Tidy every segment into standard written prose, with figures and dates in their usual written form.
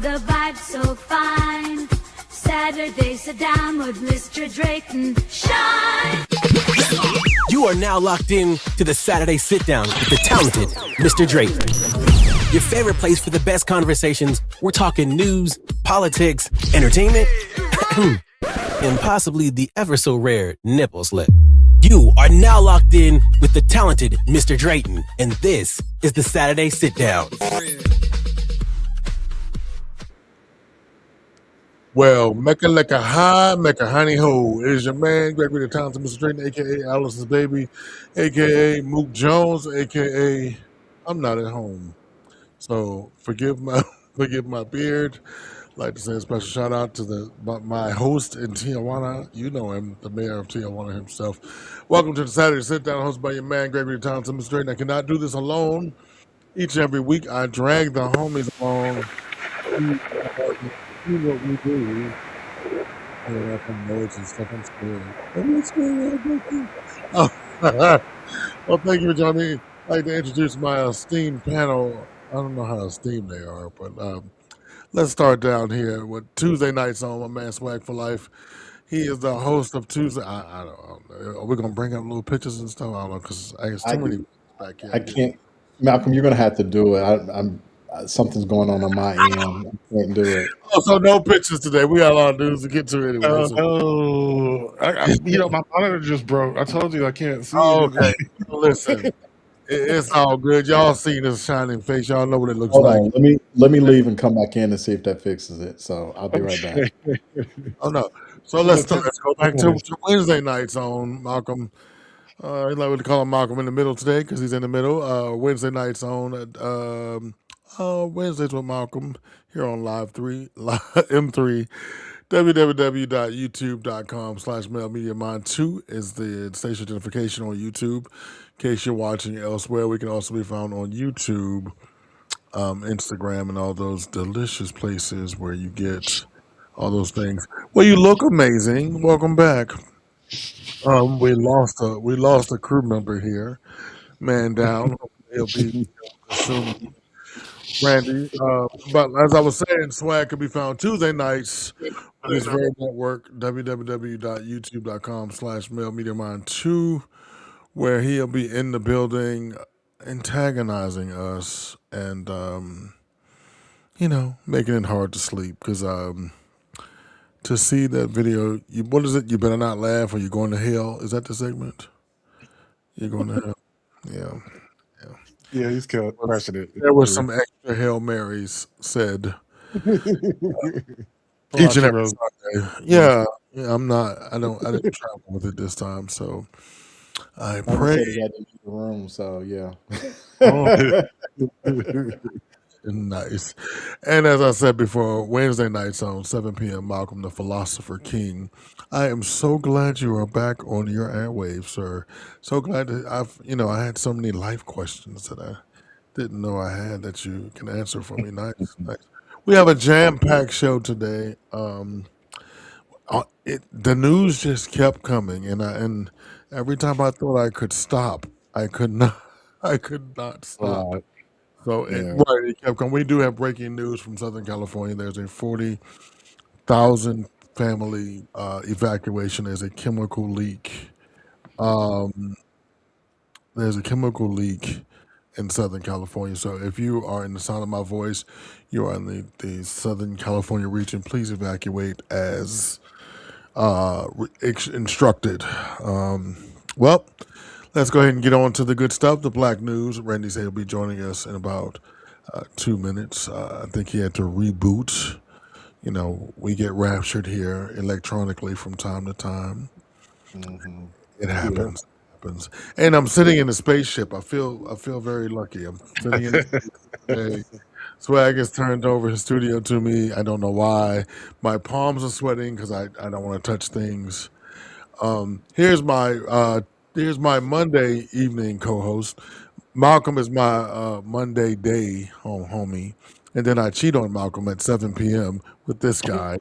the vibe's so fine. Saturday, sit down with Mr. Drayton. Shine! You are now locked in to the Saturday Sit-Down with the talented Mr. Drayton. Your favorite place for the best conversations. We're talking news, politics, entertainment, and possibly the ever-so-rare nipple slip. You are now locked in with the talented Mr. Drayton, and this is the Saturday Sit-Down. Well, Mecca Lecca High, Mecca Honey Ho. It is your man, Gregory the Talented Mr. Drayton, a.k.a. Alice's Baby, a.k.a. Mook Jones, a.k.a. I'm not at home. So forgive my beard. I'd like to say a special shout out to my host in Tijuana. You know him, the mayor of Tijuana himself. Welcome to the Saturday Sit Down, hosted by your man, Gregory the Talented Mr. Drayton. I cannot do this alone. Each and every week, I drag the homies along. Do what we do. I have noise and stuff. I'm scared. Well, thank you for joining me. I'd like to introduce my esteemed panel. I don't know how esteemed they are, but let's start down here with Tuesday Nights on my man Swag for Life. He is the host of Tuesday. I don't know. Are we going to bring up little pictures and stuff? I don't know, because I guess too many back here. I can't. Malcolm, you're going to have to do it. Something's going on my end. I can't do it. Oh, so no pictures today. We got a lot of news to get to anyway. My monitor just broke. I told you I can't see. Okay. Listen, it's all good. Y'all seen this shining face. Y'all know what it looks Hold like. on. Let me leave and come back in and see if that fixes it. So I'll be right back. Oh no. So let's go back to Wednesday nights on Malcolm. I like to call him Malcolm in the middle today because he's in the middle. Wednesday nights on Wednesdays with Malcolm here on Live 3, M3, www.youtube.com/mailmediamind2 is the station identification on YouTube. In case you're watching elsewhere, we can also be found on YouTube, Instagram, and all those delicious places where you get all those things. Well, you look amazing. Welcome back. We lost a crew member here. Man down. He'll be consumed. Randy, but as I was saying, Swag can be found Tuesday nights on this very network, www.youtube.com/mailmediamind2, where he'll be in the building antagonizing us and, making it hard to sleep. Because to see that video, what is it? You better not laugh or you're going to hell. Is that the segment? You're going to hell? Yeah. Yeah, he's crushing it. There were some extra Hail Marys said each and every Sunday. Yeah, I didn't travel with it this time, so I pray. The room, so yeah. Nice. And as I said before, Wednesday nights on 7 p.m. Malcolm the Philosopher King. I am so glad you are back on your airwaves, sir. So glad that I had so many life questions that I didn't know I had that you can answer for me. Nice. We have a jam-packed show today. The news just kept coming, and every time I thought I could stop, I could not stop. So it kept coming. We do have breaking news from Southern California. There's a 40,000 family evacuation. There's a chemical leak. There's a chemical leak in Southern California. So if you are in the sound of my voice, you are in the Southern California region, please evacuate as instructed. Well, let's go ahead and get on to the good stuff, the black news. Randy said he'll be joining us in about 2 minutes. I think he had to reboot. We get raptured here electronically from time to time. Mm-hmm. It happens. And I'm sitting in a spaceship. I feel very lucky. I'm sitting in a Swag has turned over his studio to me. I don't know why. My palms are sweating because I don't want to touch things. Here's my Monday evening co-host. Malcolm is my Monday day homie. And then I cheat on Malcolm at 7 p.m. with this guy.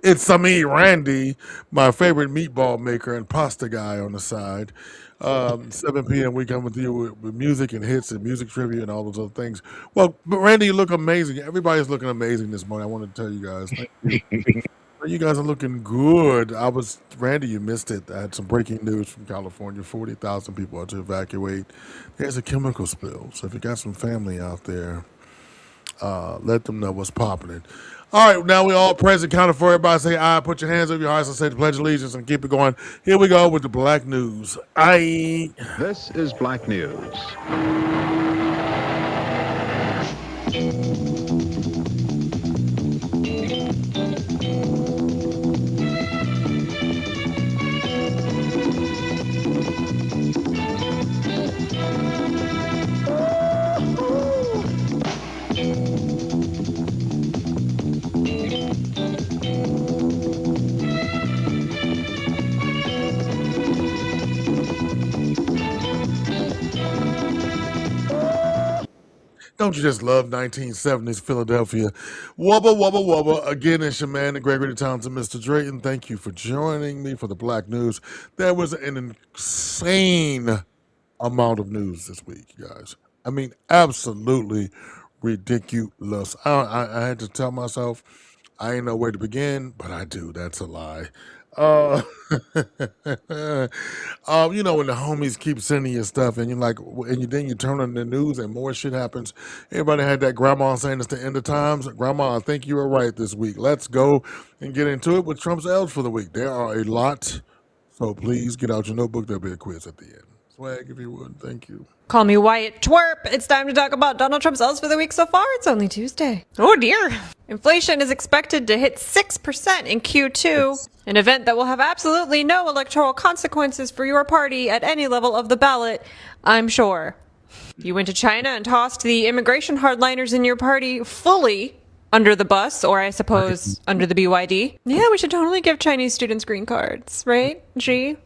It's me, Randy, my favorite meatball maker and pasta guy on the side. 7 p.m. we come with you with music and hits and music trivia and all those other things. Well, but Randy, you look amazing. Everybody's looking amazing this morning. I want to tell you guys, thank you. You guys are looking good. Randy, you missed it. I had some breaking news from California. 40,000 people are to evacuate. There's a chemical spill. So if you got some family out there, let them know what's popping. All right, now we all present, counted for. Everybody say aye. Put your hands over your hearts and say the Pledge of Allegiance and keep it going. Here we go with the Black News. Aye. This is Black News. Don't you just love 1970s Philadelphia? Wubba, wubba, wubba. Again, it's your man, the Gregory Townsend, Mr. Drayton. Thank you for joining me for the Black News. There was an insane amount of news this week, you guys. I mean, absolutely ridiculous. I had to tell myself I ain't know where to begin, but I do. That's a lie. You know, when the homies keep sending you stuff and you're like, then you turn on the news and more shit happens. Everybody had that grandma saying it's the end of times. Grandma, I think you were right this week. Let's go and get into it with Trump's L's for the week. There are a lot, so please get out your notebook. There'll be a quiz at the end. Swag, if you would. Thank you. Call me Wyatt Twerp. It's time to talk about Donald Trump's L's for the week so far. It's only Tuesday. Oh dear. Inflation is expected to hit 6% in Q2, an event that will have absolutely no electoral consequences for your party at any level of the ballot, I'm sure. You went to China and tossed the immigration hardliners in your party fully under the bus, or I suppose under the BYD. Yeah, we should totally give Chinese students green cards, right? G?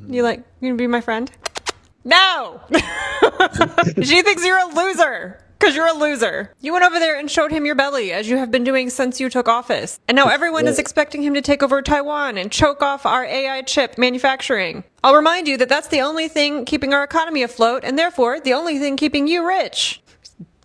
You gonna be my friend? No! She thinks you're a loser. Because you're a loser. You went over there and showed him your belly, as you have been doing since you took office. And now everyone is expecting him to take over Taiwan and choke off our AI chip manufacturing. I'll remind you that that's the only thing keeping our economy afloat, and therefore the only thing keeping you rich.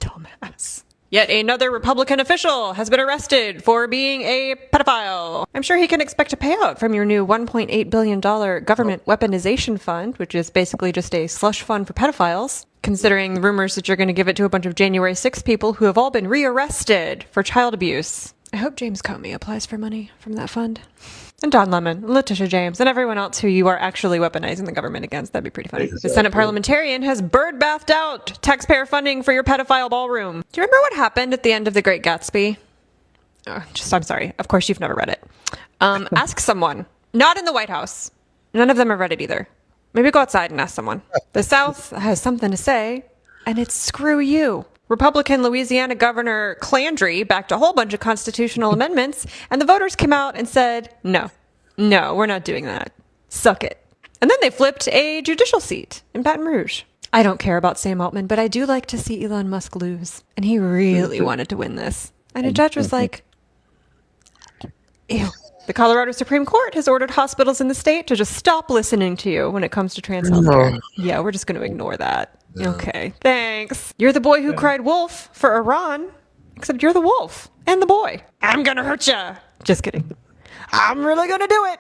Dumbass. Yet another Republican official has been arrested for being a pedophile. I'm sure he can expect a payout from your new $1.8 billion government weaponization fund, which is basically just a slush fund for pedophiles, considering the rumors that you're going to give it to a bunch of January 6 people who have all been rearrested for child abuse. I hope James Comey applies for money from that fund. And Don Lemon, Letitia James, and everyone else who you are actually weaponizing the government against. That'd be pretty funny. The Senate parliamentarian has birdbathed out taxpayer funding for your pedophile ballroom. Do you remember what happened at the end of The Great Gatsby? I'm sorry. Of course you've never read it. Ask someone. Not in the White House. None of them have read it either. Maybe go outside and ask someone. The South has something to say, and it's screw you. Republican Louisiana Governor Clandry backed a whole bunch of constitutional amendments, and the voters came out and said, no, we're not doing that. Suck it. And then they flipped a judicial seat in Baton Rouge. I don't care about Sam Altman, but I do like to see Elon Musk lose. And he really wanted to win this. And a judge was like, ew. The Colorado Supreme Court has ordered hospitals in the state to just stop listening to you when it comes to trans healthcare. Yeah, we're just going to ignore that. Yeah. Okay, thanks. You're the boy who cried wolf for Iran, except you're the wolf and the boy. I'm going to hurt ya. Just kidding. I'm really going to do it.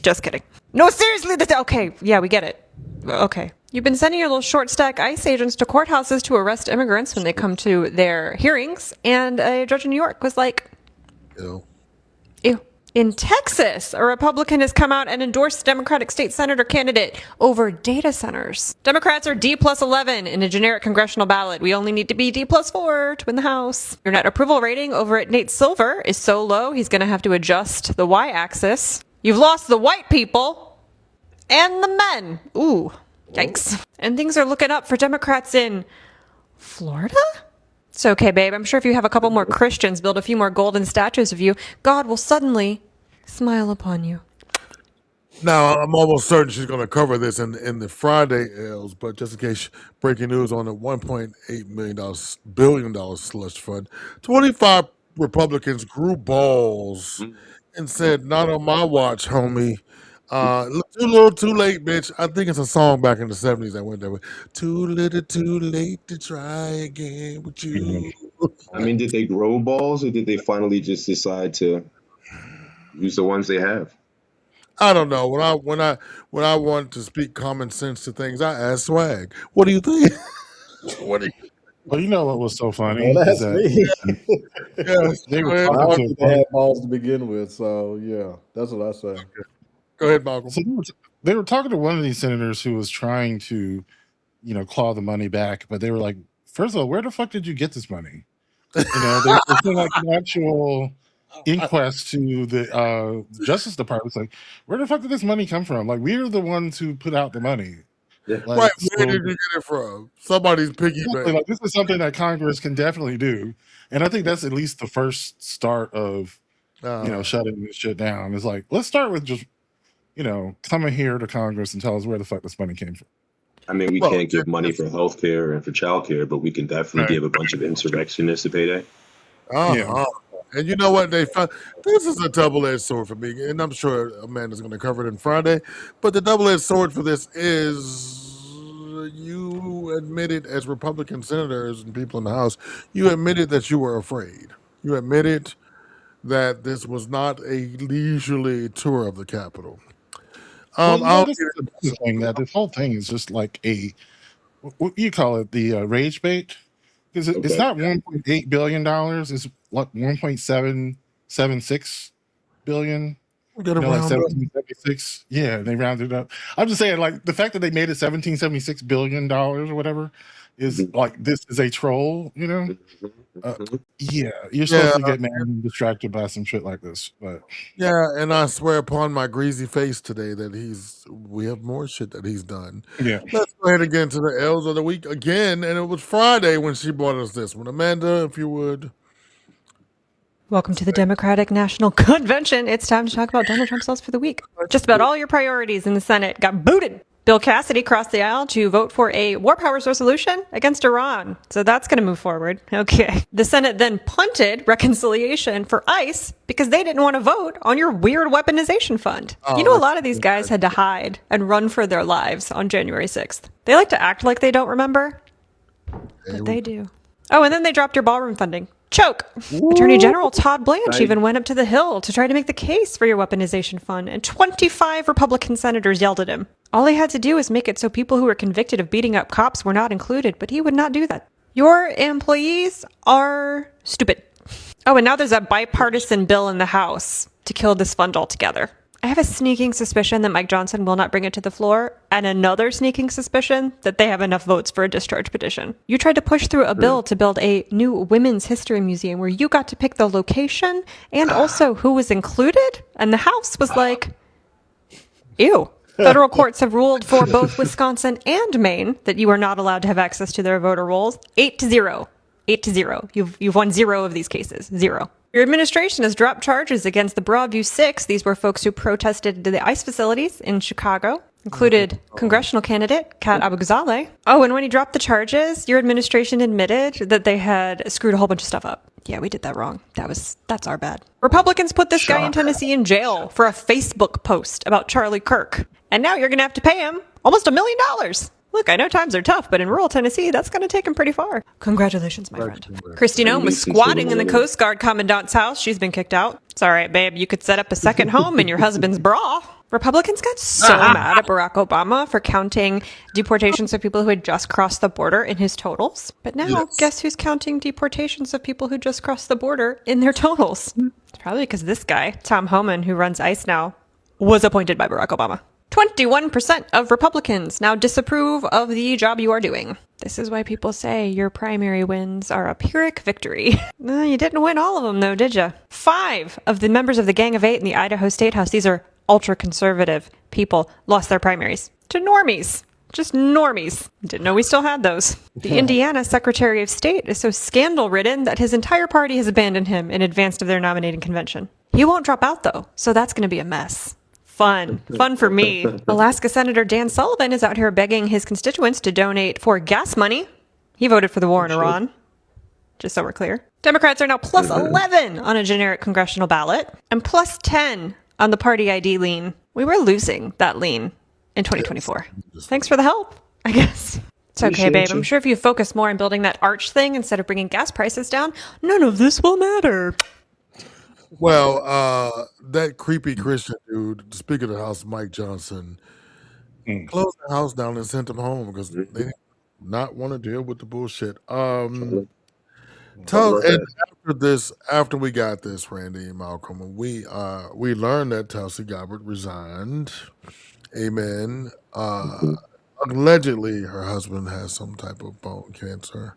Just kidding. No, seriously. Okay, yeah, we get it. Okay. You've been sending your little short stack ICE agents to courthouses to arrest immigrants when they come to their hearings, and a judge in New York was like, ew. In Texas, a Republican has come out and endorsed a Democratic state senator candidate over data centers. Democrats are D+11 in a generic congressional ballot. We only need to be D+4 to win the House. Your net approval rating over at Nate Silver is so low, he's going to have to adjust the Y-axis. You've lost the white people and the men. Ooh, yikes. And things are looking up for Democrats in Florida? It's okay, babe. I'm sure if you have a couple more Christians build a few more golden statues of you, God will suddenly smile upon you. Now, I'm almost certain she's going to cover this in the Friday L's, but just in case, breaking news on the $1.8 billion slush fund, 25 Republicans grew balls and said, not on my watch, homie. Too little, too late, bitch. I think it's a song back in the 70s that went that way. Too little, too late to try again with you. I mean, did they grow balls or did they finally just decide to use the ones they have? I don't know. When I want to speak common sense to things, I ask Swag. What do you think? What do you? Well, you know what was so funny Well, is that's that me. Yes, they go were ahead. I talking don't to think they one. had balls to begin with, so yeah, that's what I say. Go ahead, Malcolm. So they were talking to one of these senators who was trying to, claw the money back, but they were like, first of all, where the fuck did you get this money? They sent like an actual inquest to the Justice Department. It's like, where the fuck did this money come from? Like, we're the ones who put out the money. Yeah. Right, Like, where did you get it from? Somebody's piggy exactly, bank. like this is something that Congress can definitely do, and I think that's at least the first start of shutting this shit down. It's like, let's start with just coming here to Congress and tell us where the fuck this money came from. I mean, we Well, can't give money for healthcare and for childcare, but we can definitely Right. give a bunch of insurrectionists a payday. Yeah. And you know what they found? This is a double-edged sword for me, and I'm sure Amanda's going to cover it on Friday. But the double-edged sword for this is you admitted, as Republican senators and people in the House, you admitted that you were afraid. You admitted that this was not a leisurely tour of the Capitol. Well, this is the thing that this whole thing is just like what do you call it? The rage bait, because it's Okay. not $1.8 billion. It's what 1.776 billion. Get Like around up. 1776. Yeah, they rounded up. I'm just saying, like the fact that they made it $1776 billion or whatever is like this is a troll. Yeah, you're supposed to get mad and distracted by some shit like this, but Yeah, and I swear upon my greasy face today that we have more shit that he's done. yeah. Let's go ahead and get into the L's of the week again. And it was Friday when she brought us this one. Amanda, if you would. Welcome to the Democratic National Convention. It's time to talk about Donald Trump's L's for the week. Just about all your priorities in the Senate got booted. Bill Cassidy crossed the aisle to vote for a war powers resolution against Iran. So that's going to move forward. Okay. The Senate then punted reconciliation for ICE because they didn't want to vote on your weird weaponization fund. A lot of these guys had to hide and run for their lives on January 6th. They like to act like they don't remember, but they do. Oh, and then they dropped your ballroom funding. Choke. Attorney General Todd Blanche even went up to the Hill to try to make the case for your weaponization fund, and 25 Republican senators yelled at him. All he had to do was make it so people who were convicted of beating up cops were not included, but he would not do that. Your employees are stupid. Oh, and now there's a bipartisan bill in the House to kill this fund altogether. I have a sneaking suspicion that Mike Johnson will not bring it to the floor, and another sneaking suspicion that they have enough votes for a discharge petition. You tried to push through a bill to build a new women's history museum where you got to pick the location and also who was included, and the House was like, ew. Federal courts have ruled for both Wisconsin and Maine that you are not allowed to have access to their voter rolls. 8-0. 8-0. You've won 0 of these cases. 0. Your administration has dropped charges against the Broadview Six. These were folks who protested to the ICE facilities in Chicago, included congressional candidate Kat Abu-Ghazaleh. Oh, and when he dropped the charges, your administration admitted that they had screwed a whole bunch of stuff up. Yeah, we did that wrong. That's our bad. Republicans put this guy in Tennessee in jail for a Facebook post about Charlie Kirk. And now you're going to have to pay him almost $1 million. Look, I know times are tough, but in rural Tennessee, that's going to take him pretty far. Congratulations, my friend. Christy Nome was squatting in the Coast Guard commandant's house. She's been kicked out. It's all right, babe. You could set up a second home in your husband's bra. Republicans got so mad at Barack Obama for counting deportations of people who had just crossed the border in his totals. But now, guess who's counting deportations of people who just crossed the border in their totals? It's probably because this guy, Tom Homan, who runs ICE now, was appointed by Barack Obama. 21% of Republicans now disapprove of the job you are doing. This is why people say your primary wins are a Pyrrhic victory. No, you didn't win all of them, though, did you? 5 of the members of the Gang of 8 in the Idaho State House, these are ultra-conservative people, lost their primaries to normies. Just normies. Didn't know we still had those. The Indiana Secretary of State is so scandal-ridden that his entire party has abandoned him in advance of their nominating convention. He won't drop out, though, so that's going to be a mess. Fun for me. Alaska Senator Dan Sullivan is out here begging his constituents to donate for gas money. He voted for the war in Iran, just so we're clear. Democrats are now plus 11 on a generic congressional ballot and plus 10 on the party ID lean. We were losing that lean in 2024. Thanks for the help, I guess. It's okay, babe. I'm sure if you focus more on building that arch thing instead of bringing gas prices down, none of this will matter. Well, that creepy Christian dude, the Speaker of the House, Mike Johnson, closed the house down and sent him home because they did not want to deal with the bullshit. After we got this, Randy and Malcolm, we learned that Tulsi Gabbard resigned. Amen. Allegedly, her husband has some type of bone cancer.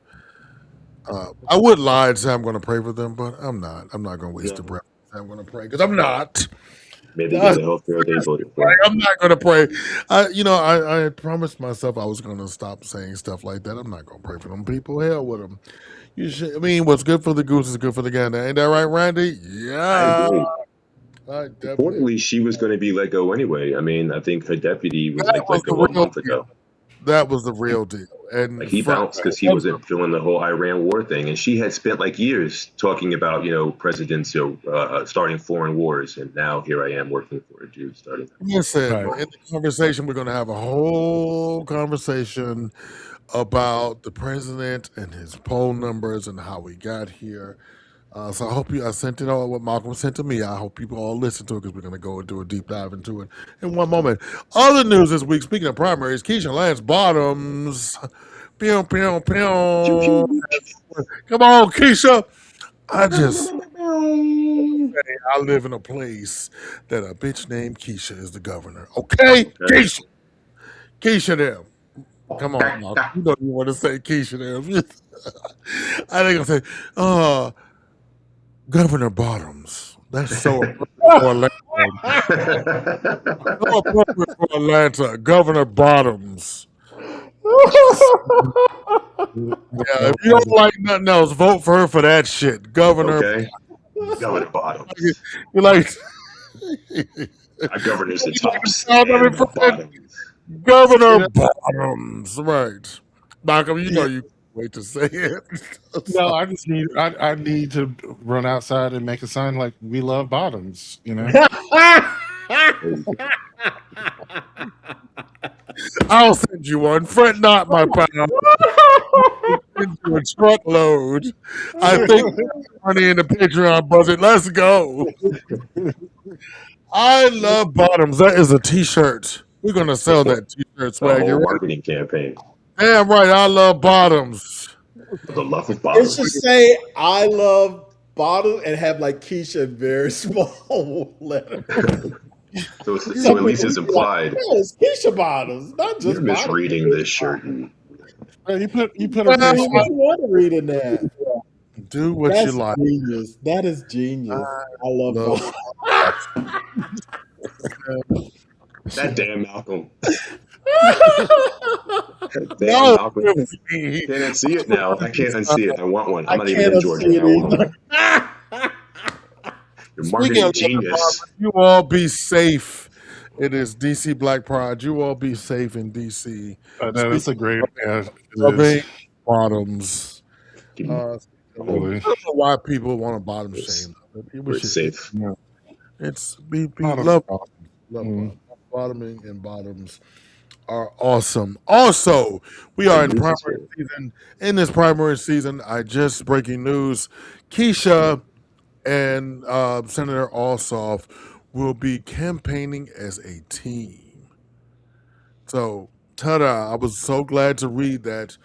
I would lie and say I'm going to pray for them, but I'm not. I'm not going to waste the breath. I'm going to pray because I'm not. Maybe they get the health care they voted for. I'm not going to pray. I had promised myself I was going to stop saying stuff like that. I'm not going to pray for them people. Hell with them. You should. I mean, what's good for the goose is good for the gander. Ain't that right, Randy? Yeah. I agree. Importantly, she was going to be let go anyway. I mean, I think her deputy was let go a month ago. That was the real deal. And he bounced because he wasn't feeling the whole Iran war thing. And she had spent years talking about, presidents starting foreign wars. And now here I am working for a Jew starting. Listen, in the conversation, we're going to have a whole conversation about the president and his poll numbers and how we got here. So I hope I sent it all what Malcolm sent to me. I hope people all listen to it because we're going to go and do a deep dive into it in one moment. Other news this week, speaking of primaries, Keisha Lance Bottoms. Pew, pew, pew. Come on, Keisha. I live in a place that a bitch named Keisha is the governor. Okay? Keisha there. Come on, Malcolm. You know you want to say Keisha there. I think I'll say, Governor Bottoms. That's so appropriate for Atlanta. Governor Bottoms. If you don't like nothing else, vote for her for that shit. Governor Bottoms. You're like our governor's the tops. Governor Bottoms. Right. Malcolm, you know you wait to say it. No, I just need I need to run outside and make a sign like we love bottoms, I'll send you one. Fret not, my pal. Send you a truckload. I think money in the Patreon budget. Let's go. I love bottoms. That is a T-shirt. We're gonna sell that T-shirt swag. Whole marketing campaign. Damn right. I love bottoms. The love of bottoms. It should say I love bottoms and have Keisha in very small letters. So at least it's implied. It's Keisha Bottoms, not just You're misreading this shirt. You put I don't want to read in that. Do what you like. Genius. That is genius. I love bottoms. That damn Malcolm. Damn Malcolm. Can't see it now. I can't unsee it. I want one. I'm not even in Georgia. Marketing genius. You all be safe. It is DC Black Pride. You all be safe in DC. That's a great bottoms. I don't know why people want to bottom shame. We're safe. It's be love. Bottoming and bottoms are awesome. Also, we are in primary season. In this primary season, breaking news, Keisha and Senator Ossoff will be campaigning as a team. So, ta-da! I was so glad to read that.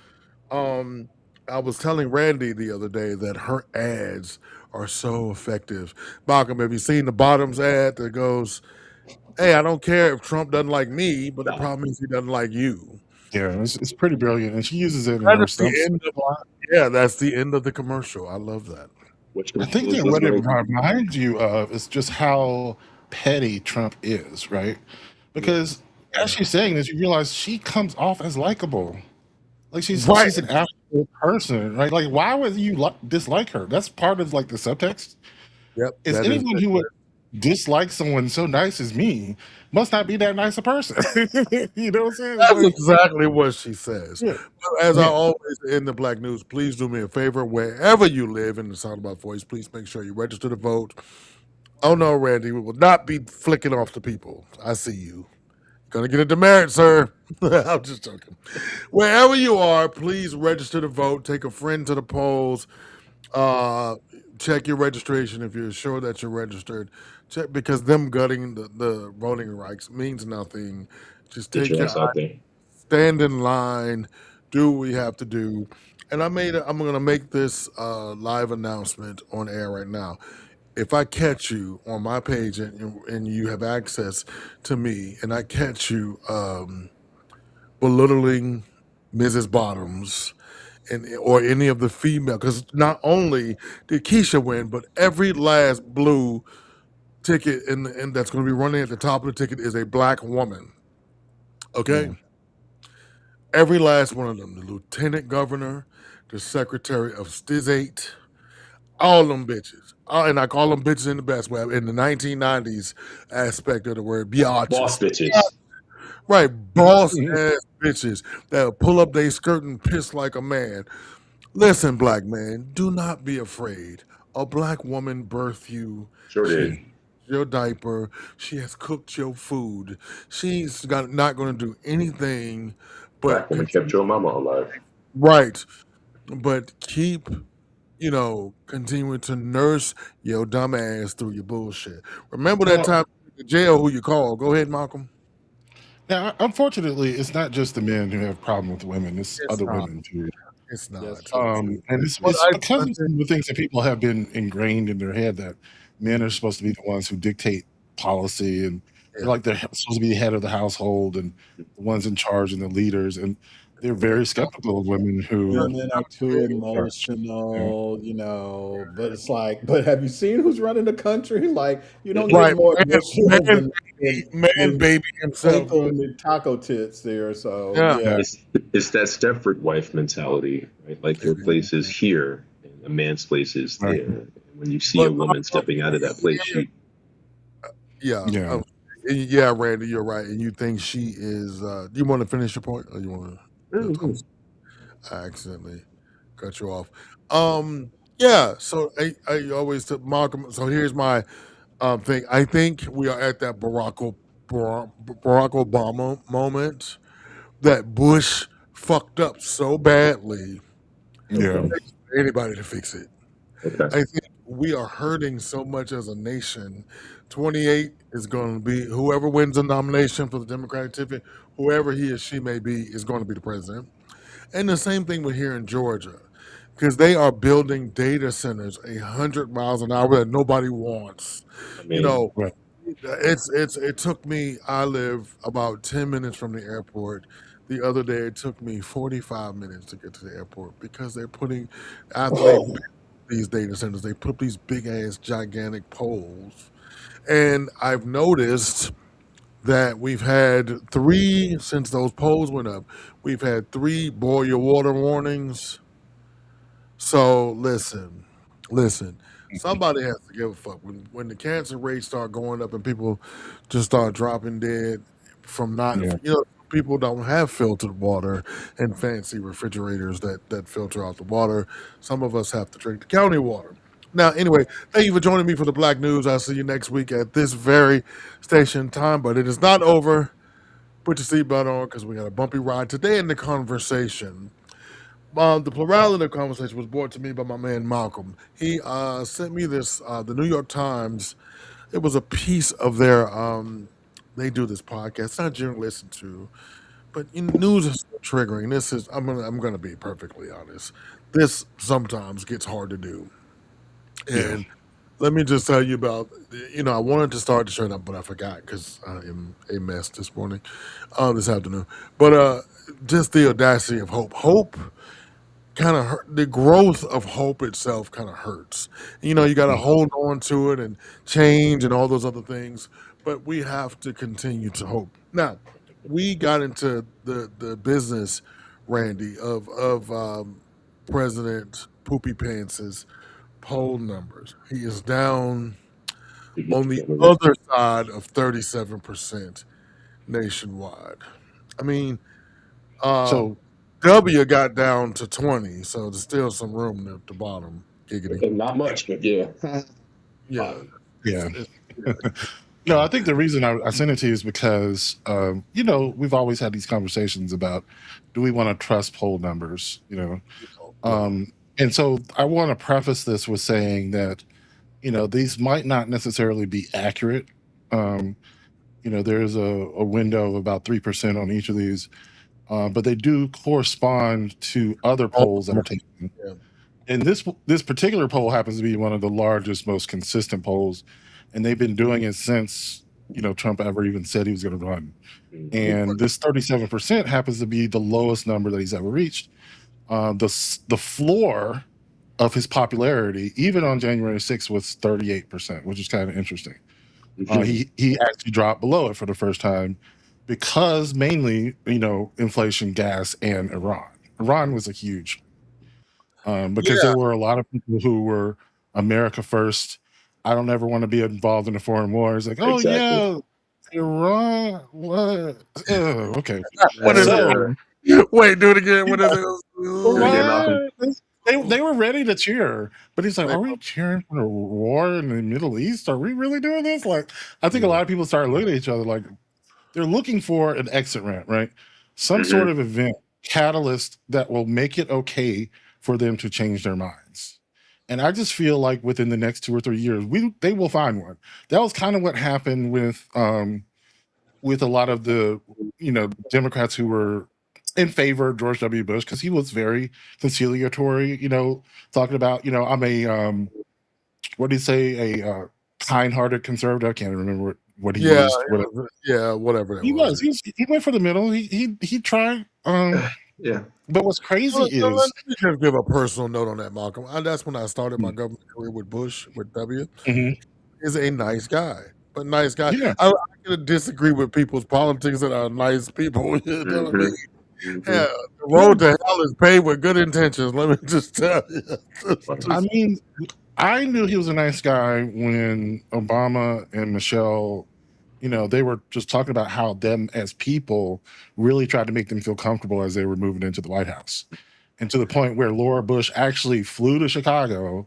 I was telling Randy the other day that her ads are so effective. Malcolm, have you seen the Bottoms ad that goes, "Hey, I don't care if Trump doesn't like me, but the problem is he doesn't like you." Yeah, it's pretty brilliant, and she uses it in her stuff. That's the end of the commercial. I love that. I think that what it reminds you of is just how petty Trump is, right? Because as she's saying this, you realize she comes off as likable. She's an actual person, right? Why would you dislike her? That's part of the subtext. Yep. Is anyone who would dislike someone so nice as me must not be that nice a person. You know what I'm saying? That's exactly what she says. Yeah. As I always in the Black News, please do me a favor. Wherever you live in the sound of my voice, please make sure you register to vote. Oh no, Randy, we will not be flicking off the people. I see you. Gonna get a demerit, sir. I'm just joking. Wherever you are, please register to vote. Take a friend to the polls. Uh, check your registration if you're sure that you're registered. Check because them gutting the voting rights means nothing. Just Get take your your ass out there. stand in line, do what we have to do. And I'm gonna make this live announcement on air right now. If I catch you on my page and you have access to me, and I catch you belittling Mrs. Bottoms and or any of the female, because not only did Keisha win, but every last blue ticket in that's going to be running at the top of the ticket is a black woman. Okay, Yeah. every last one of them, the lieutenant governor, the secretary of State, all them bitches. And I call them bitches in the best way, in the 1990s aspect of the word, Boss biatches. bitches. Right, boss ass bitches that'll pull up their skirt and piss like a man. Listen, black man, do not be afraid. A black woman birthed you. Sure She did. changed your diaper. She has cooked your food. Not going to do anything Black but woman kept continue. your mama alive. Right, but keep continuing to nurse your dumb ass through your bullshit. Remember that Well, time in jail who you called. Go ahead, Malcolm. now, unfortunately, it's not just the men who have problem with women; it's It's other not. women too. It's That's not. true too. And it's But it's because I of think some of the things that people have been ingrained in their head that men are supposed to be the ones who dictate policy and they're yeah. like they're supposed to be the head of the household and the ones in charge and the leaders, and they're very skeptical of women who Women are too take charge. Yeah. emotional, but it's like, but have you seen who's running the country? Like, you don't get Right. more Man, emotional man than baby himself. twinkle and the taco tits there. So Yeah. yeah, Yeah. It's that Stepford wife mentality, right? Like your It is. place is here and a man's place is Right. there. And when you see a But woman stepping out of that place, you yeah. Yeah. Yeah, Randy, you're right. And you think she is do you want to finish your point or you want to I accidentally cut you off. Yeah, so I always took Malcolm. So here's my thing. I think we are at that Barack Obama moment that Bush fucked up so badly Yeah. anybody to fix it. okay. I think we are hurting so much as a nation. 28 is going to be whoever wins the nomination for the Democratic ticket, whoever he or she may be, is going to be the president. And the same thing with here in Georgia, because they are building data centers 100 miles an hour that nobody wants. I You mean, know, Right. it took me. I live about 10 minutes from the airport. The other day, it took me 45 minutes to get to the airport because they're putting after they build these data centers, they put these big ass gigantic poles, and I've noticed that we've had three since those poles went up. We've had three boil your water warnings. So listen. Somebody has to give a fuck when the cancer rates start going up and people just start dropping dead from not Yeah. people don't have filtered water and fancy refrigerators that filter out the water. Some of us have to drink the county water. Now, anyway, thank you for joining me for the Black News. I'll see you next week at this very station time, but it is not over. Put your seatbelt on because we got a bumpy ride today in the conversation. The plurality of the conversation was brought to me by my man Malcolm. He sent me this, the New York Times. It was a piece of their. They do this podcast. It's not generally listened to, but news is so triggering. This is. I'm gonna be perfectly honest. This sometimes gets hard to do, Yeah. and let me just tell you about. I wanted to start the show up, but I forgot because I am a mess this morning, this afternoon. But just the audacity of hope. Hope kind of hurt. The growth of hope itself kind of hurts. You got to hold on to it and change and all those other things, but we have to continue to hope. Now, we got into the business, Randy, of President Poopy Pants's poll numbers. He is down on the significantly. other side of 37% nationwide. I mean, uh, So W got down to 20, so there's still some room at the bottom. Giggity. Not much, but yeah. Yeah, Yeah. No, I think the reason I sent it to you is because, we've always had these conversations about, do we want to trust poll numbers, and so I want to preface this with saying that, these might not necessarily be accurate. There's a window of about 3% on each of these, but they do correspond to other polls that are taken. Yeah. And this particular poll happens to be one of the largest, most consistent polls, and they've been doing it since Trump ever even said he was going to run. And this 37% happens to be the lowest number that he's ever reached. The floor of his popularity, even on January 6th, was 38%, which is kind of interesting. He actually dropped below it for the first time because mainly, inflation, gas, and Iran. Iran was a huge, because there were a lot of people who were America first. I don't ever want to be involved in a foreign war. It's like, oh yeah, Iran. What? Okay. What is it? Wait, do it again. What is it? They were ready to cheer, but he's like, "Are we cheering for a war in the Middle East? Are we really doing this?" Like, I think a lot of people started looking at each other like they're looking for an exit ramp, right? Some sort of event, catalyst that will make it okay for them to change their minds. And I just feel like within the next 2 or 3 years, they will find one. That was kind of what happened with a lot of the Democrats who were in favor of George W. Bush, because he was very conciliatory, talking about, I'm a what do you say, a kind-hearted conservative. I can't remember what he used. Whatever he was. He went for the middle. He tried. Yeah. But what's crazy is, let me just give a personal note on that, Malcolm. That's when I started my government career with Bush, with W. Is a nice guy, but nice guy. Yeah. I can disagree with people's politics that are nice people. You know what I mean? Yeah, the road to hell is paved with good intentions. Let me just tell you. I mean, I knew he was a nice guy when Obama and Michelle, they were just talking about how them as people really tried to make them feel comfortable as they were moving into the White House. And to the point where Laura Bush actually flew to Chicago,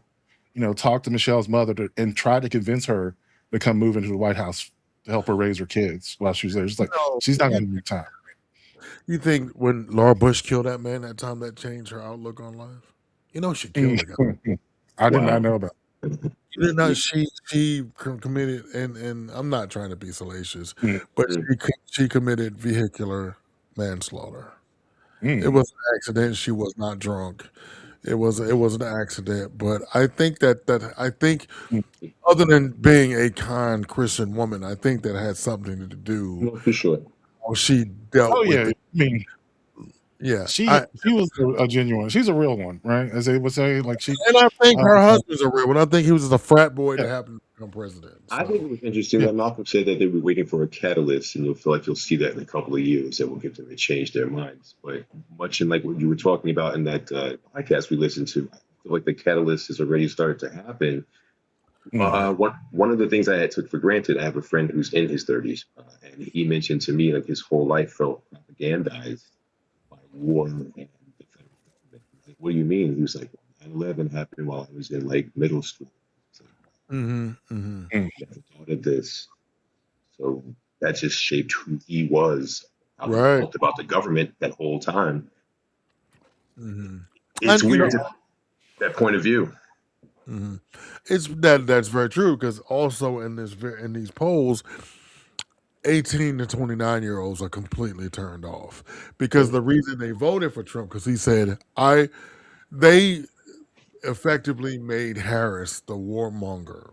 talked to Michelle's mother and tried to convince her to come move into the White House to help her raise her kids while she was there. She's like, she's not going to make time. You think when Laura Bush killed that man that time, that changed her outlook on life? She killed the guy. I did not know about it. You did not. She committed, and I'm not trying to be salacious, but she committed vehicular manslaughter. It was an accident. She was not drunk. It was an accident. But I think I think other than being a kind Christian woman, I think that had something to do. For sure. How she dealt with it. I mean, she was a genuine. She's a real one, right? As they would say, like she. And I think her husband's a real one. I think he was just a frat boy that happened to become president. So. I think it was interesting that Malcolm said that they were waiting for a catalyst, and you'll feel like you'll see that in a couple of years that will get them to change their minds. But much in like what you were talking about in that podcast we listened to, I feel like the catalyst has already started to happen. One of the things I had took for granted, I have a friend who's in his 30s, and he mentioned to me like his whole life felt propagandized by war and the federal government. Like, what do you mean? He was like, 9/11 happened while I was in like middle school. Never thought of this. So that just shaped who he was, how he felt about the government that whole time. It's weird that point of view. It's that's very true, because also in these polls, 18 to 29-year-olds are completely turned off, because the reason they voted for Trump, because he said they effectively made Harris the warmonger,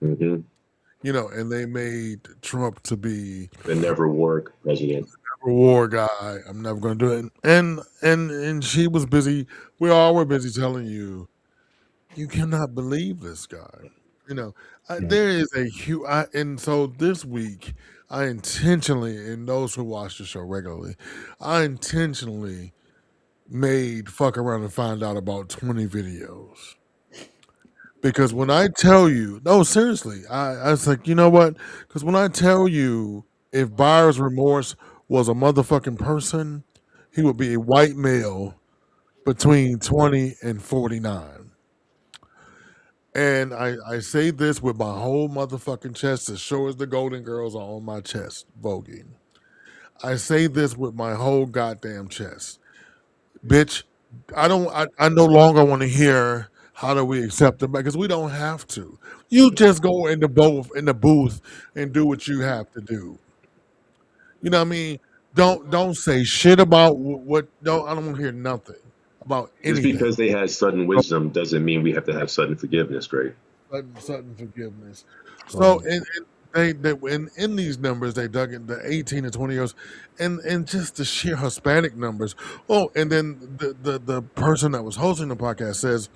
and they made Trump to be the never war president, never war guy. I'm never going to do it, and she was busy. We all were busy telling you. You cannot believe this guy. There is a huge. And so this week, I intentionally, and those who watch the show regularly, I intentionally made fuck around and find out about 20 videos. Because when I tell you, no, seriously, I was like, you know what? Because when I tell you, if buyer's remorse was a motherfucking person, he would be a white male between 20 and 49. And I say this with my whole motherfucking chest as sure as the Golden Girls are on my chest, voguing. I say this with my whole goddamn chest. Bitch, I no longer want to hear how do we accept it because we don't have to. You just go in the booth and do what you have to do. You know what I mean? Don't say shit about what I don't want to hear nothing about Just anything. because they had sudden wisdom doesn't mean we have to have sudden forgiveness, Greg. Sudden forgiveness. So Um, in these numbers they dug in the 18 and 20 years and just the sheer Hispanic numbers. Oh, and then the person that was hosting the podcast says,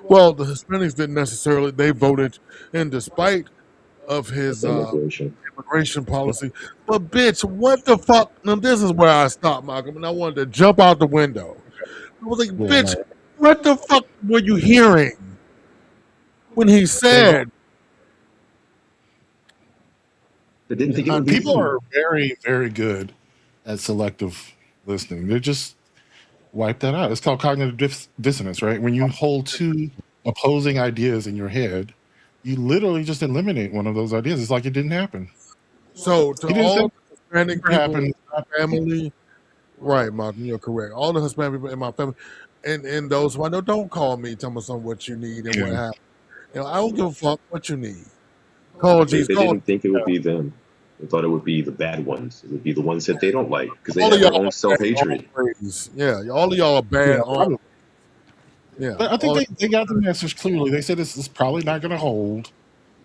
well, the Hispanics didn't necessarily they voted in despite of his Immigration. immigration policy. But bitch, what the fuck? Now this is where I stopped, Malcolm, and I wanted to jump out the window. I was like, yeah, bitch, no. what the fuck were you hearing when he Well, said They didn't think it would be people them. are very, very good at selective listening. They're just wipe that out. It's called cognitive dissonance, right? When you hold two opposing ideas in your head, you literally just eliminate one of those ideas. It's like it didn't happen. so to He didn't say all it the Hispanic never people in happened. my family? Right, Malcolm, you're correct. All the Hispanic people in my family and those who I know don't call me, tell me some what you need and what Yeah. happened. I don't give a fuck what you need. Call They, G's, they call didn't think it would be them. They thought it would be the bad ones. It would be the ones that they don't like because they all of have their y'all own are bad self-hatred. always. Yeah, all of y'all are Yeah, bad on. probably. Yeah, But I think all they got the message clearly. They said this is probably not going to hold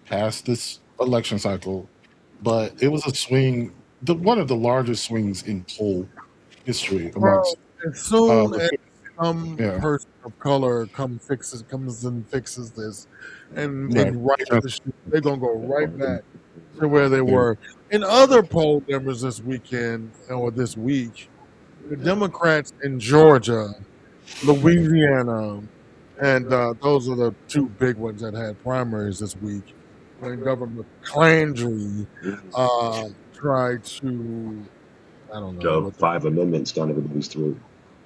past this election cycle, but it was a swing, one of the largest swings in poll history well, amongst as soon as Republicans. some Yeah, person of color comes and fixes this right. and rights the shit, they're gonna go right back to where they were. In other poll numbers this weekend or this week, the Democrats in Georgia, Louisiana, and those are the two big ones that had primaries this week. When Governor Clandry tried to, I don't know Shove what the 5 amendments down everybody's throat.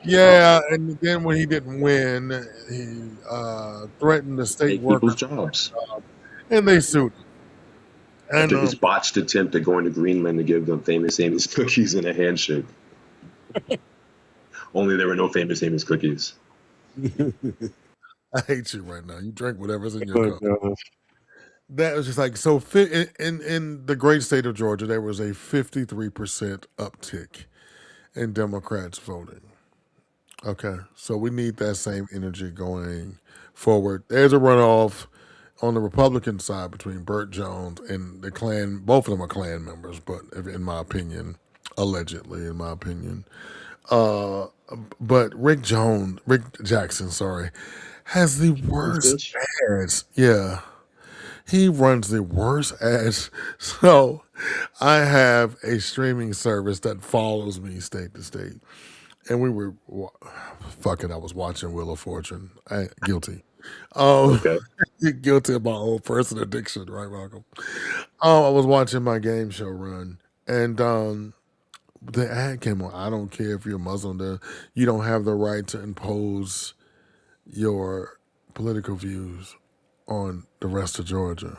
yeah, and then when he didn't win, he threatened the state Take people's workers, jobs. and they sued him. And After his botched attempt at going to Greenland to give them famous Amy's cookies and a handshake. Only there were no famous Amy's cookies. I hate you right now. You drink whatever's in your But cup. That was just like so. In the great state of Georgia, there was a 53% uptick in Democrats voting. Okay, so we need that same energy going forward. There's a runoff on the Republican side between Burt Jones and the Klan. Both of them are Klan members, but in my opinion, allegedly, in my opinion, uh, but Rick Jackson, sorry, has the This worst bitch. ads. Yeah, he runs the worst ads. So I have a streaming service that follows me state to state. And we were fucking. I was watching Wheel of Fortune. Guilty. Um, Okay. guilty of my own person addiction, right, Malcolm? I was watching my game show run, and the ad came on. I don't care if you're Muslim. You don't have the right to impose your political views on the rest of Georgia.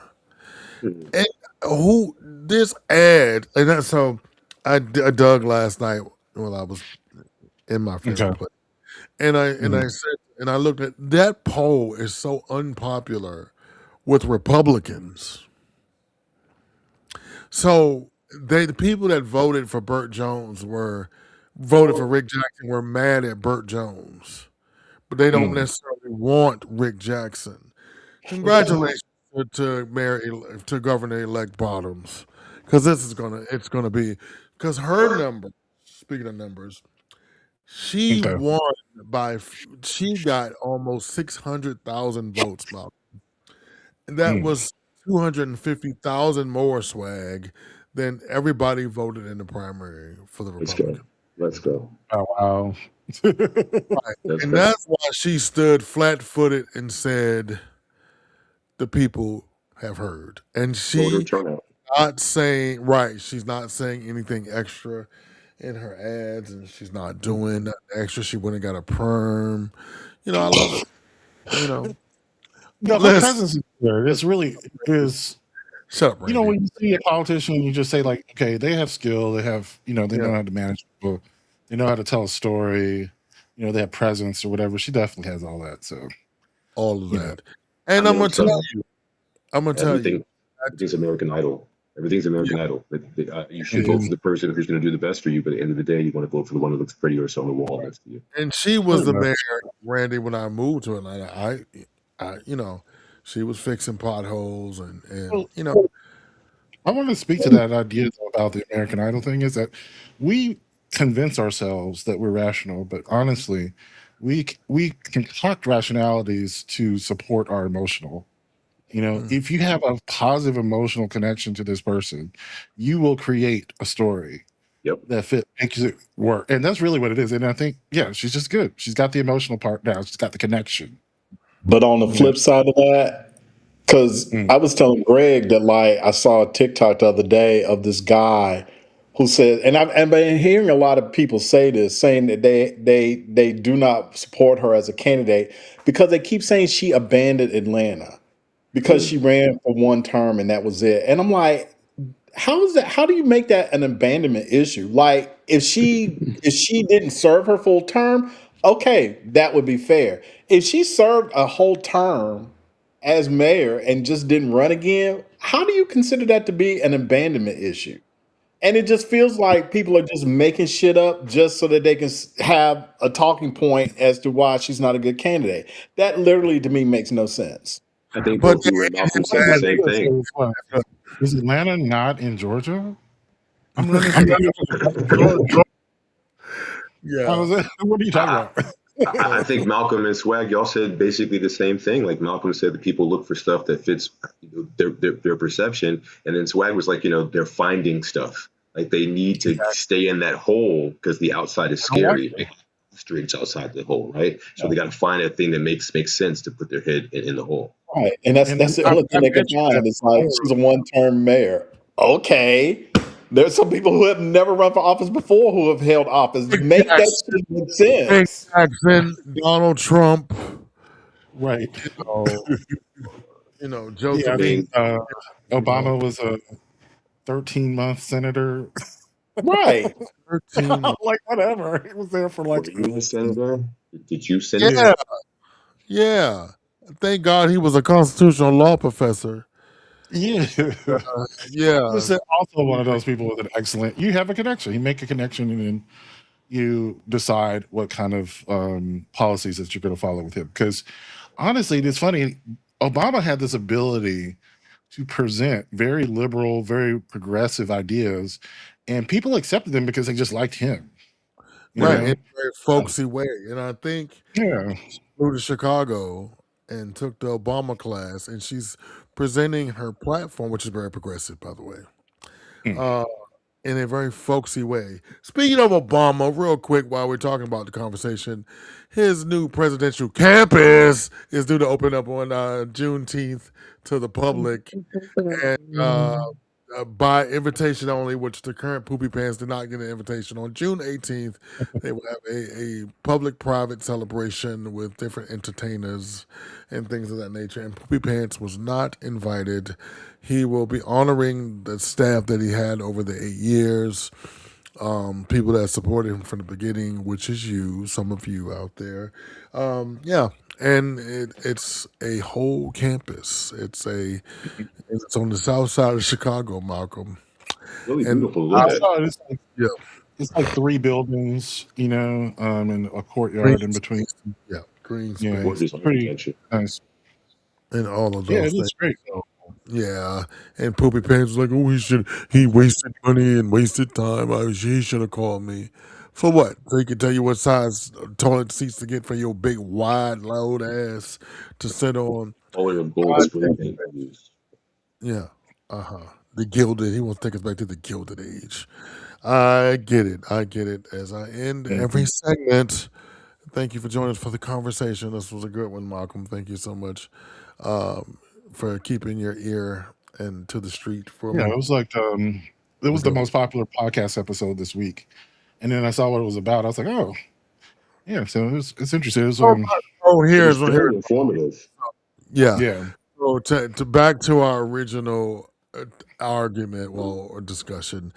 Hmm. And who this ad? And that, so I dug last night while I was in my favorite okay. place. And I Mhm. said and I looked at that poll is so unpopular with Republicans. So the people that voted for Burt Jones were voted for Rick Jackson were mad at Burt Jones, but they don't Mm. necessarily want Rick Jackson. Congratulations to Governor elect Bottoms, because it's gonna be because her number. Speaking of numbers, she Okay. won she got almost 600,000 votes, Malcolm. And that Mm. was 250,000 more swag than everybody voted in the primary for the Let's go. Republican. Let's go. Oh wow. Right. Let's And go. that's why she stood flat footed and said, the people have heard. And Voter she turnout. not saying, right, she's not saying anything extra in her ads and she's not doing nothing extra. She went and got a perm. I love it. You know. No, her presence is there. It's really is. Shut up, You know, Randy. when you see a politician, you just say like, okay, they have skill. They have, they know how to manage people. They know how to tell a story. They have presence or whatever. She definitely has all that. So all of you that. I And mean, I'm I'm gonna tell telling you, I'm gonna tell you. everything's American Idol. Everything's American Idol. You should vote for the person who's going to do the best for you, but at the end of the day, you want to vote for the one that looks pretty or it's on the wall next to you. And she was the mayor, Randy, when I moved to Atlanta. She was fixing potholes and I want to speak to that idea about the American Idol thing is that we convince ourselves that we're rational, but honestly, we concoct rationalities to support our emotional. If you have a positive emotional connection to this person, you will create a story that makes it work. And that's really what it is. And I think, she's just good. She's got the emotional part now. She's got the connection. But on the flip side of that, because I was telling Greg that like I saw a TikTok the other day of this guy who said, and I've been hearing a lot of people say this, saying that they do not support her as a candidate because they keep saying she abandoned Atlanta because she ran for one term and that was it. And I'm like, how is that? How do you make that an abandonment issue? Like if she didn't serve her full term, okay, that would be fair. If she served a whole term as mayor and just didn't run again, how do you consider that to be an abandonment issue? And it just feels like people are just making shit up just so that they can have a talking point as to why she's not a good candidate. That literally to me makes no sense. I think both you and Malcolm said the same thing. Is Atlanta not in Georgia? I'm running Yeah. What are you talking about? I think Malcolm and Swag, y'all said basically the same thing. Like Malcolm said that people look for stuff that fits their perception. And then Swag was like, they're finding stuff. Like they need to stay in that hole because the outside is scary. Like, streets outside the hole, right? So they got to find a thing that makes sense to put their head in the hole. Right. And that's the only thing they can find. It's like she's a one-term mayor. Okay. There's some people who have never run for office before who have held office. Make that shit make sense. Jackson, Donald Trump. Right. Josephine. Obama was a 13-month senator. Right. 13. Like whatever. He was there for like. Were you a senator? Did you send it? Yeah. Thank God he was a constitutional law professor. Yeah. Also one of those people with an excellent. You have a connection. You make a connection, and then you decide what kind of policies that you're going to follow with him. Because honestly, it's funny. Obama had this ability to present very liberal, very progressive ideas, and people accepted them because they just liked him. Right, in a very folksy way. And I think she flew to Chicago and took the Obama class, and she's presenting her platform, which is very progressive, by the way, in a very folksy way. Speaking of Obama, real quick, while we're talking about the conversation, his new presidential campus is due to open up on Juneteenth to the public, and by invitation only, which the current Poopy Pants did not get an invitation. On June 18th, they will have a public-private celebration with different entertainers and things of that nature. And Poopy Pants was not invited. He will be honoring the staff that he had over the 8 years, people that supported him from the beginning, which is you, some of you out there. And it's a whole campus. It's on the south side of Chicago, Malcolm. Really beautiful. Look at it. It's like 3 buildings, and a courtyard in between. Yeah, green space. It's pretty nice. And all of those Yeah, things. it's great. Yeah, and Poopy Pants was like, "Oh, he wasted money and wasted time. He should have called me for what? So he could tell you what size toilet seats to get for your big wide loud ass to sit on." Oh, and a gold spray paint used. Yeah, the gilded. He wants to take us back to the gilded age. I get it. As I end every segment, thank you for joining us for the conversation. This was a good one, Malcolm. Thank you so much. For keeping your ear and to the street for me. It was like it was the most popular podcast episode this week, and then I saw what it was about. I was like, oh, yeah. So it's interesting. It was, here's informative. Yeah. Yeah. So to back to our original argument, or discussion.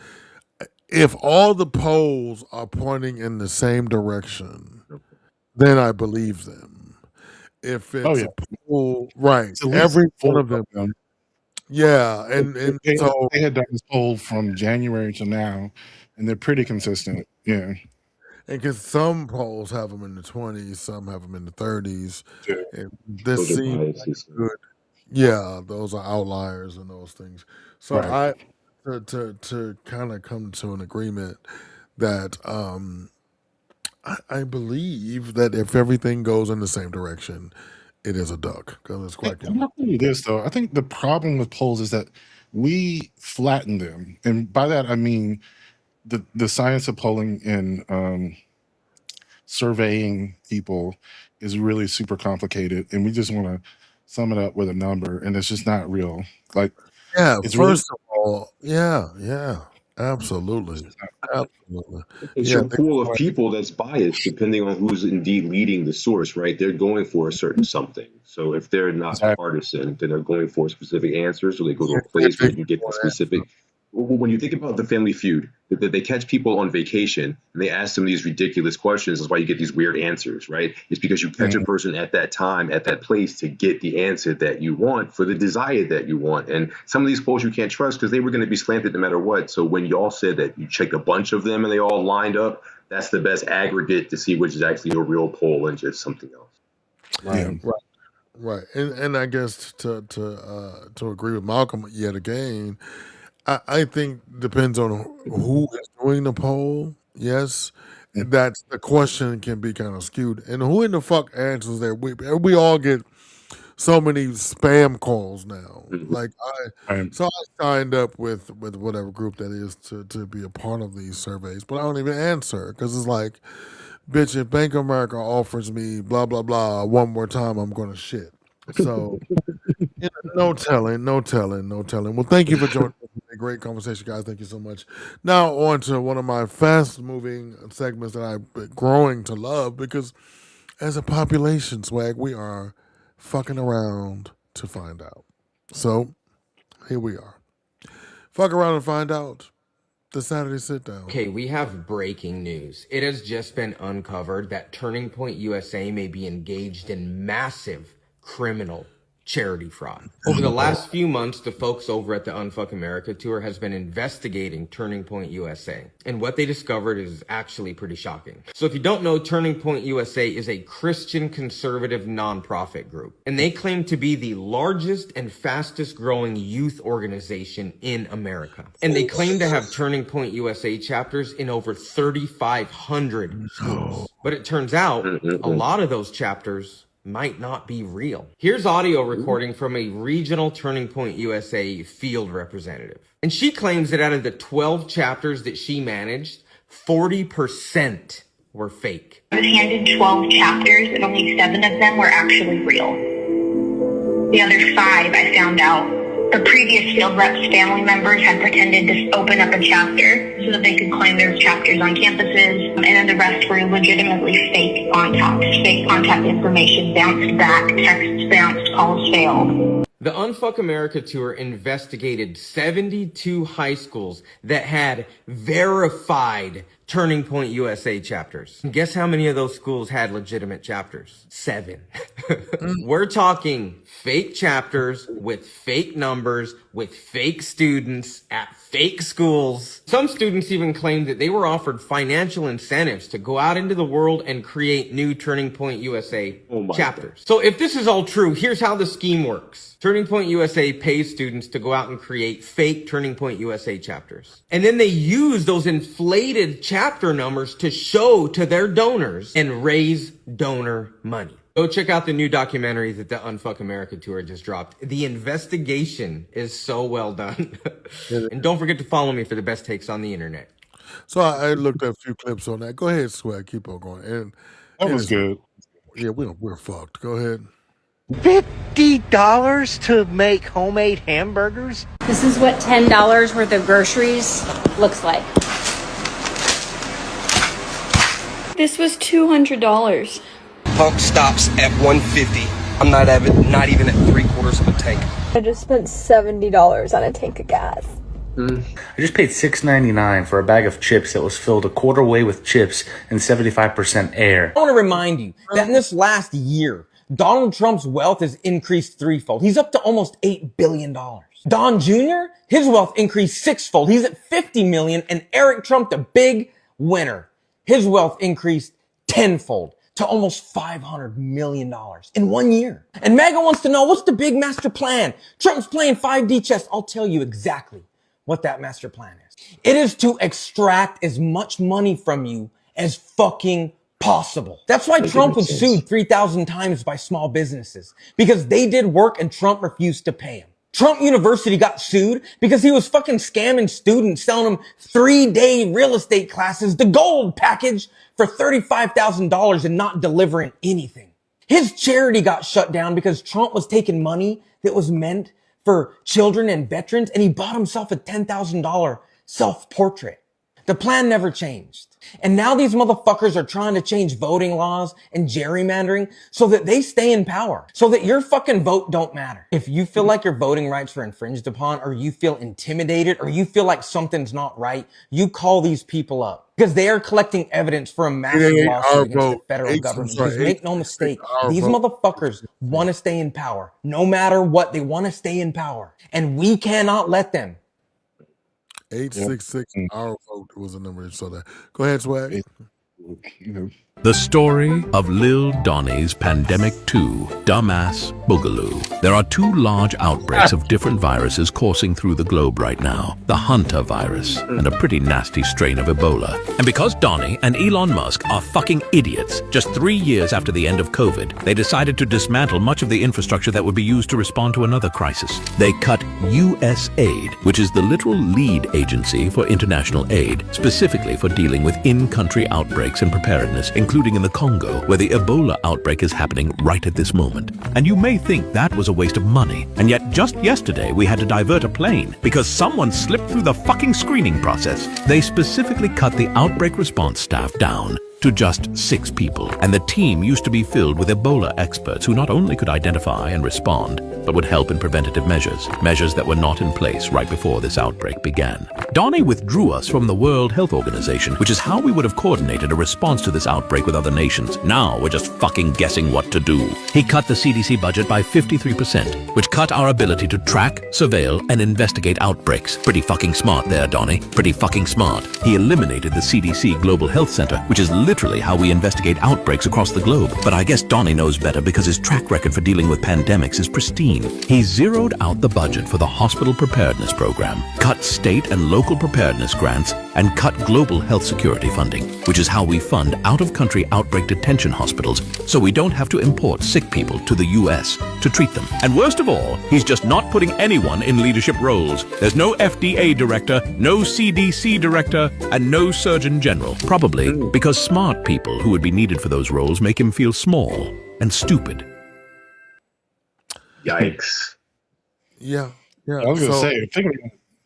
If all the polls are pointing in the same direction, then I believe them. If Oh it's yeah. a poll, right? It's at least Every one 4 of of them, them. yeah, They, and they, so they had done this poll from January to now, and they're pretty consistent. Yeah. and because some polls have them in the 20s, some have them in the 30s, Yeah. and this Those are seems like biases. a good. Yeah, those are outliers and those things. So Right. I to kind of come to an agreement that I believe that if everything goes in the same direction, it is a duck because it's quite I'm not going to do this though. I think the problem with polls is that we flatten them, and by that I mean the science of polling and surveying people is really super complicated, and we just want to sum it up with a number, and it's just not real. Like yeah. it's really First of all, yeah, absolutely, absolutely, It's yeah. your pool of people that's biased depending on who's indeed leading the source, right? They're going for a certain something. So if they're not exactly. partisan, then they're going for specific answers. So they go to a place where you can get the specific. When you think about the Family Feud, they catch people on vacation and they ask them these ridiculous questions. That's why you get these weird answers, right? It's because you catch a person at that time, at that place to get the answer that you want for the desire that you want. And some of these polls you can't trust because they were going to be slanted no matter what. So when y'all said that you checked a bunch of them and they all lined up, that's the best aggregate to see which is actually a real poll and just something else. Yeah. Right, and I guess to agree with Malcolm yet again, I think depends on who is doing the poll. Yes, Yeah. that's the question can be kind of skewed, and who in the fuck answers that? We all get so many spam calls now. Like Right. so I signed up with whatever group that is to be a part of these surveys, but I don't even answer because it's like, bitch, if Bank of America offers me blah blah blah one more time, I'm gonna shit. So no telling. Well, thank you for joining us. A great conversation, guys. Thank you so much. Now on to one of my fast moving segments that I've been growing to love because as a population, swag, we are fucking around to find out. So here we are. Fuck around and find out. The Saturday Sit Down. Okay, we have breaking news. It has just been uncovered that Turning Point USA may be engaged in massive criminal charity fraud. Over the last few months, the folks over at the Unfuck America tour has been investigating Turning Point USA. And what they discovered is actually pretty shocking. So if you don't know, Turning Point USA is a Christian conservative nonprofit group. And they claim to be the largest and fastest growing youth organization in America. And they claim to have Turning Point USA chapters in over 3,500 schools. But it turns out a lot of those chapters might not be real. Here's audio recording from a regional Turning Point USA field representative. And she claims that out of the 12 chapters that she managed, 40% were fake. I was handed 12 chapters and only 7 of them were actually real. The other 5, I found out, the previous field reps' family members had pretended to open up a chapter so that they could claim their chapters on campuses, and then the rest were legitimately fake contact information, bounced back, texts bounced, calls failed. The Unfuck America tour investigated 72 high schools that had verified Turning Point USA chapters. And guess how many of those schools had legitimate chapters? 7. We're talking fake chapters with fake numbers, with fake students at fake schools. Some students even claimed that they were offered financial incentives to go out into the world and create new Turning Point USA chapters. So if this is all true, here's how the scheme works. Turning Point USA pays students to go out and create fake Turning Point USA chapters. And then they use those inflated chapter numbers to show to their donors and raise donor money. Go check out the new documentary that the Unfuck America tour just dropped. The investigation is so well done. And don't forget to follow me for the best takes on the internet. So I looked at a few clips on that. Go ahead, Swag. Keep on going. And That was good. yeah, we're fucked. Go ahead. $50 to make homemade hamburgers? This is what $10 worth of groceries looks like. This was $200. Pump stops at 150. I'm not even at 3/4 of a tank. I just spent $70 on a tank of gas. I just paid $6.99 for a bag of chips that was filled a quarter way with chips and 75% air. I want to remind you that in this last year, Donald Trump's wealth has increased threefold. He's up to almost $8 billion. Don Jr., his wealth increased sixfold. He's at $50 million. And Eric Trump, the big winner, his wealth increased tenfold to almost $500 million in 1 year. And MAGA wants to know, what's the big master plan? Trump's playing 5D chess. I'll tell you exactly what that master plan is. It is to extract as much money from you as fucking possible. That's why Trump was sued 3,000 times by small businesses, because they did work and Trump refused to pay him. Trump University got sued because he was fucking scamming students, selling them 3-day real estate classes, the gold package, for $35,000 and not delivering anything. His charity got shut down because Trump was taking money that was meant for children and veterans, and he bought himself a $10,000 self-portrait. The plan never changed. And now these motherfuckers are trying to change voting laws and gerrymandering so that they stay in power, so that your fucking vote don't matter. If you feel like your voting rights were infringed upon, or you feel intimidated, or you feel like something's not right, you call these people up, because they are collecting evidence for a massive lawsuit against the federal government. Because make no mistake, these motherfuckers want to stay in power. No matter what, they want to stay in power. And we cannot let them. 866 our vote was the number. So that. Go ahead, Swag. The story of Lil Donnie's Pandemic 2, Dumbass Boogaloo. There are two large outbreaks of different viruses coursing through the globe right now. The Hunter virus and a pretty nasty strain of Ebola. And because Donnie and Elon Musk are fucking idiots, just 3 years after the end of COVID, they decided to dismantle much of the infrastructure that would be used to respond to another crisis. They cut USAID, which is the literal lead agency for international aid, specifically for dealing with in-country outbreaks and preparedness, including in the Congo, where the Ebola outbreak is happening right at this moment. And you may think that was a waste of money, and yet just yesterday we had to divert a plane because someone slipped through the fucking screening process. They specifically cut the outbreak response staff down to just 6 people, and the team used to be filled with Ebola experts who not only could identify and respond, but would help in preventative measures that were not in place right before this outbreak began. Donnie withdrew us from the World Health Organization, which is how we would have coordinated a response to this outbreak with other nations. Now we're just fucking guessing what to do. He cut the CDC budget by 53%, which cut our ability to track, surveil, and investigate outbreaks. Pretty fucking smart there, Donnie. Pretty fucking smart. He eliminated the CDC Global Health Center, which is literally how we investigate outbreaks across the globe. But I guess Donnie knows better because his track record for dealing with pandemics is pristine. He zeroed out the budget for the hospital preparedness program, cut state and local preparedness grants, and cut global health security funding, which is how we fund out-of-country outbreak detention hospitals so we don't have to import sick people to the U.S. to treat them. And worst of all, he's just not putting anyone in leadership roles. There's no FDA director, no CDC director, and no Surgeon General. Probably because smart people who would be needed for those roles make him feel small and stupid. Yikes. Yeah. I was going to say,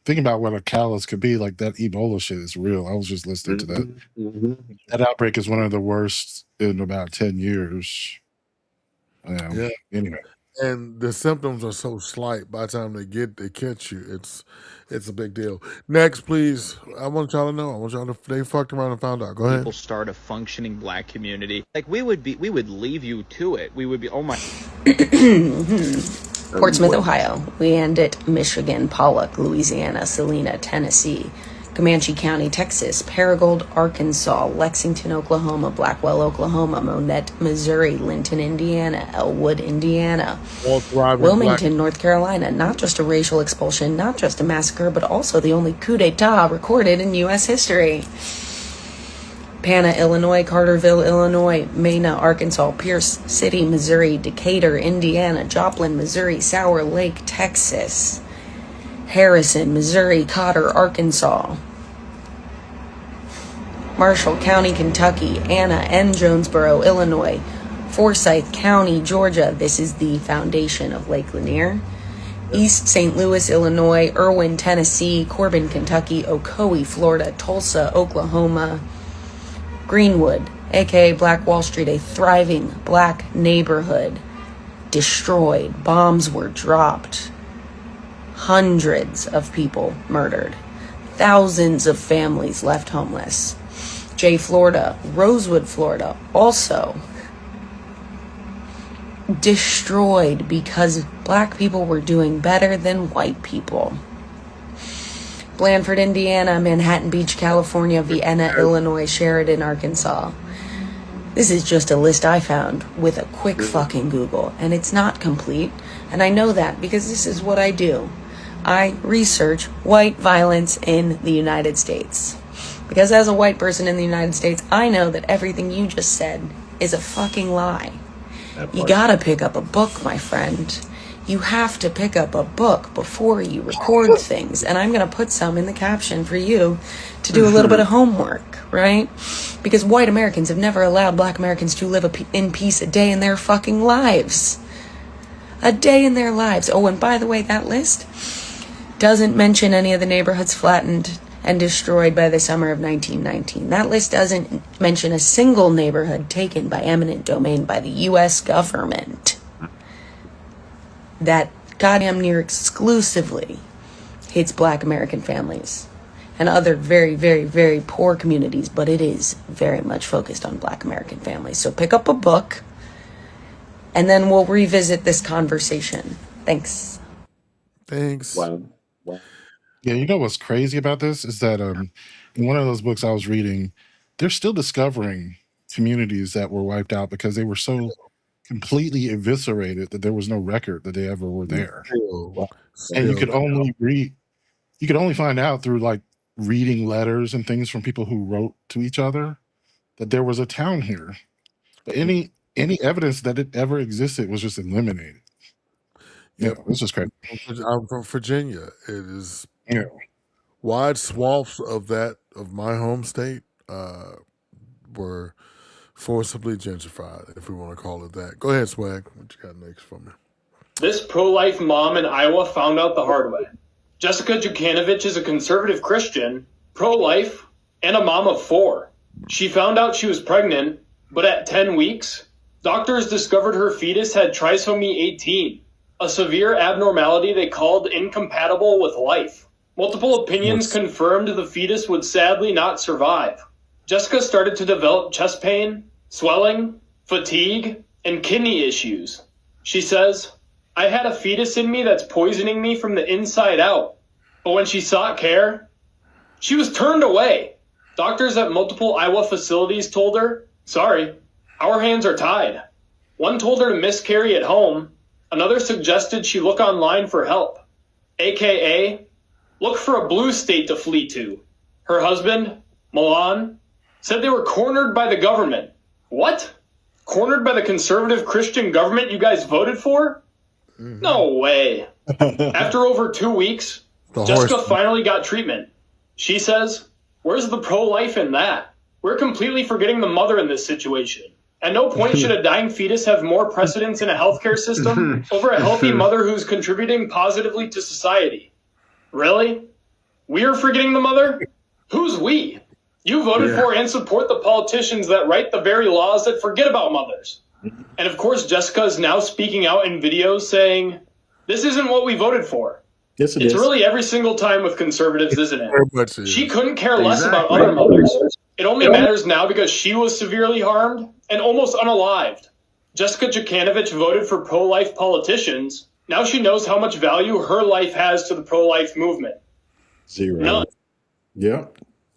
thinking about what a callus could be, like that Ebola shit is real. I was just listening to that. That outbreak is one of the worst in about 10 years. Yeah. Anyway. And the symptoms are so slight. By the time they catch you, it's a big deal. Next, please. I want y'all to know. They fucked around and found out. Go ahead. People start a functioning black community. Like we would leave you to it. We would be, oh my. Portsmouth, Ohio, Leandit, Michigan, Pollock, Louisiana, Salina, Tennessee, Comanche County, Texas, Paragould, Arkansas, Lexington, Oklahoma, Blackwell, Oklahoma, Monette, Missouri, Linton, Indiana, Elwood, Indiana, Wilmington, North Carolina. Not just a racial expulsion, not just a massacre, but also the only coup d'etat recorded in U.S. history. Pana, Illinois, Carterville, Illinois, Mena, Arkansas, Pierce City, Missouri, Decatur, Indiana, Joplin, Missouri, Sour Lake, Texas, Harrison, Missouri, Cotter, Arkansas, Marshall County, Kentucky, Anna and Jonesboro, Illinois, Forsyth County, Georgia. This is the foundation of Lake Lanier. East St. Louis, Illinois, Irwin, Tennessee, Corbin, Kentucky, Ocoee, Florida, Tulsa, Oklahoma, Greenwood, aka Black Wall Street, a thriving black neighborhood. destroyed, bombs were dropped, hundreds of people murdered, thousands of families left homeless. Florida, Rosewood, Florida, also destroyed because black people were doing better than white people. Blandford, Indiana, Manhattan Beach, California, Vienna, Illinois, Sheridan, Arkansas. This is just a list I found with a quick fucking Google, and it's not complete, and I know that because this is what I do. I research white violence in the United States. Because as a white person in the United States, I know that everything you just said is a fucking lie. You gotta pick up a book, my friend. You have to pick up a book before you record things. And I'm gonna put some in the caption for you to do a little bit of homework, right? Because white Americans have never allowed black Americans to live in peace a day in their fucking lives. A day in their lives. Oh, and by the way, that list doesn't mention any of the neighborhoods flattened and destroyed by the summer of 1919. That list doesn't mention a single neighborhood taken by eminent domain by the U.S. government that goddamn near exclusively hits black American families and other very, very, very poor communities, but it is very much focused on black American families. So pick up a book, and then we'll revisit this conversation. Thanks. Wow. Yeah, you know what's crazy about this is that in one of those books I was reading, they're still discovering communities that were wiped out because they were so completely eviscerated that there was no record that they ever were there. And you could only find out through like reading letters and things from people who wrote to each other that there was a town here. But any evidence that it ever existed was just eliminated. Yeah, it's just crazy. I'm from Virginia. It is wide swaths of my home state were forcibly gentrified, if we want to call it that. Go ahead, Swag. What you got next for me? This pro-life mom in Iowa found out the hard way. Jessica Jukanovich is a conservative Christian, pro-life, and a mom of 4. She found out she was pregnant, but at 10 weeks, doctors discovered her fetus had trisomy 18, a severe abnormality they called incompatible with life. Multiple opinions confirmed the fetus would sadly not survive. Jessica started to develop chest pain, swelling, fatigue, and kidney issues. She says, "I had a fetus in me that's poisoning me from the inside out." But when she sought care, she was turned away. Doctors at multiple Iowa facilities told her, "Sorry, our hands are tied." One told her to miscarry at home. Another suggested she look online for help, aka look for a blue state to flee to. Her husband, Milan, said they were cornered by the government. What? Cornered by the conservative Christian government you guys voted for? No way. After over 2 weeks, Jessica finally got treatment. She says, "Where's the pro-life in that? We're completely forgetting the mother in this situation. At no point should a dying fetus have more precedence in a healthcare system over a healthy mother who's contributing positively to society." Really? We're forgetting the mother? Who's we? You voted for and support the politicians that write the very laws that forget about mothers. And of course, Jessica is now speaking out in videos saying, "This isn't what we voted for." Yes, It's is. really every single time with conservatives, isn't it? Very much is. She couldn't care less about other mothers. It only matters now because she was severely harmed and almost unalived. Jessica Jukanovich voted for pro-life politicians. Now she knows how much value her life has to the pro-life movement. Zero. None. Yeah.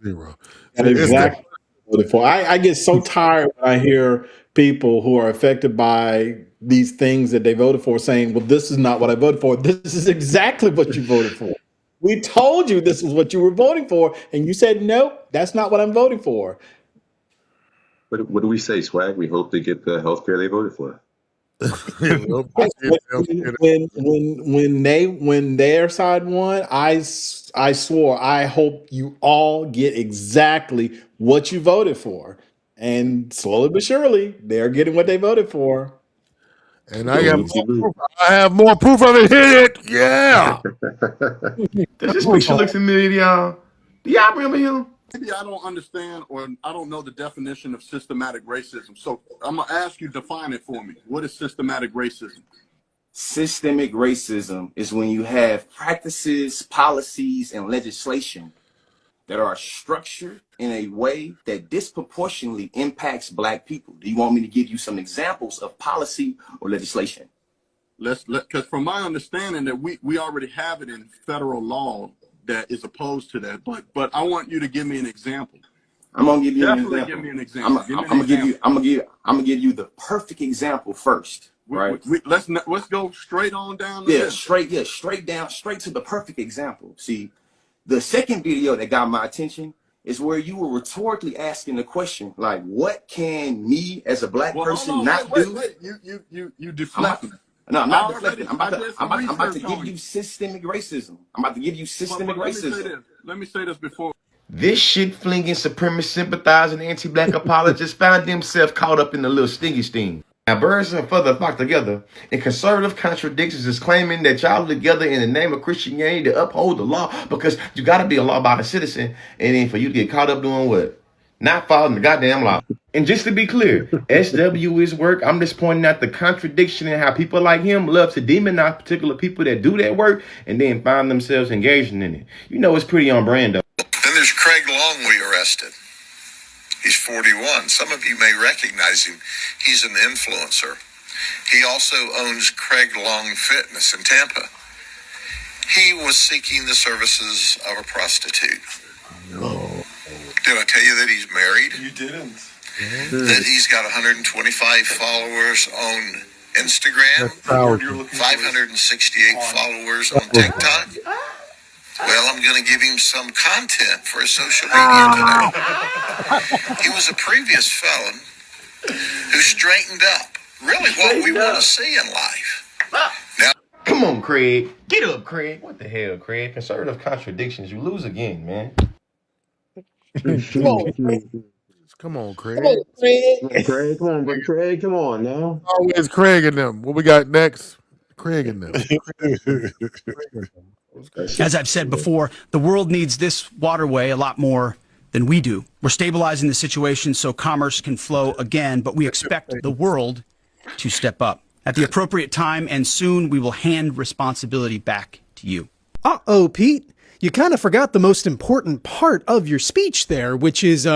Zero. That's exactly what I voted for. I get so tired when I hear people who are affected by these things that they voted for saying, "Well, this is not what I voted for." This is exactly what you voted for. We told you this is what you were voting for, and you said, "Nope, that's not what I'm voting for." What do we say, Swag? We hope they get the health care they voted for. When their side won, I swore, I hope you all get exactly what you voted for. And slowly but surely, they're getting what they voted for. And I have more proof of it. Hit it. Yeah. Does this picture look familiar, y'all? Do y'all remember him? Maybe I don't understand or I don't know the definition of systematic racism. So I'm going to ask you to define it for me. What is systematic racism? Systemic racism is when you have practices, policies, and legislation that are structured in a way that disproportionately impacts Black people. Do you want me to give you some examples of policy or legislation? Because from my understanding that we already have it in federal law that is opposed to that, but I want you to give me an example. I'm gonna give you Definitely an example. give me an example. I'm gonna give you the perfect example first. Right. Let's go straight on down the list. Straight to the perfect example. See, the second video that got my attention is where you were rhetorically asking the question, like, what can me as a Black person not do? Wait. You deflecting. No, I'm not deflecting. I'm about to give you systemic racism. I'm about to give you systemic racism. Let me say this before. This shit-flinging, supremacist sympathizing, anti-Black apologists found themselves caught up in the little stingy sting. Now, birds and feathers flock together, and conservative contradictions is claiming that y'all together in the name of Christianity to uphold the law because you got to be a law-abiding citizen, and then for you to get caught up doing what? Not following the goddamn law. And just to be clear, SW is work. I'm just pointing out the contradiction in how people like him love to demonize particular people that do that work and then find themselves engaging in it. You know, it's pretty on brand, though. Then there's Craig Long we arrested. He's 41. Some of you may recognize him. He's an influencer. He also owns Craig Long Fitness in Tampa. He was seeking the services of a prostitute. No. Did I tell you that he's married? You didn't. That he's got 125 followers on Instagram, 568 followers on TikTok. Well, I'm going to give him some content for his social media today. He was a previous felon who straightened up. Really what we want to see in life. Now, come on, Craig. Get up, Craig. What the hell, Craig? Conservative contradictions. You lose again, man. Come on, Craig. Come on, Craig. Come on, but Craig, come on now. Always Craig and them. What we got next? Craig and them. As I've said before, the world needs this waterway a lot more than we do. We're stabilizing the situation so commerce can flow again, but we expect the world to step up. At the appropriate time and soon, we will hand responsibility back to you. Uh-oh, Pete. You kind of forgot the most important part of your speech there, which is,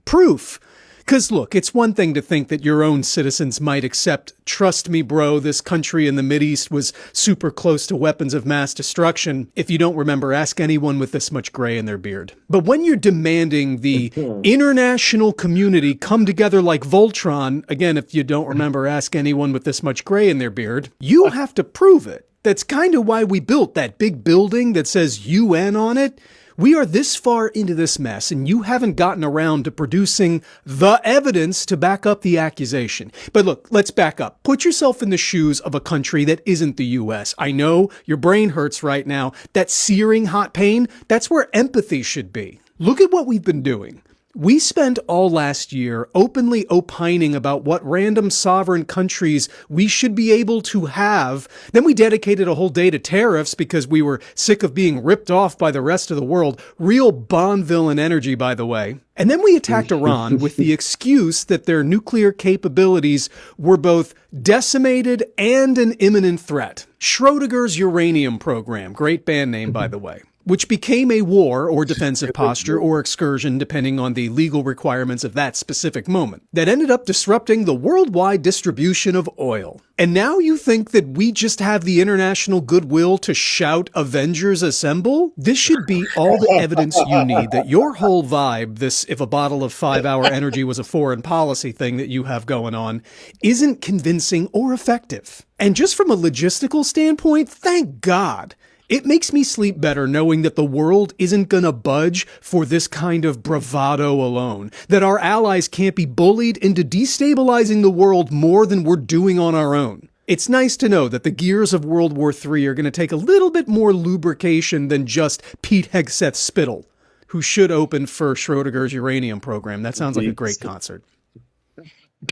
proof. Because look, it's one thing to think that your own citizens might accept, trust me, bro, this country in the Mideast was super close to weapons of mass destruction. If you don't remember, ask anyone with this much gray in their beard. But when you're demanding the international community come together like Voltron, again, if you don't remember, ask anyone with this much gray in their beard, you have to prove it. That's kind of why we built that big building that says UN on it. We are this far into this mess, and you haven't gotten around to producing the evidence to back up the accusation. But look, let's back up. Put yourself in the shoes of a country that isn't the U.S. I know your brain hurts right now. That searing hot pain, that's where empathy should be. Look at what we've been doing. We spent all last year openly opining about what random sovereign countries we should be able to have. Then we dedicated a whole day to tariffs because we were sick of being ripped off by the rest of the world. Real Bond villain energy, by the way. And then we attacked Iran with the excuse that their nuclear capabilities were both decimated and an imminent threat. Schrodinger's uranium program, great band name, by the way, which became a war or defensive posture or excursion, depending on the legal requirements of that specific moment, that ended up disrupting the worldwide distribution of oil. And now you think that we just have the international goodwill to shout Avengers Assemble? This should be all the evidence you need that your whole vibe, this if a bottle of 5-hour energy was a foreign policy thing that you have going on, isn't convincing or effective. And just from a logistical standpoint, thank God. It makes me sleep better knowing that the world isn't gonna budge for this kind of bravado alone, that our allies can't be bullied into destabilizing the world more than we're doing on our own. It's nice to know that the gears of World War III are gonna take a little bit more lubrication than just Pete Hegseth's spittle, who should open for Schrodinger's uranium program. That sounds like a great concert.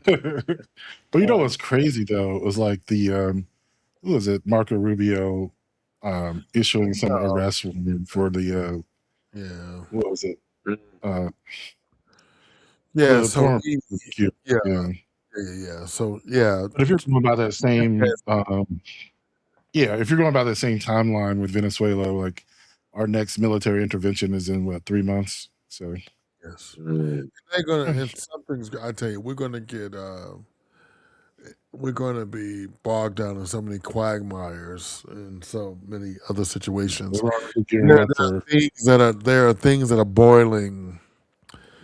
But you know what's crazy though? It was like the who was it? Marco Rubio issuing some arrest warrant for the what was it? Yeah, so Yeah. So yeah, But if you're going by that same, if you're going by the same timeline with Venezuela, like our next military intervention is in what 3 months. So yes, Mm. they're gonna. And something's. I tell you, we're gonna be bogged down in so many quagmires and so many other situations. we're already gearing up for. There are things that are boiling.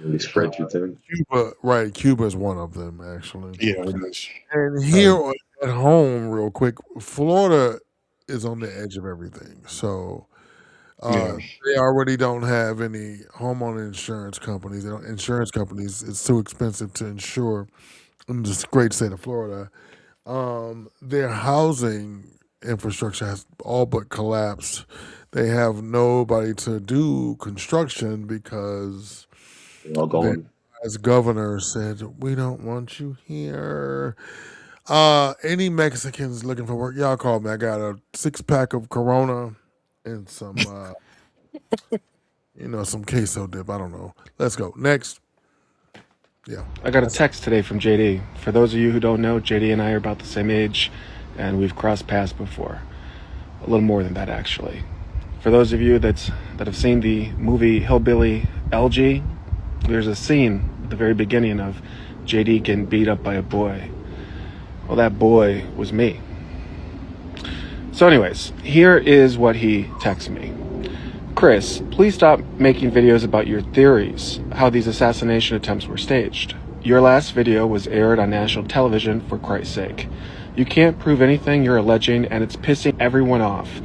These spreadsheets, huh? Cuba, right? Cuba is one of them, actually. Yeah, it is. And here at home, real quick, Florida is on the edge of everything. So Yeah. they already don't have any homeowner insurance companies. They don't, insurance companies, it's too expensive to insure in this great state of Florida. Their housing infrastructure has all but collapsed. They have nobody to do construction because They're all their gone. as governor said, "We don't want you here." Any Mexicans looking for work, y'all call me. I got a 6-pack of Corona and some some queso dip. I don't know. Let's go. Next. Yeah. I got a text today from JD. For those of you who don't know, JD and I are about the same age, and we've crossed paths before. A little more than that, actually. For those of you that have seen the movie Hillbilly LG, there's a scene at the very beginning of JD getting beat up by a boy. Well, that boy was me. So anyways, here is what he texts me. Chris, please stop making videos about your theories, how these assassination attempts were staged. Your last video was aired on national television, for Christ's sake. You can't prove anything you're alleging, and it's pissing everyone off.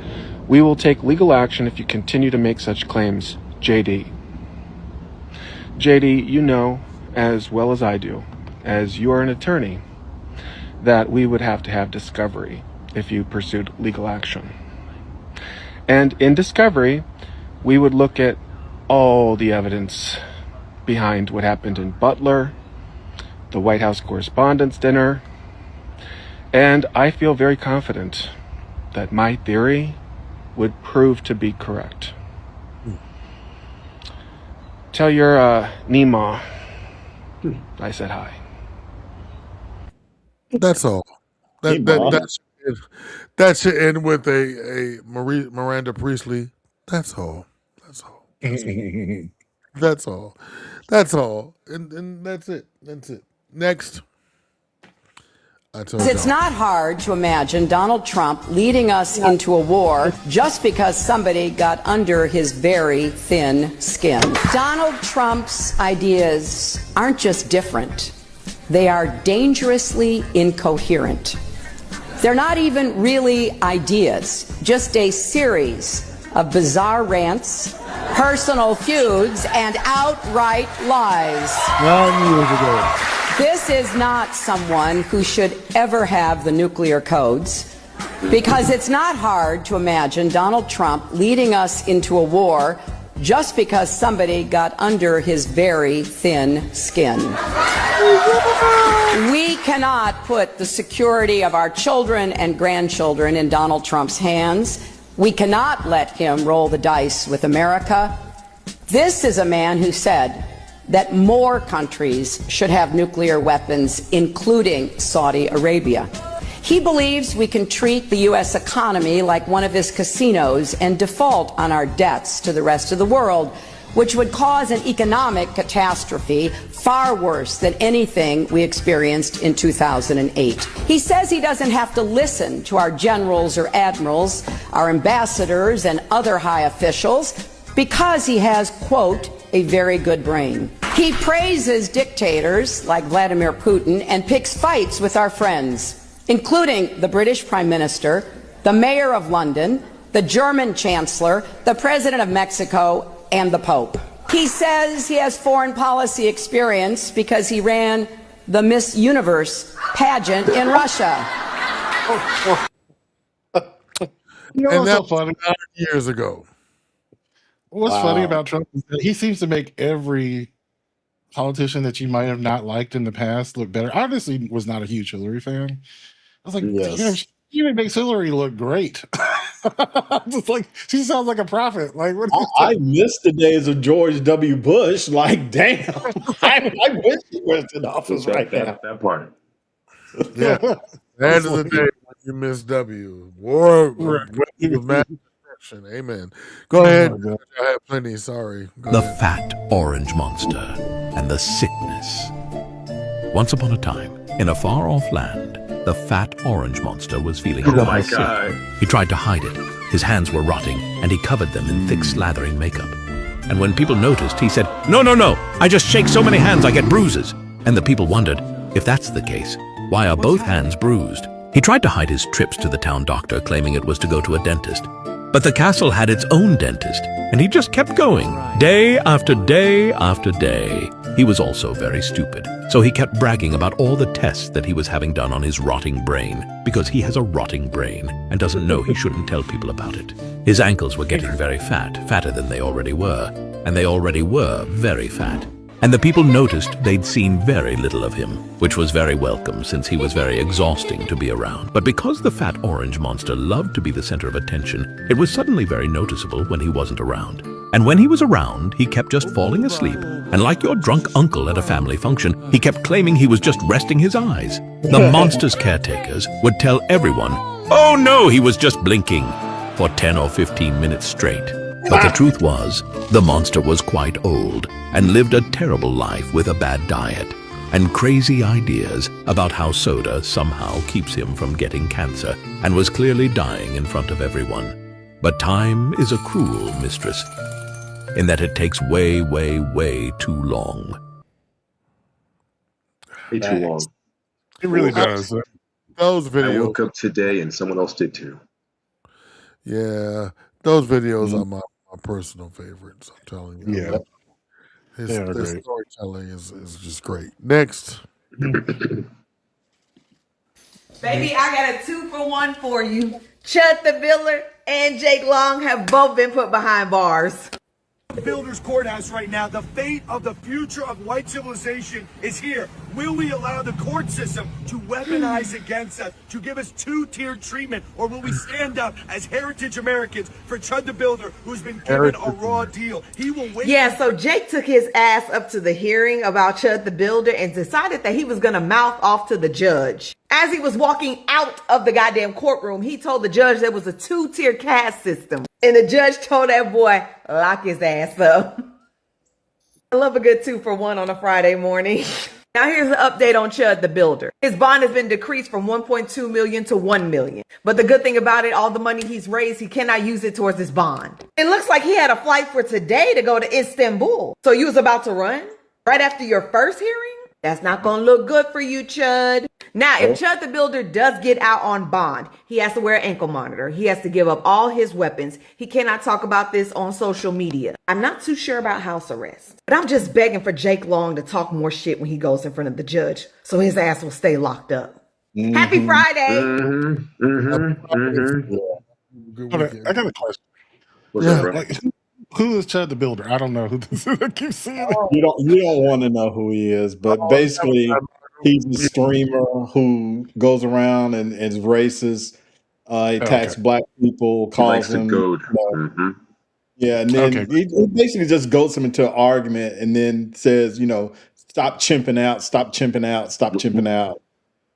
We will take legal action if you continue to make such claims. JD. JD, you know, as well as I do, as you are an attorney, that we would have to have discovery if you pursued legal action. And in discovery, we would look at all the evidence behind what happened in Butler, the White House Correspondents' Dinner, and I feel very confident that my theory would prove to be correct. Tell your Nima I said hi. That's all. That should end with a Miranda Priestley. That's all. That's all. That's all. That's all. And that's it. That's it. Next. I told It's y'all. not hard to imagine Donald Trump leading us into a war just because somebody got under his very thin skin. Donald Trump's ideas aren't just different, they are dangerously incoherent. They're not even really ideas, just a series of bizarre rants, personal feuds, and outright lies. 9 years ago. This is not someone who should ever have the nuclear codes, because it's not hard to imagine Donald Trump leading us into a war just because somebody got under his very thin skin. We cannot put the security of our children and grandchildren in Donald Trump's hands. We cannot let him roll the dice with America. This is a man who said that more countries should have nuclear weapons, including Saudi Arabia. He believes we can treat the U.S. economy like one of his casinos and default on our debts to the rest of the world, which would cause an economic catastrophe far worse than anything we experienced in 2008. He says he doesn't have to listen to our generals or admirals, our ambassadors and other high officials, because he has, quote, a very good brain. He praises dictators like Vladimir Putin and picks fights with our friends, including the British Prime Minister, the Mayor of London, the German Chancellor, the President of Mexico, and the Pope. He says he has foreign policy experience because he ran the Miss Universe pageant in Russia. You know And what's that so was funny? 9 years ago. What's funny about Trump is that he seems to make every politician that you might have not liked in the past look better. I honestly was not a huge Hillary fan. I was like, Yes. she even makes Hillary look great. Just like she sounds like a prophet. Like what? I miss the days of George W. Bush. Like, damn, I wish he was in office right now. That part. Yeah. That is the day when you miss W. War with mass destruction. Amen. Go ahead. I have plenty. Sorry. Go The ahead. fat orange monster and the sickness. Once upon a time, in a far-off land, the fat orange monster was feeling my sick. God. He tried to hide it. His hands were rotting, and he covered them in thick slathering makeup. And when people noticed, he said, "No, no, no, I just shake so many hands I get bruises." And the people wondered, if that's the case, why are both hands bruised? He tried to hide his trips to the town doctor, claiming it was to go to a dentist. But the castle had its own dentist, and he just kept going, day after day after day. He was also very stupid, so he kept bragging about all the tests that he was having done on his rotting brain, because he has a rotting brain and doesn't know he shouldn't tell people about it. His ankles were getting very fat, fatter than they already were, and they already were very fat. And the people noticed they'd seen very little of him, which was very welcome since he was very exhausting to be around. But because the fat orange monster loved to be the center of attention, it was suddenly very noticeable when he wasn't around. And when he was around, he kept just falling asleep. And like your drunk uncle at a family function, he kept claiming he was just resting his eyes. The monster's caretakers would tell everyone, "Oh no, he was just blinking," for 10 or 15 minutes straight. But the truth was, the monster was quite old and lived a terrible life with a bad diet and crazy ideas about how soda somehow keeps him from getting cancer, and was clearly dying in front of everyone. But time is a cruel mistress, in that it takes way, way, way too long. Way too long. It really does. Those I videos. woke up today and someone else did too. Yeah. Those videos are my personal favorites. I'm telling you. Yeah. His They are great. storytelling is just great. Next. Baby, I got a 2-for-1 for you. Chud the Builder and Jake Long have both been put behind bars. Builders Courthouse right now. The fate of the future of white civilization is here. Will we allow the court system to weaponize against us, to give us two-tiered treatment, or will we stand up as heritage Americans for Chud the Builder, who's been given a raw deal? He will wait. Yeah, so Jake took his ass up to the hearing about Chud the Builder and decided that he was going to mouth off to the judge. As he was walking out of the goddamn courtroom, he told the judge there was a two-tier caste system. And the judge told that boy, lock his ass up. I love a good 2-for-1 on a Friday morning. Now here's an update on Chud the Builder. His bond has been decreased from 1.2 million to 1 million. But the good thing about it, all the money he's raised, he cannot use it towards his bond. It looks like he had a flight for today to go to Istanbul. So you was about to run right after your first hearing? That's not going to look good for you, Chud. Now, if Chud the Builder does get out on bond, he has to wear an ankle monitor. He has to give up all his weapons. He cannot talk about this on social media. I'm not too sure about house arrest, but I'm just begging for Jake Long to talk more shit when he goes in front of the judge so his ass will stay locked up. Happy Friday. I got a question. What's up, bro? Like, who is Chud the Builder? I don't know who this is. I keep seeing it. You don't want to know who he is, but basically he's a streamer who goes around and is racist. He attacks black people, He likes calls to them. goad. Yeah, and then he basically just goes him into an argument and then says, stop chimping out, stop chimping out, stop chimping out.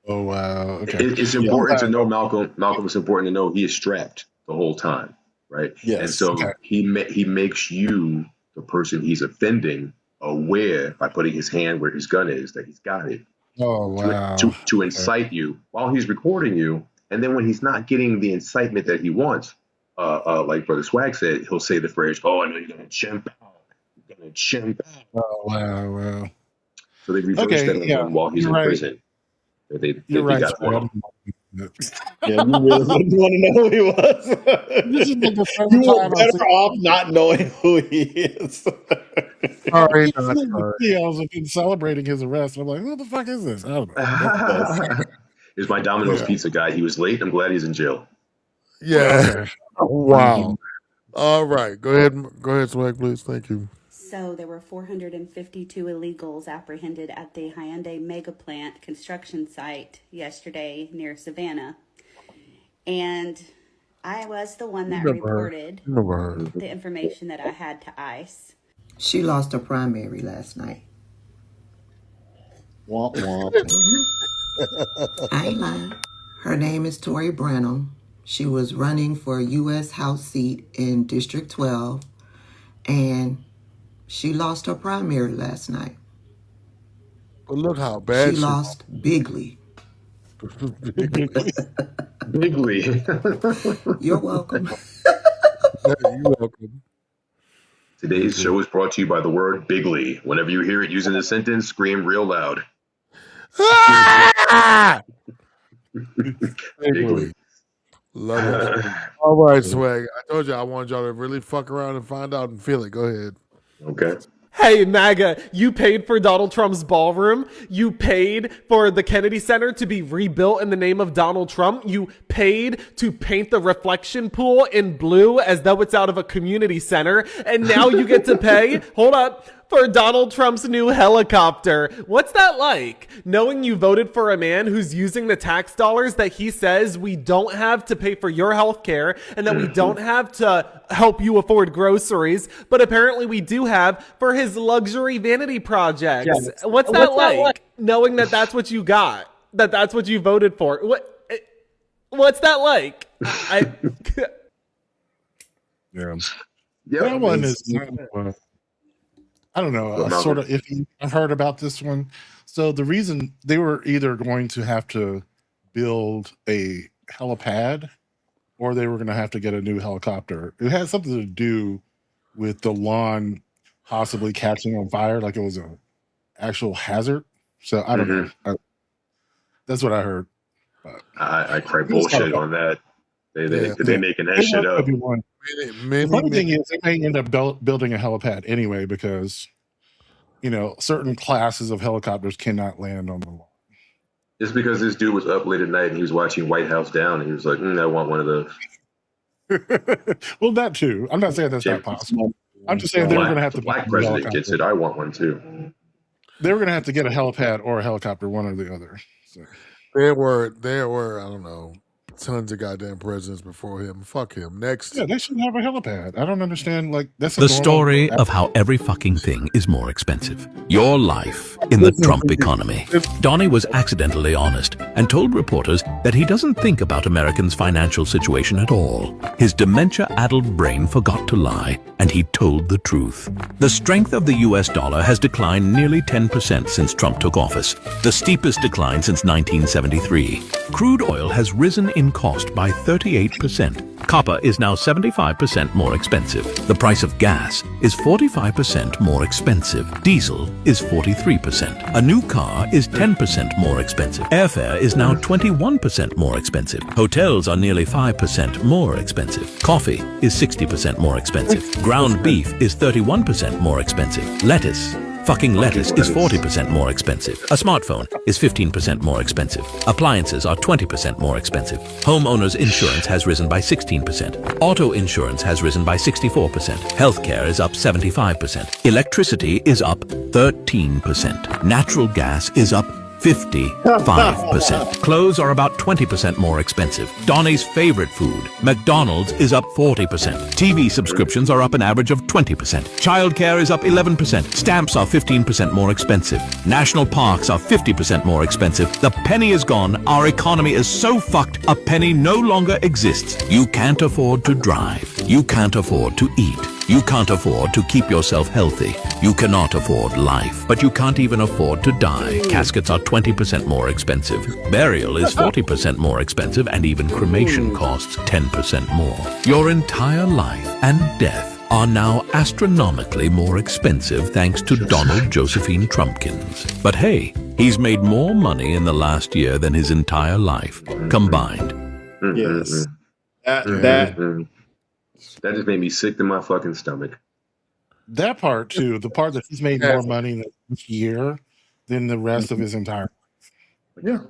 Oh wow. Okay. It's important to know, Malcolm. Malcolm, it's important to know he is strapped the whole time, right? Yes. And so he makes you, the person he's offending, aware by putting his hand where his gun is that he's got it. Oh wow. To incite you while he's recording you, and then when he's not getting the incitement that he wants, like Brother Swag said, he'll say the phrase, "Oh, I know you're gonna chimp out. You're gonna chimp out." Oh wow. So they reverse that on him while he's in prison. You're right. Yeah, you really didn't want to know who he was. You were better off not knowing who he is. Sorry, I've been celebrating his arrest. I'm like, who the fuck is this? I don't know. Here's my Domino's pizza guy. He was late. I'm glad he's in jail. Yeah. Wow. All right. Go ahead, Swag, please. Thank you. So there were 452 illegals apprehended at the Hyundai mega plant construction site yesterday near Savannah. And I was the one that reported the information that I had to ICE. She lost her primary last night. Womp womp. I ain't lying. Her name is Tori Branham. She was running for a U.S. House seat in District 12, and she lost her primary last night. But look how She bad she lost bigly. Bigly. You're welcome. You're welcome. Today's show is brought to you by the word bigly. Whenever you hear it used in a sentence, scream real loud. Bigly. Love it. All right, Swag. I told you I wanted y'all to really fuck around and find out and feel it. Go ahead. Okay. Hey, MAGA, you paid for Donald Trump's ballroom. You paid for the Kennedy Center to be rebuilt in the name of Donald Trump. You paid to paint the reflection pool in blue as though it's out of a community center. And now you get to pay, hold up, for Donald Trump's new helicopter. What's that like? Knowing you voted for a man who's using the tax dollars that he says we don't have to pay for your health care and that we don't have to help you afford groceries, but apparently we do have for his luxury vanity projects. Yes. What's that like? Knowing that that's what you got, that that's what you voted for. What's that like? Yeah. Yeah, that one is. I don't know. Sort of iffy. I've heard about this one. So the reason they were either going to have to build a helipad or they were going to have to get a new helicopter. It had something to do with the lawn possibly catching on fire, like it was an actual hazard. So I don't know. That's what I heard. I cry bullshit on that. They making that shit up. The funny thing is, they may end up building a helipad anyway because, certain classes of helicopters cannot land on the lawn. It's because this dude was up late at night and he was watching White House Down and he was like, I want one of those. Well, that too. I'm not saying that's not possible. I'm just saying they were going to have to. Black president gets it. I want one too. They were going to have to get a helipad or a helicopter, one or the other. So. There were, I don't know, tons of goddamn presidents before him. Fuck him. Next. Yeah, they shouldn't have a helipad. I don't understand. Like that's The story of how every fucking thing is more expensive. Your life in the Trump economy. Donnie was accidentally honest and told reporters that he doesn't think about Americans' financial situation at all. His dementia-addled brain forgot to lie, and he told the truth. The strength of the US dollar has declined nearly 10% since Trump took office, the steepest decline since 1973. Crude oil has risen in cost by 38%. Copper is now 75% more expensive. The price of gas is 45% more expensive. Diesel is 43%. A new car is 10% more expensive. Airfare is now 21% more expensive. Hotels are nearly 5% more expensive. Coffee is 60% more expensive. Ground beef is 31% more expensive. Fucking lettuce is 40% more expensive. A smartphone is 15% more expensive. Appliances are 20% more expensive. Homeowners insurance has risen by 16%. Auto insurance has risen by 64%. Healthcare is up 75%. Electricity is up 13%. Natural gas is up 55%. Clothes are about 20% more expensive. Donnie's favorite food, McDonald's, is up 40%. TV subscriptions are up an average of 20%. Childcare is up 11%. Stamps are 15% more expensive. National parks are 50% more expensive. The penny is gone. Our economy is so fucked, a penny no longer exists. You can't afford to drive. You can't afford to eat. You can't afford to keep yourself healthy. You cannot afford life, but you can't even afford to die. Caskets are 20% more expensive. Burial is 40% more expensive, and even cremation costs 10% more. Your entire life and death are now astronomically more expensive thanks to Donald Josephine Trumpkins. But hey, he's made more money in the last year than his entire life combined. Yes. That just made me sick to my fucking stomach. That part too, the part that he's made more money this year than the rest of his entire life.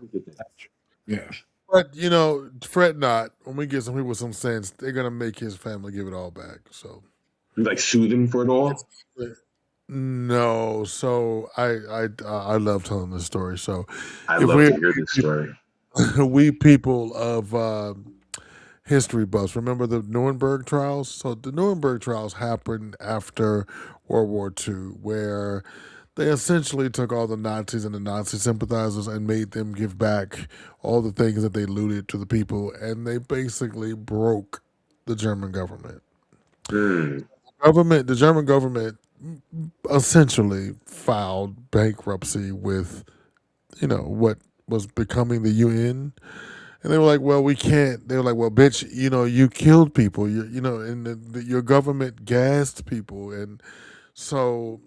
Yeah. But fret not. When we get some people with some sense, they're gonna make his family give it all back. So, like sue them for it all. No, so I love telling this story. So I love to hear this story. We people of history buffs remember the Nuremberg trials. So the Nuremberg trials happened after World War II, where they essentially took all the Nazis and the Nazi sympathizers and made them give back all the things that they looted to the people, and they basically broke the German government. The German government essentially filed bankruptcy with, what was becoming the UN. And they were like, well, we can't. They were like, well, bitch, you killed people. And your government gassed people. And so,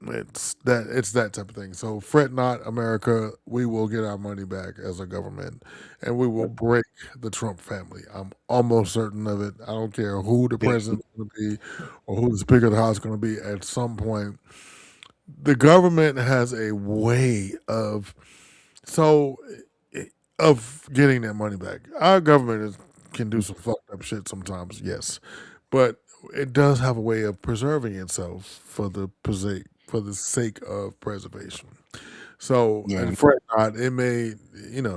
it's that type of thing. So fret not, America. We will get our money back as a government, and we will break the Trump family. I'm almost certain of it. I don't care who the president is going to be or who the Speaker of the House is going to be. At some point, the government has a way of getting that money back. Our government can do some fucked up shit sometimes, yes, but it does have a way of preserving itself for the sake of preservation. So, and fret not, it may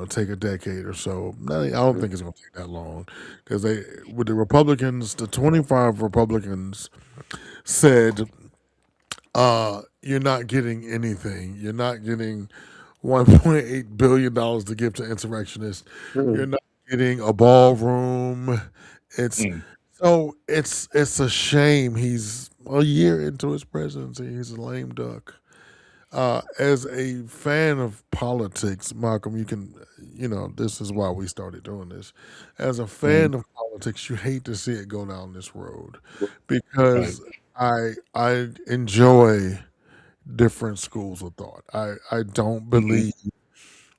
take a decade or so. I don't think it's going to take that long because with the Republicans, the 25 Republicans said, you're not getting anything. You're not getting $1.8 billion to give to insurrectionists. You're not getting a ballroom. It's it's a shame. He's a year into his presidency. He's a lame duck. As a fan of politics, Malcolm, you can, this is why we started doing this. As a fan of politics, you hate to see it go down this road because I enjoy different schools of thought. I don't believe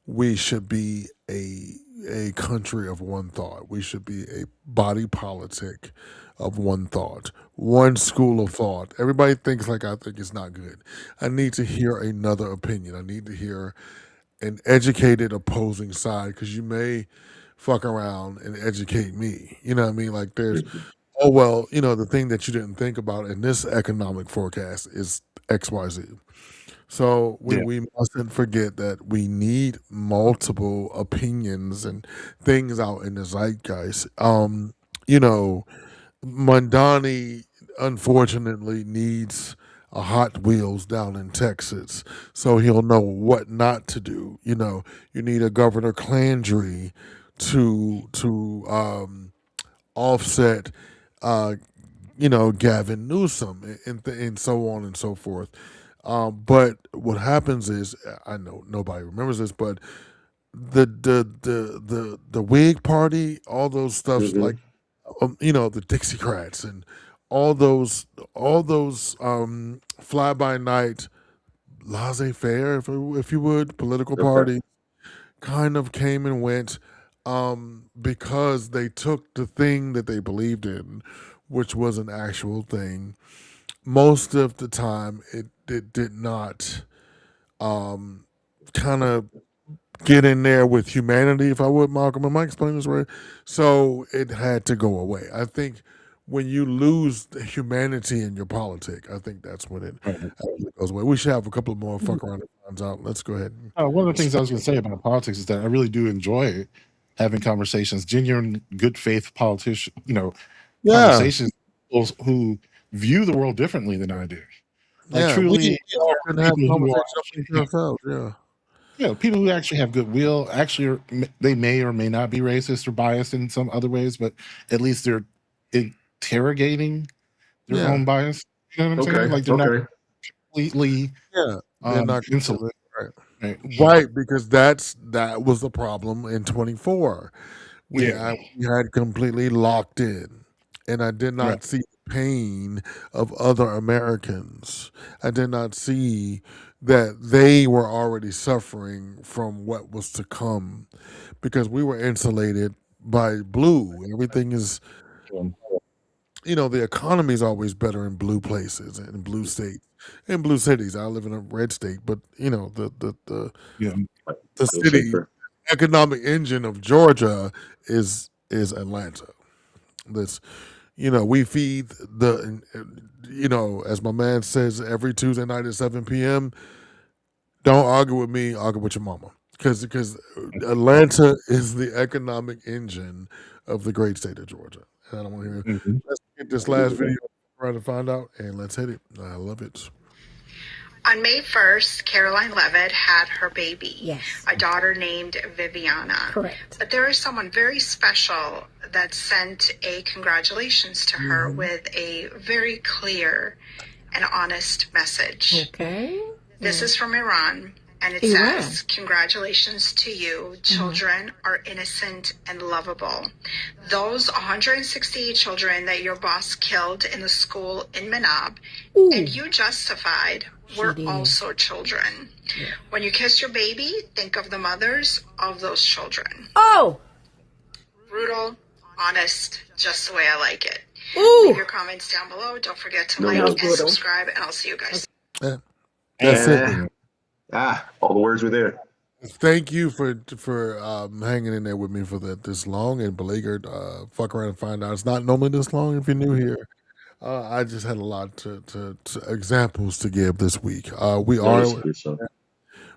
we should be a country of one thought. We should be a body politic of one thought, one school of thought. Everybody thinks like I think it's not good. I need to hear another opinion. I need to hear an educated opposing side because you may fuck around and educate me. You know what I mean? Like there's, oh well, the thing that you didn't think about in this economic forecast is XYZ. So we mustn't forget that we need multiple opinions and things out in the zeitgeist. Mondani unfortunately needs a Hot Wheels down in Texas, so he'll know what not to do. You need a Governor Clandry to offset, Gavin Newsom and so on and so forth. But what happens is, I know nobody remembers this, but the Whig Party, all those stuffs like, the Dixiecrats and all those fly by night, laissez-faire, if you would, political parties kind of came and went because they took the thing that they believed in, which was an actual thing. Most of the time, it did not kind of get in there with humanity, if I would, Malcolm. Am I explaining this right? So it had to go away. I think when you lose the humanity in your politic, I think that's when it actually goes away. We should have a couple more fuck around and finds out. Let's go ahead. One of the things I was going to say about politics is that I really do enjoy having conversations, genuine, good faith politician, conversations with people who view the world differently than I do. Like truly, we all can have people who are conversations ourselves. people who actually have goodwill. Actually, they may or may not be racist or biased in some other ways, but at least they're interrogating their own bias. You know what I'm saying? Like they're not completely they're not insulated. Right, because that was the problem in 24. We had completely locked in, and I did not see the pain of other Americans. I did not see that they were already suffering from what was to come because we were insulated by blue. Everything is, the economy is always better in blue places and in blue states. In blue cities, I live in a red state, but the city economic engine of Georgia is Atlanta. That's we feed as my man says every Tuesday night at 7 p.m. Don't argue with me, argue with your mama, because Atlanta is the economic engine of the great state of Georgia. And I don't want to hear. Let's get this last video around to find out, and let's hit it. I love it. On May 1st, Caroline Levitt had her baby, a daughter named Viviana. Correct. But there is someone very special that sent a congratulations to her with a very clear and honest message. Okay. This is from Iran, and it Iran. says, congratulations to you. Children are innocent and lovable. Those 168 children that your boss killed in the school in Manab, and you justified, were also children. When you kiss your baby, think of the mothers of those children. Oh! Brutal, honest, just the way I like it. Ooh. Leave your comments down below. Don't forget to like and subscribe, and I'll see you guys. Yeah. That's it. All the words were there. Thank you for hanging in there with me for this long and beleaguered. Fuck around and find out. It's not normally this long if you're new here. I just had a lot to examples to give this week.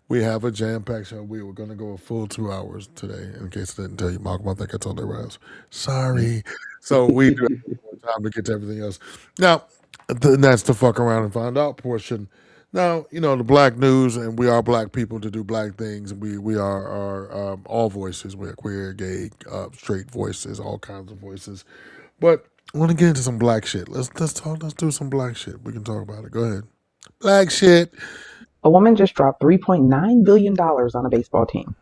We have a jam-packed show. We were going to go a full 2 hours today. In case I didn't tell you, Malcolm, I think I told everyone else. Sorry. So we do have more time to get to everything else. Now, that's the fuck around and find out portion. Now, the black news, and we are black people to do black things. We are all voices. We're queer, gay, straight voices, all kinds of voices. But I want to get into some black shit. Let's do some black shit. We can talk about it. Go ahead. Black shit. A woman just dropped $3.9 billion on a baseball team.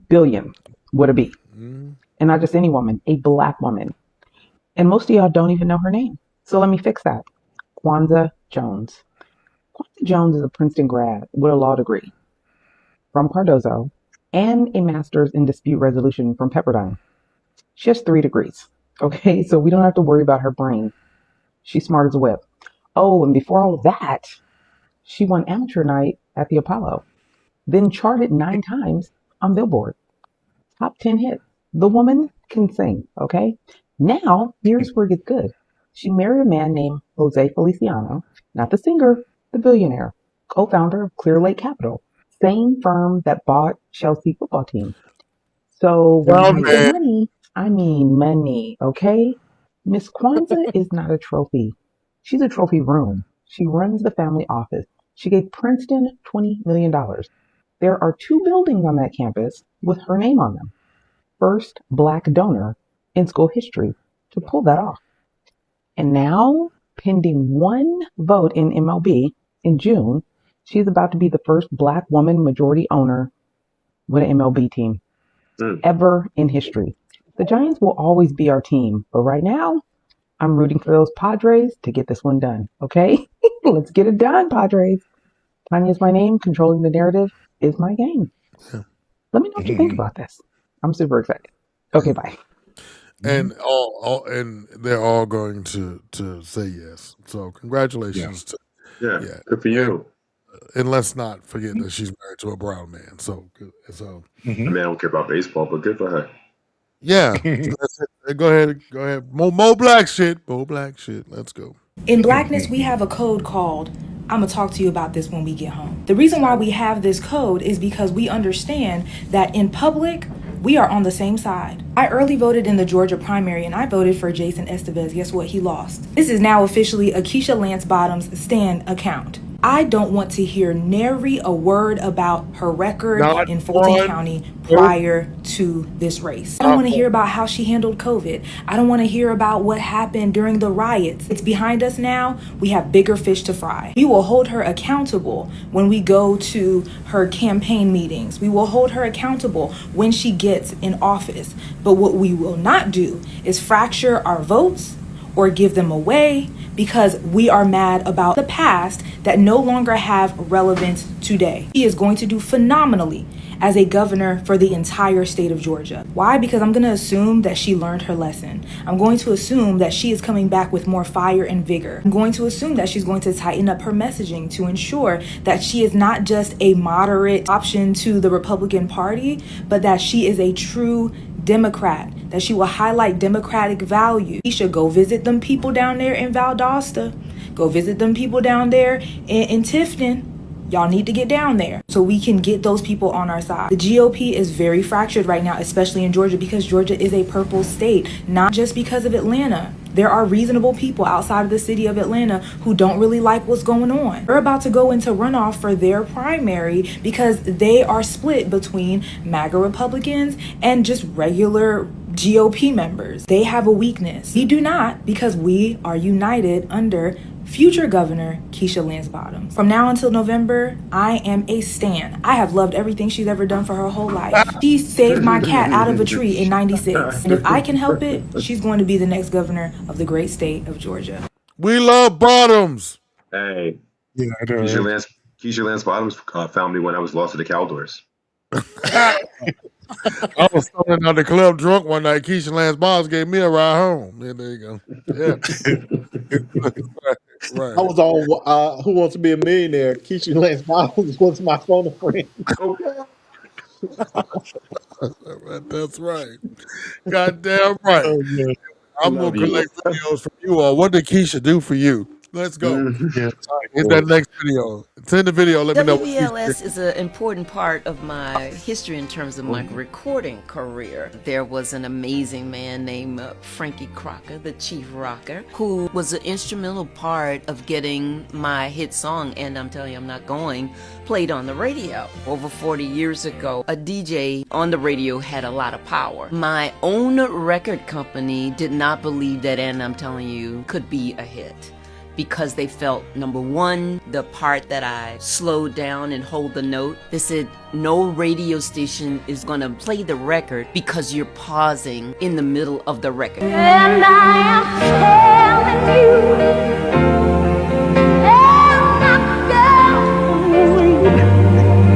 Billion with a B. And not just any woman, a black woman. And most of y'all don't even know her name. So let me fix that. Kwanzaa Jones. Kwanzaa Jones is a Princeton grad with a law degree from Cardozo and a master's in dispute resolution from Pepperdine. She has 3 degrees. Okay, so we don't have to worry about her brain. She's smart as a whip. Oh, and before all of that, she won amateur night at the Apollo, then charted 9 times on Billboard. Top 10 hits. The woman can sing, okay? Now, here's where it gets good. She married a man named Jose Feliciano, not the singer, the billionaire, co-founder of Clear Lake Capital, same firm that bought Chelsea football team. So when I say money, I mean money, okay? Miss Kwanzaa is not a trophy. She's a trophy room. She runs the family office. She gave Princeton $20 million. There are 2 buildings on that campus with her name on them. First black donor in school history to pull that off. And now, pending 1 vote in MLB in June, she's about to be the first black woman majority owner with an MLB team ever in history. The Giants will always be our team, but right now, I'm rooting for those Padres to get this one done, okay? Let's get it done, Padres. Tanya's my name. Controlling the narrative is my game. Yeah. Let me know what you think about this. I'm super excited. Okay, bye. And and they're all going to say yes. So congratulations to good for you. And let's not forget that she's married to a brown man. So I mean, I don't care about baseball, but good for her. yeah. That's it. Go ahead. More black shit. More black shit. Let's go. In Blackness, we have a code called, I'm going to talk to you about this when we get home. The reason why we have this code is because we understand that in public, we are on the same side. I early voted in the Georgia primary and I voted for Jason Estevez. Guess what? He lost. This is now officially Akeisha Lance Bottoms' Stan account. I don't want to hear nary a word about her record in Fulton County prior to this race. I don't want to hear about how she handled COVID. I don't want to hear about what happened during the riots. It's behind us now. We have bigger fish to fry. We will hold her accountable when we go to her campaign meetings. We will hold her accountable when she gets in office. But what we will not do is fracture our votes or give them away because we are mad about the past that no longer have relevance today. She is going to do phenomenally as a governor for the entire state of Georgia. Why? Because I'm going to assume that she learned her lesson. I'm going to assume that she is coming back with more fire and vigor. I'm going to assume that she's going to tighten up her messaging to ensure that she is not just a moderate option to the Republican Party, but that she is a true Democrat, that she will highlight democratic values. She should go visit them people down there in Valdosta. Go visit them people down there in Tifton. Y'all need to get down there so we can get those people on our side. The GOP is very fractured right now, especially in Georgia, because Georgia is a purple state, not just because of Atlanta. There are reasonable people outside of the city of Atlanta who don't really like what's going on. They're about to go into runoff for their primary because they are split between MAGA Republicans and just regular GOP members. They have a weakness. We do not, because we are united under future Governor Keisha Lance Bottoms. From now until November, I am a stan. I have loved everything she's ever done for her whole life. She saved my cat out of a tree in 96. And if I can help it, she's going to be the next governor of the great state of Georgia. We love Bottoms. Hey, Yeah, I know. Keisha Lance Bottoms found me when I was lost at the Caldors. I was standing out the club drunk one night. Keisha Lance Bottoms gave me a ride home. Yeah, there you go. Yeah. Right. I was on Who Wants to Be a Millionaire. Keisha Lance Bottoms was my phone friend. That's right. Goddamn right. Oh, yeah. I'm going to collect videos from you all. What did Keisha do for you? Let's go. Yeah. Hit that next video. Send the video. Let me know. WBLS is an important part of my history in terms of my recording career. There was an amazing man named Frankie Crocker, the chief rocker, who was an instrumental part of getting my hit song, And I'm Telling You I'm Not Going, played on the radio. Over 40 years ago, a DJ on the radio had a lot of power. My own record company did not believe that And I'm Telling You could be a hit, because they felt, number one, the part that I slowed down and hold the note. They said, no radio station is gonna play the record because you're pausing in the middle of the record. And I am telling you,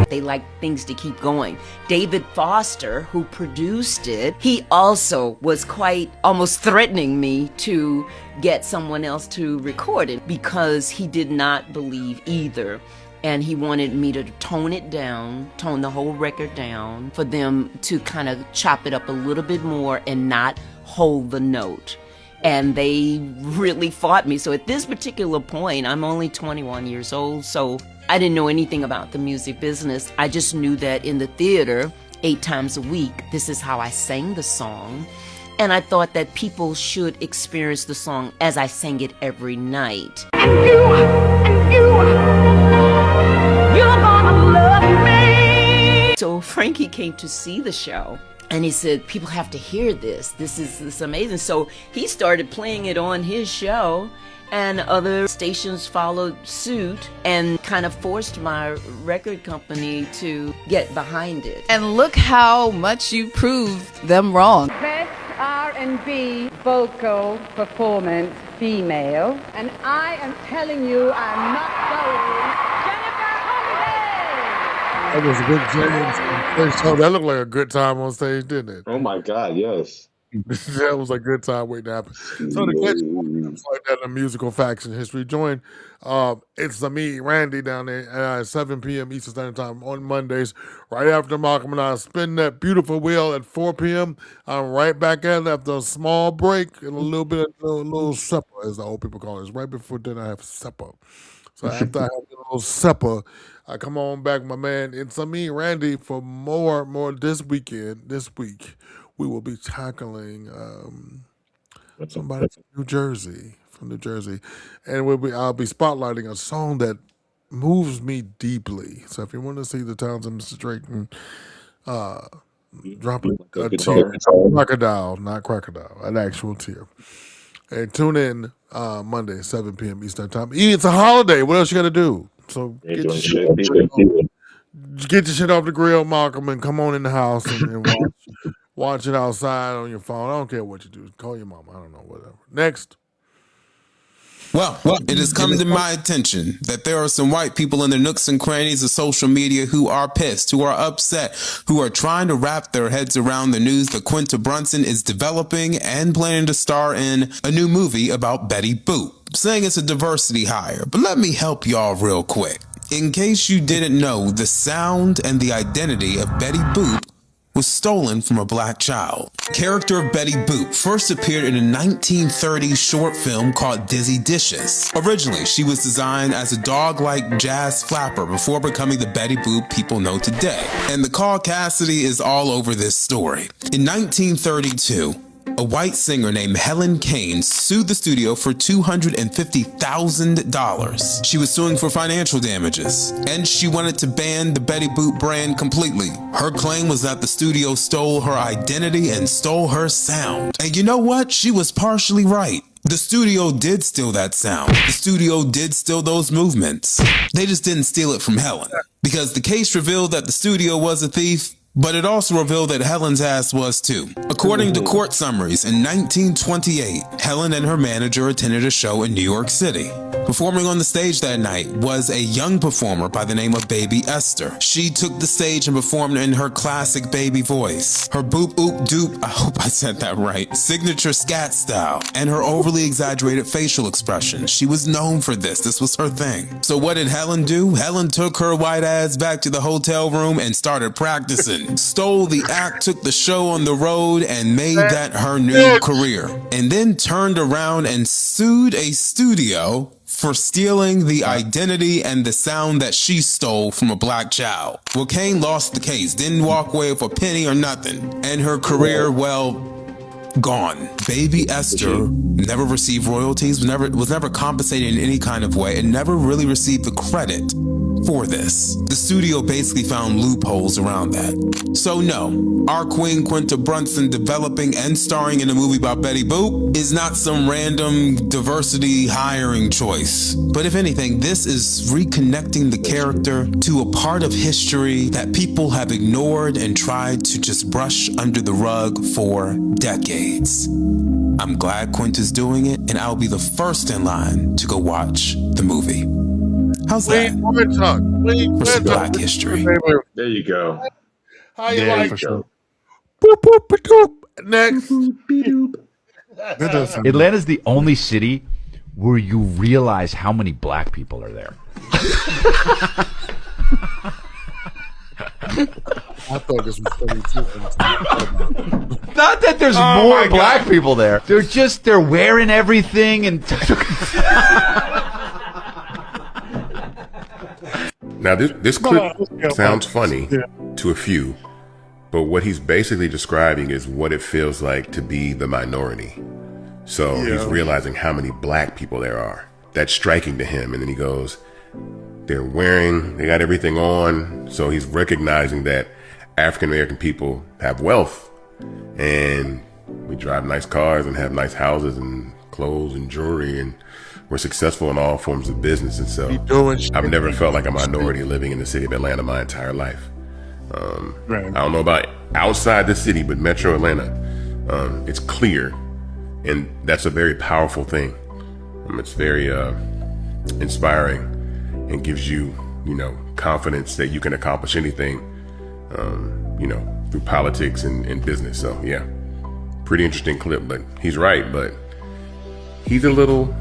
They like things to keep going. David Foster, who produced it, he also was quite almost threatening me to get someone else to record it because he did not believe either. And he wanted me to tone it down, tone the whole record down, for them to kind of chop it up a little bit more and not hold the note. And they really fought me. So at this particular point, I'm only 21 years old, so I didn't know anything about the music business. I just knew that in the theater, 8 times a week, this is how I sang the song. And I thought that people should experience the song as I sang it every night. you're gonna love me. So Frankie came to see the show. And he said, people have to hear this. This is amazing. So he started playing it on his show, and other stations followed suit and kind of forced my record company to get behind it. And look how much you proved them wrong. Best R&B vocal performance female, and I am telling you, I'm not going. That was a good James. Oh, that looked like a good time on stage, didn't it? Oh my God, yes. That was a good time waiting to happen. So to catch like that in musical facts and history, join it's me, Randy, down there at 7 p.m. Eastern Standard Time on Mondays, right after Malcolm and I spin that beautiful wheel at 4 p.m. I'm right back at it after a small break and a little bit of a little supper, as the old people call it. It's right before dinner I have supper. So after I have a little supper, I come on back, my man. It's me, Randy, for more this weekend. This week, we will be tackling somebody from New Jersey, and I'll be spotlighting a song that moves me deeply. So if you want to see the Townsend, Mr. Drayton, drop a tear, crocodile, not crocodile, an actual tear. And tune in Monday, 7 p.m. Eastern Time. It's a holiday. What else you got to do? So get your shit off the grill, Malcolm, and come on in the house and watch it outside on your phone. I don't care what you do. Call your mama. I don't know, whatever. Next. Well, it has come to my attention that there are some white people in the nooks and crannies of social media who are pissed, who are upset, who are trying to wrap their heads around the news that Quinta Brunson is developing and planning to star in a new movie about Betty Boop, saying it's a diversity hire. But let me help y'all real quick. In case you didn't know, the sound and the identity of Betty Boop was stolen from a black child. The character of Betty Boop first appeared in a 1930s short film called Dizzy Dishes. Originally, she was designed as a dog-like jazz flapper before becoming the Betty Boop people know today. And the caucasity is all over this story. In 1932, A white singer named Helen Kane sued the studio for $250,000. She was suing for financial damages, and she wanted to ban the Betty Boop brand completely. Her claim was that the studio stole her identity and stole her sound. And you know what? She was partially right. The studio did steal that sound. The studio did steal those movements. They just didn't steal it from Helen. Because the case revealed that the studio was a thief, but it also revealed that Helen's ass was too. According to court summaries, in 1928, Helen and her manager attended a show in New York City. Performing on the stage that night was a young performer by the name of Baby Esther. She took the stage and performed in her classic baby voice, her boop oop doop, I hope I said that right, signature scat style, and her overly exaggerated facial expressions. She was known for this. This was her thing. So what did Helen do? Helen took her white ass back to the hotel room and started practicing. Stole the act, took the show on the road, and made that her new career. And then turned around and sued a studio for stealing the identity and the sound that she stole from a black child. Well, Kane lost the case, didn't walk away with a penny or nothing. And her career, well, gone. Baby Esther never received royalties, was never compensated in any kind of way, and never really received the credit for this. The studio basically found loopholes around that. So no, our Queen Quinta Brunson developing and starring in a movie about Betty Boop is not some random diversity hiring choice. But if anything, this is reconnecting the character to a part of history that people have ignored and tried to just brush under the rug for decades. I'm glad Quinta's doing it, and I'll be the first in line to go watch the movie. How's that? For some Black history. There you go. How you There like you go. boop, boop, ba, doop. Next. Atlanta's the only city where you realize how many black people are there. I thought this was funny too. Not that there's more black people there. They're wearing everything and Now, this clip sounds funny to a few, but what he's basically describing is what it feels like to be the minority. So he's realizing how many black people there are. That's striking to him. And then he goes, they got everything on. So he's recognizing that African American people have wealth, and we drive nice cars and have nice houses and clothes and jewelry, and we're successful in all forms of business. And so I've never felt like a minority living in the city of Atlanta my entire life. I don't know about outside the city, but Metro Atlanta, it's clear, and that's a very powerful thing. It's very inspiring and gives you, confidence that you can accomplish anything, through politics and business. So yeah, pretty interesting clip. But he's right. But he's a little,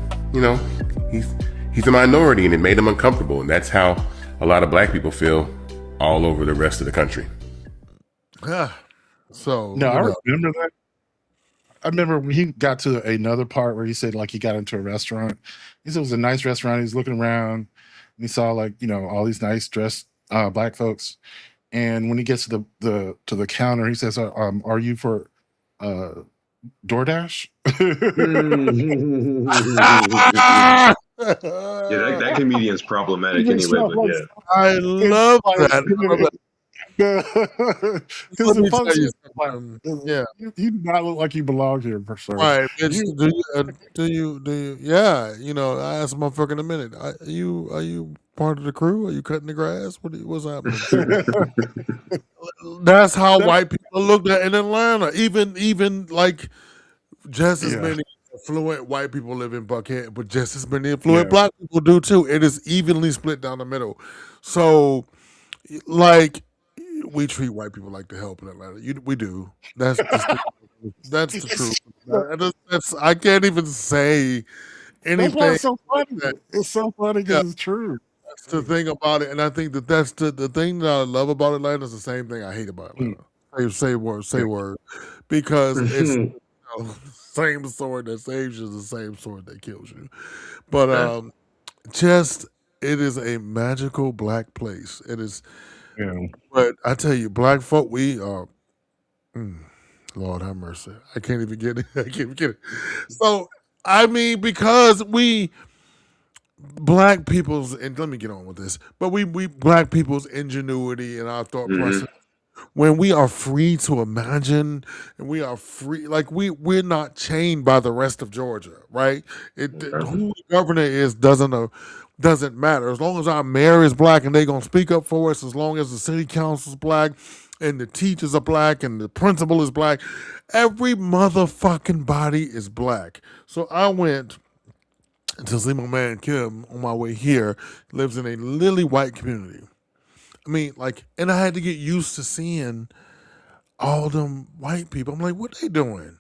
he's a minority, and it made him uncomfortable, and that's how a lot of black people feel all over the rest of the country. Yeah. So no, I remember that. I remember when he got to another part where he said, like, he got into a restaurant. He said it was a nice restaurant. He was looking around and he saw, like, all these nice dressed black folks. And when he gets to the counter, he says, "Are you for DoorDash?" Yeah, that comedian's problematic anyway. But yeah, I love that. Because you do not look like you belong here, for sure. Right? Do you? Yeah. I asked my fucking a minute. Are you part of the crew? Are you cutting the grass? What's happening? That's how white people look at in Atlanta. Even like just as many affluent white people live in Buckhead, but just as many affluent black people do too. It is evenly split down the middle. So, like, we treat white people like the help in Atlanta. We do. That's the truth. I can't even say anything. That's why it's so funny. It's so funny because it's true. That's the thing about it, and I think that's the thing that I love about Atlanta is the same thing I hate about Atlanta. Say word, because it's the same sword that saves you is the same sword that kills you. But it is a magical black place. It is. But I tell you, black folk, we are. Lord have mercy. I can't even get it. I can't even get it. So, I mean, because we black people's, and let me get on with this, but we black people's ingenuity and our thought Hmm. process, when we are free to imagine and we are free, like we're not chained by the rest of Georgia, right? Who the governor is doesn't matter. As long as our mayor is black and they gonna speak up for us, as long as the city council's black and the teachers are black and the principal is black, every motherfucking body is black. So I went to see my man Kim on my way here. Lives in a lily white community. I mean, like, and I had to get used to seeing all them white people. I'm like, what they doing?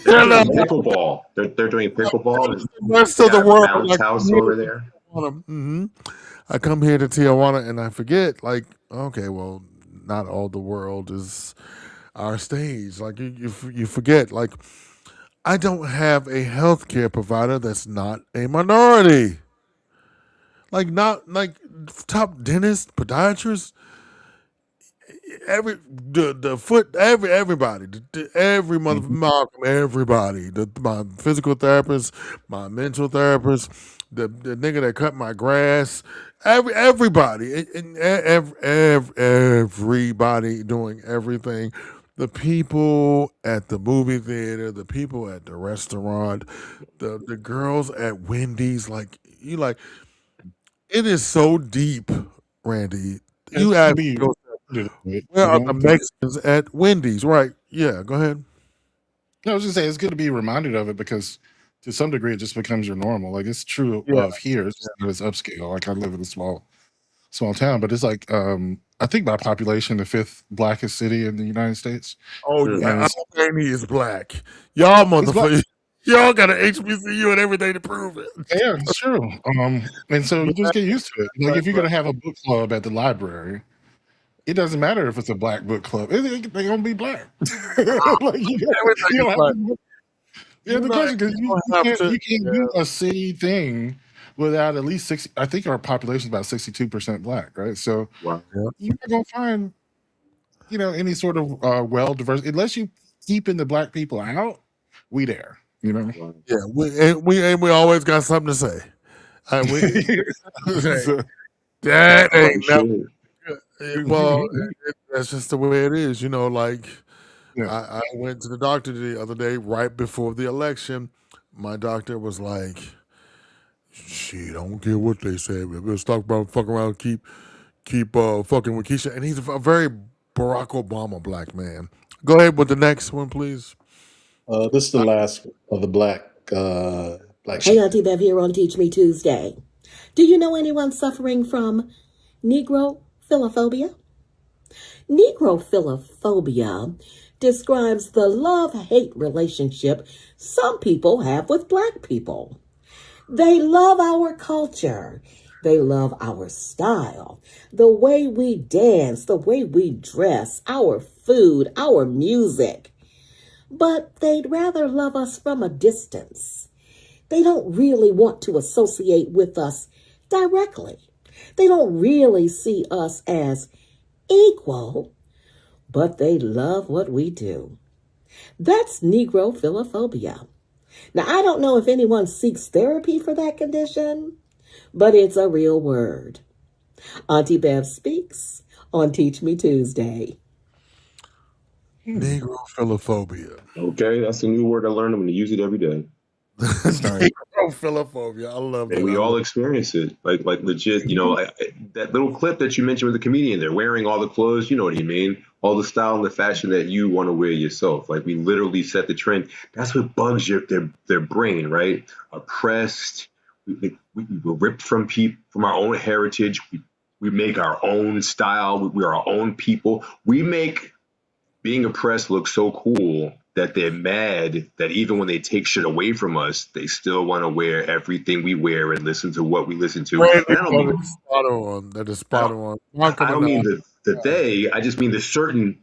You They're know, doing pickleball. They're doing pickleball. the rest They of the got a world. bounce Like, house over there. I come here to Tijuana and I forget, like, okay, well, not all the world is our stage. Like, you forget, like, I don't have a healthcare provider that's not a minority. Like, not like top dentist, podiatrist, the foot, everybody, every mother Malcolm, everybody, my physical therapist, my mental therapist, the nigga that cut my grass, everybody, everybody doing everything. The people at the movie theater, the people at the restaurant, the girls at Wendy's, like you like. It is so deep, Randy. You It's gonna asked be yourself, you where are know. the Mexicans at Wendy's? Right. Yeah, go ahead. No, I was just saying it's good to be reminded of it because to some degree it just becomes your normal. Like it's true Yeah. of here. It's just not as upscale. Like I live in a small town, but it's like I think by population the fifth blackest city in the United States. Oh, And it's, Albany is black. Y'all it's black. motherfuckers. Y'all got an HBCU and everything to prove it. Yeah, it's true. And so you just get used to it. Like if you're Right. gonna have a book club at the library, it doesn't matter if it's a black book club. They're gonna be black. Like you Everything don't is have black. to. Yeah, You the know, question because you don't have you to. can't do a city thing without at least 60. I think our population is about 62% black, right? So Wow. you're not gonna find any sort of well diverse unless you keeping the black people out. We there, Wow. Yeah, we always got something to say. So- That Like ain't never. shit. Well, that's just the way it is. Like Yeah. I went to the doctor the other day right before the election. My doctor was like, "Shit, I don't care what they say. Let's talk about fuck around, keep fucking with Keisha." And he's a very Barack Obama black man. Go ahead with the next one, please. This is the last of the black Hey, sheep. Auntie Bev here on Teach Me Tuesday. Do you know anyone suffering from Negro philophobia? Negro philophobia describes the love-hate relationship some people have with black people. They love our culture. They love our style, the way we dance, the way we dress, our food, our music. But they'd rather love us from a distance. They don't really want to associate with us directly. They don't really see us as equal, but they love what we do. That's Negro philophobia. Now, I don't know if anyone seeks therapy for that condition, but it's a real word. Auntie Bev speaks on Teach Me Tuesday. Negro philophobia. Okay, that's a new word I learned. I'm going to use it every day. Negro philophobia. I love that. And we all experience it, like legit. That little clip that you mentioned with the comedian, they're wearing all the clothes. You know what I mean? All the style and the fashion that you want to wear yourself. Like we literally set the trend. That's what bugs their brain, right? Oppressed. We're ripped from our own heritage. We make our own style. We're our own people. We make being oppressed look so cool that they're mad that even when they take shit away from us, they still want to wear everything we wear and listen to what we listen to. Randy, And I don't mean spot on. That is spot on. I don't mean the they. I just mean the certain.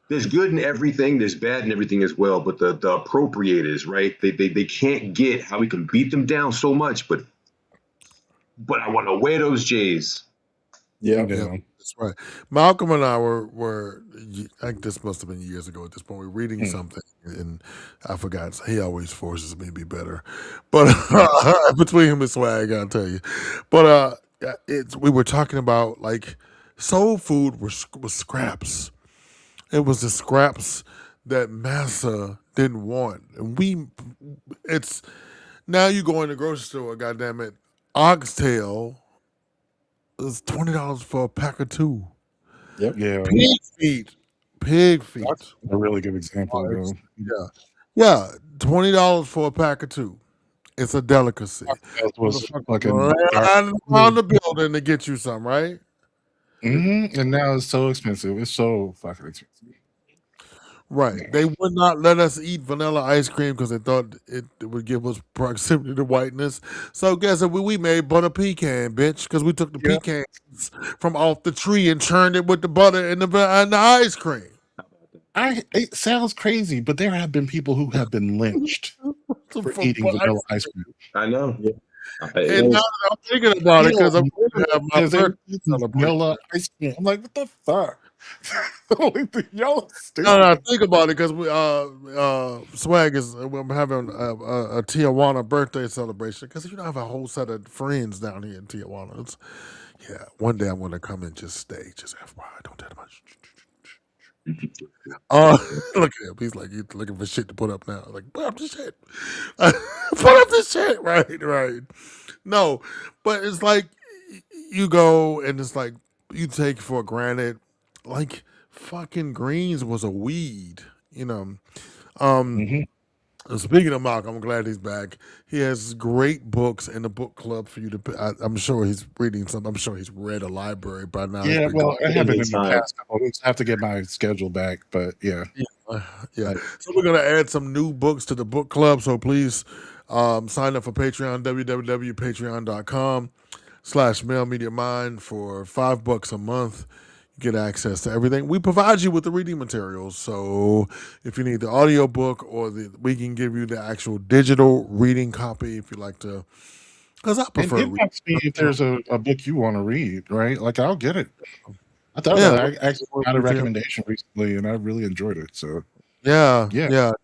There's good in everything. There's bad in everything as well. But the appropriators, right? They can't get how we can beat them down so much. But I want to wear those J's. Yeah. Yeah, that's right. Malcolm and I were I think this must have been years ago at this point. We were reading something, and I forgot. So he always forces me to be better, but between him and Swag, I'll tell you. But we were talking about like soul food was scraps. It was the scraps that massa didn't want, and it's now you go in the grocery store. Goddamn it, oxtail is $20 for a pack of two. Yep. Yeah. Pig feet. That's a really good example, though. Yeah, $20 for a pack of two. It's a delicacy. That was Motherfuckers fucking dark. ran around the building to get you some, right? And now it's so expensive. It's so fucking expensive. Right. They would not let us eat vanilla ice cream because they thought it would give us proximity to whiteness. So guess what? We made butter pecan, bitch, because we took the pecans from off the tree and churned it with the butter and the ice cream. It sounds crazy, but there have been people who have been lynched for eating vanilla ice cream. I know. And now that I'm thinking about it, because I'm going to have my birthday vanilla ice cream. I'm like, what the fuck? Y'all stupid. No, think about it because we Swag is we're having a Tijuana birthday celebration because I have a whole set of friends down here in Tijuana. One day I'm going to come and just stay. Just FYI, don't tell them. Look at him. He's like he's looking for shit to put up now. Like put up the shit. Put up the shit. Right. No, but it's like you go and it's like you take for granted, like fucking greens was a weed, you know. Speaking of Malcolm, I'm glad he's back. He has great books in the book club for you to. I'm sure he's reading some. I'm sure he's read a library by now. Yeah, well, I haven't in the past couple of weeks. I have to get my schedule back, but yeah. Yeah. So we're gonna add some new books to the book club. So please sign up for Patreon, www.patreon.com/mailmediamind for $5 a month. You get access to everything. We provide you with the reading materials. So if you need the audio book we can give you the actual digital reading copy if you like to. Because I prefer And inbox me if there's a book you want to read, right? Like I'll get it. I thought I actually got a recommendation recently, and I really enjoyed it. So yeah.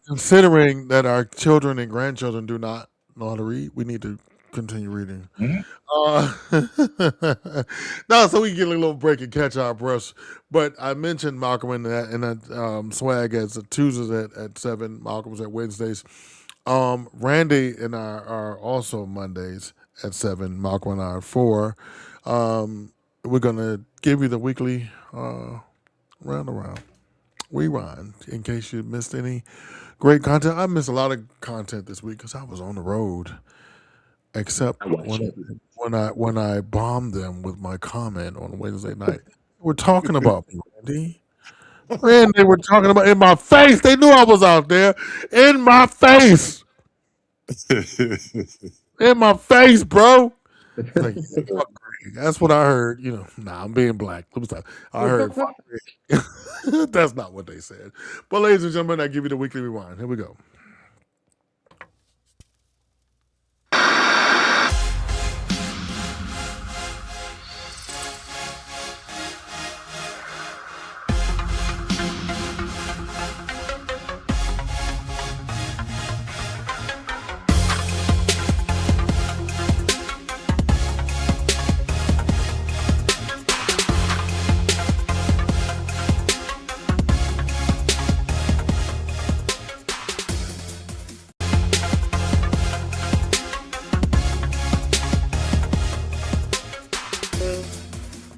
Considering that our children and grandchildren do not know how to read, we need to continue reading. No, so we can get a little break and catch our breaths. But I mentioned Malcolm in that Swag as Tuesdays at 7. Malcolm's at Wednesdays. Randy and I are also Mondays at 7. Malcolm and I are 4. We're gonna give you the weekly roundaround rewind in case you missed any great content. I missed a lot of content this week because I was on the road. Except when I bombed them with my comment on Wednesday night. We're talking about me, Randy. They were talking about in my face. They knew I was out there. In my face. In my face, bro. Like, that's what I heard. You know, I'm being black. I heard fuck Greg. That's not what they said. But ladies and gentlemen, I give you the weekly rewind. Here we go.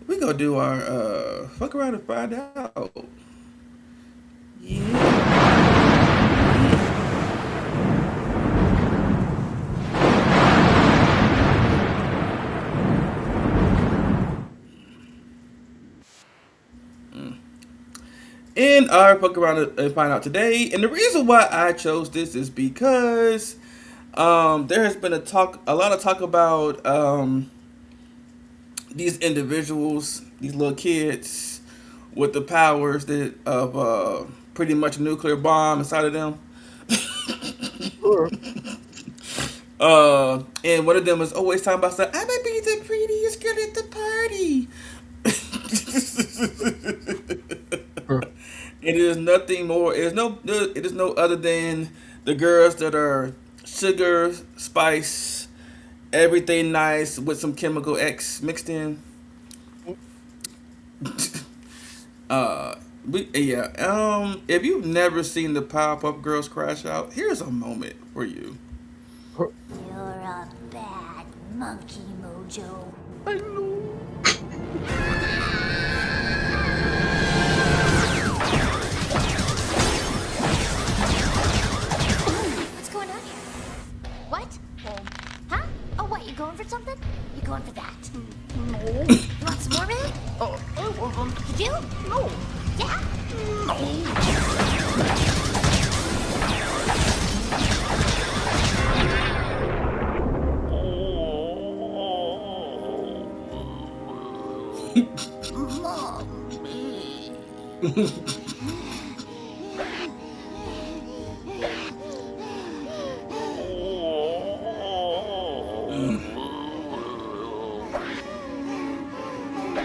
We gonna do our fuck around and find out. In our fuck around and find out today, and the reason why I chose this is because there has been a lot of talk about these individuals, these little kids with the powers of pretty much a nuclear bomb inside of them. And one of them is always talking about, I might be the prettiest girl at the party. is nothing more. It is no other than the girls that are sugar, spice, everything nice with some chemical X mixed in. Uh, yeah. If you've never seen the Powerpuff Girls crash out, here's a moment for you. You're a bad monkey, Mojo. What's going on here? What? Huh? Oh, what? You going for something? You going for that? No. You want some more of it? Oh, I want them. You do? No. Yeah?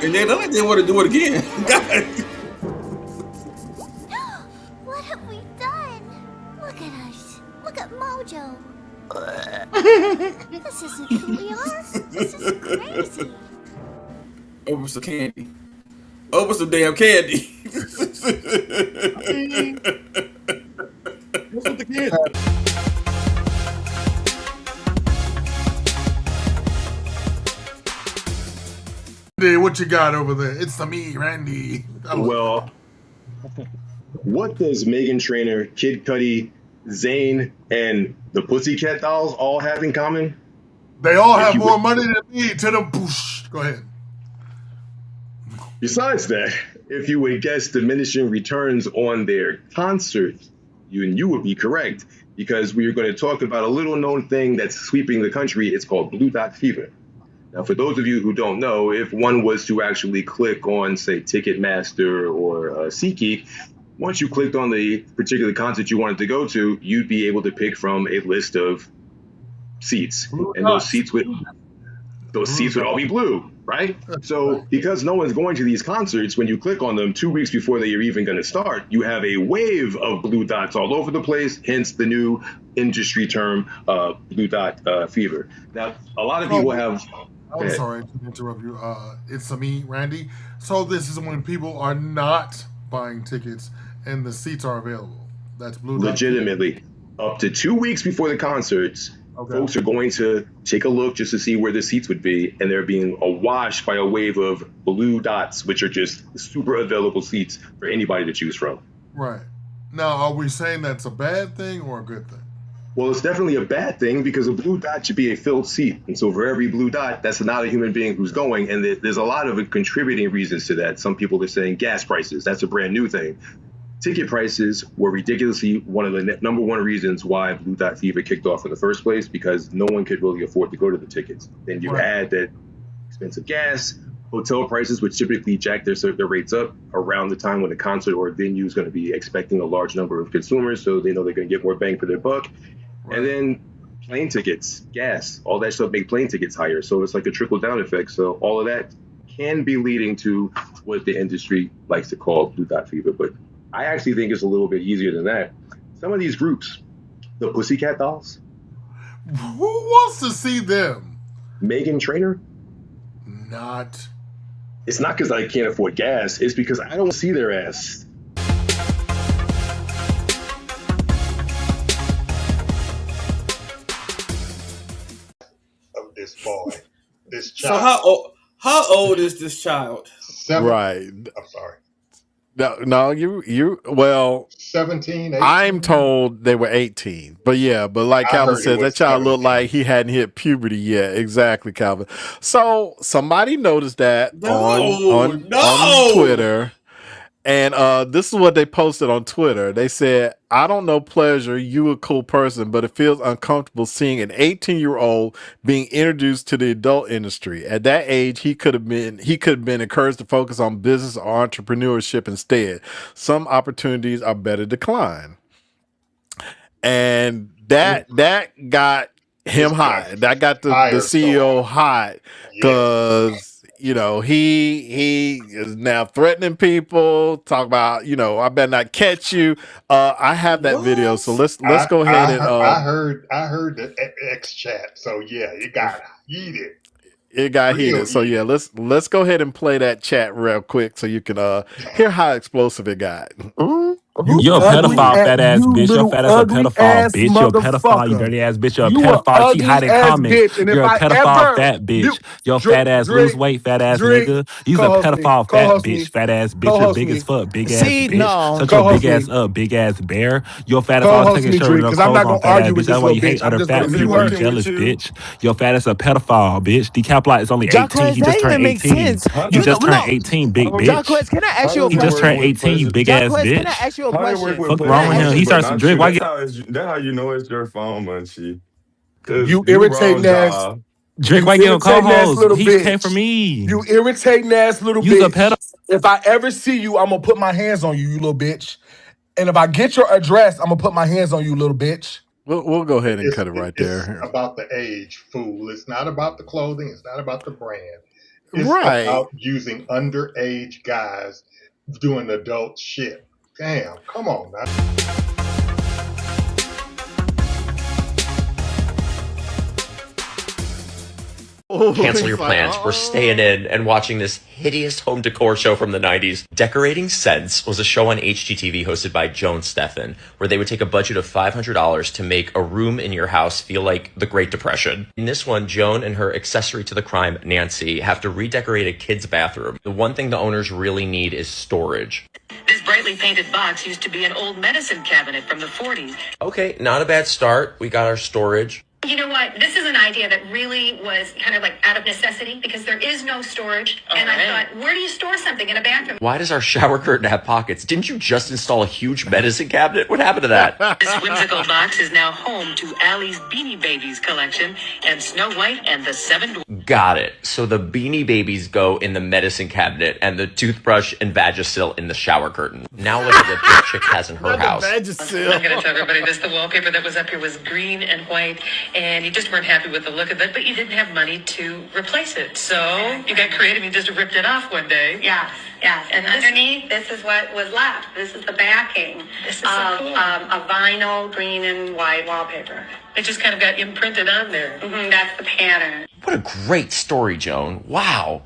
And they look like they want to do it again. God. What have we done? Look at us. Look at Mojo. This isn't who we are. This is crazy. Over some candy. Over some damn candy. What's with the kids? What you got over there? It's me, Randy. Well, what does Megan Trainor, Kid Cudi, Zayn, and the Pussycat Dolls all have in common? They all have more money than me. To the boosh. Go ahead. Besides that, if you would guess diminishing returns on their concerts, you would be correct, because we are going to talk about a little known thing that's sweeping the country. It's called Blue Dot Fever. Now, for those of you who don't know, if one was to actually click on, say, Ticketmaster or SeatGeek, once you clicked on the particular concert you wanted to go to, you'd be able to pick from a list of seats, and those seats would all be blue, right? So because no one's going to these concerts, when you click on them 2 weeks before they are even going to start, you have a wave of blue dots all over the place, hence the new industry term, Blue Dot Fever. Now, a lot of people have... I'm sorry to interrupt you. It's me, Randy. So this is when people are not buying tickets and the seats are available. That's Blue Dot. Legitimately, up to 2 weeks before the concerts, folks are going to take a look just to see where the seats would be, and they're being awash by a wave of blue dots, which are just super available seats for anybody to choose from. Right. Now, are we saying that's a bad thing or a good thing? Well, it's definitely a bad thing, because a blue dot should be a filled seat. And so for every blue dot, that's not a human being who's going. And there's a lot of contributing reasons to that. Some people are saying gas prices. That's a brand new thing. Ticket prices were ridiculously one of the number one reasons why Blue Dot Fever kicked off in the first place, because no one could really afford to go to the tickets. Then you add that expensive gas, hotel prices, which typically jack their rates up around the time when the concert or venue is going to be expecting a large number of consumers, so they know they're going to get more bang for their buck. And then plane tickets, gas, all that stuff make plane tickets higher. So it's like a trickle-down effect. So all of that can be leading to what the industry likes to call Blue Dot Fever. But I actually think it's a little bit easier than that. Some of these groups, the Pussycat Dolls. Who wants to see them? Megan Trainor? Not. It's not because I can't afford gas. It's because I don't see their ass. Of this boy, this So child. how old is this child? Right. I'm sorry. No, you. Well, 17, 18. I'm told they were 18, but like I Calvin heard it says, was that child 17. looked like he hadn't hit puberty yet. Exactly, Calvin. So somebody noticed that on Twitter. And this is what they posted on Twitter. They said, "I don't know pleasure, you a cool person, but it feels uncomfortable seeing an 18-year-old being introduced to the adult industry. At that age, he could have been encouraged to focus on business or entrepreneurship instead. Some opportunities are better declined." And that got him hot. That got the CEO hot, because he is now threatening people. Talk about, I better not catch you. I have that video, so let's go ahead and I heard the X chat. So yeah, it got heated. it got Real heated. So yeah, let's go ahead and play that chat real quick so you can hear how explosive it got. You're a pedophile, fat ass bitch. Your fat ass a pedophile, bitch. You're a pedophile, you dirty ass bitch. You're a pedophile. She hiding comments. You're a pedophile, fat bitch. Your fat ass lose weight, fat ass nigga. You's a pedophile, fat bitch. Fat ass bitch. You're big as fuck, big ass bitch. Shut your big ass up, big ass bear. Your fat ass always taking shirt with no clothes on, fat ass bitch. That's why you hate other fat people. You jealous, bitch. Your fat ass a pedophile, bitch. Decapulate is only 18. He just turned 18. You just turned 18, big bitch. Can I ask you a He just turned 18, you big ass bitch. Can I ask you a question? Fuck wrong with him? He starts to drink. Why? That's how you know it's your phone, Munchie. Cause You you irritating wrong, ass. dog. Drake, why get a co-host? He came for me. You irritating ass little You's a bitch. If I ever see you, I'm gonna put my hands on you, you little bitch. And if I get your address, I'm gonna put my hands on you, little bitch. We'll go ahead and cut it right It's there. about the age, fool. It's not about the clothing. It's not about the brand. It's Right. about using underage guys doing adult shit. Damn, come on, man. Cancel your plans. We're staying in and watching this hideous home decor show from the 90s. Decorating Sense was a show on HGTV hosted by Joan Steffen, where they would take a budget of $500 to make a room in your house feel like the Great Depression. In this one, Joan and her accessory to the crime, Nancy, have to redecorate a kid's bathroom. The one thing the owners really need is storage. This brightly painted box used to be an old medicine cabinet from the 40s. Okay, not a bad start. We got our storage. You know what? This is an idea that really was kind of like out of necessity because there is no storage. And I thought, where do you store something in a bathroom? Why does our shower curtain have pockets? Didn't you just install a huge medicine cabinet? What happened to that? This whimsical box is now home to Allie's Beanie Babies collection and Snow White and the Seven Dwarfs. Got it. So the Beanie Babies go in the medicine cabinet and the toothbrush and Vagisil in the shower curtain. Now look at what this chick has in her house. I'm going to tell everybody this. The wallpaper that was up here was green and white, and you just weren't happy with the look of it, but you didn't have money to replace it. So you got creative and you just ripped it off one day. Yes. And underneath, this is what was left. This is the backing This is of so cool. A vinyl green and white wallpaper. It just kind of got imprinted on there. That's the pattern. What a great story, Joan. Wow.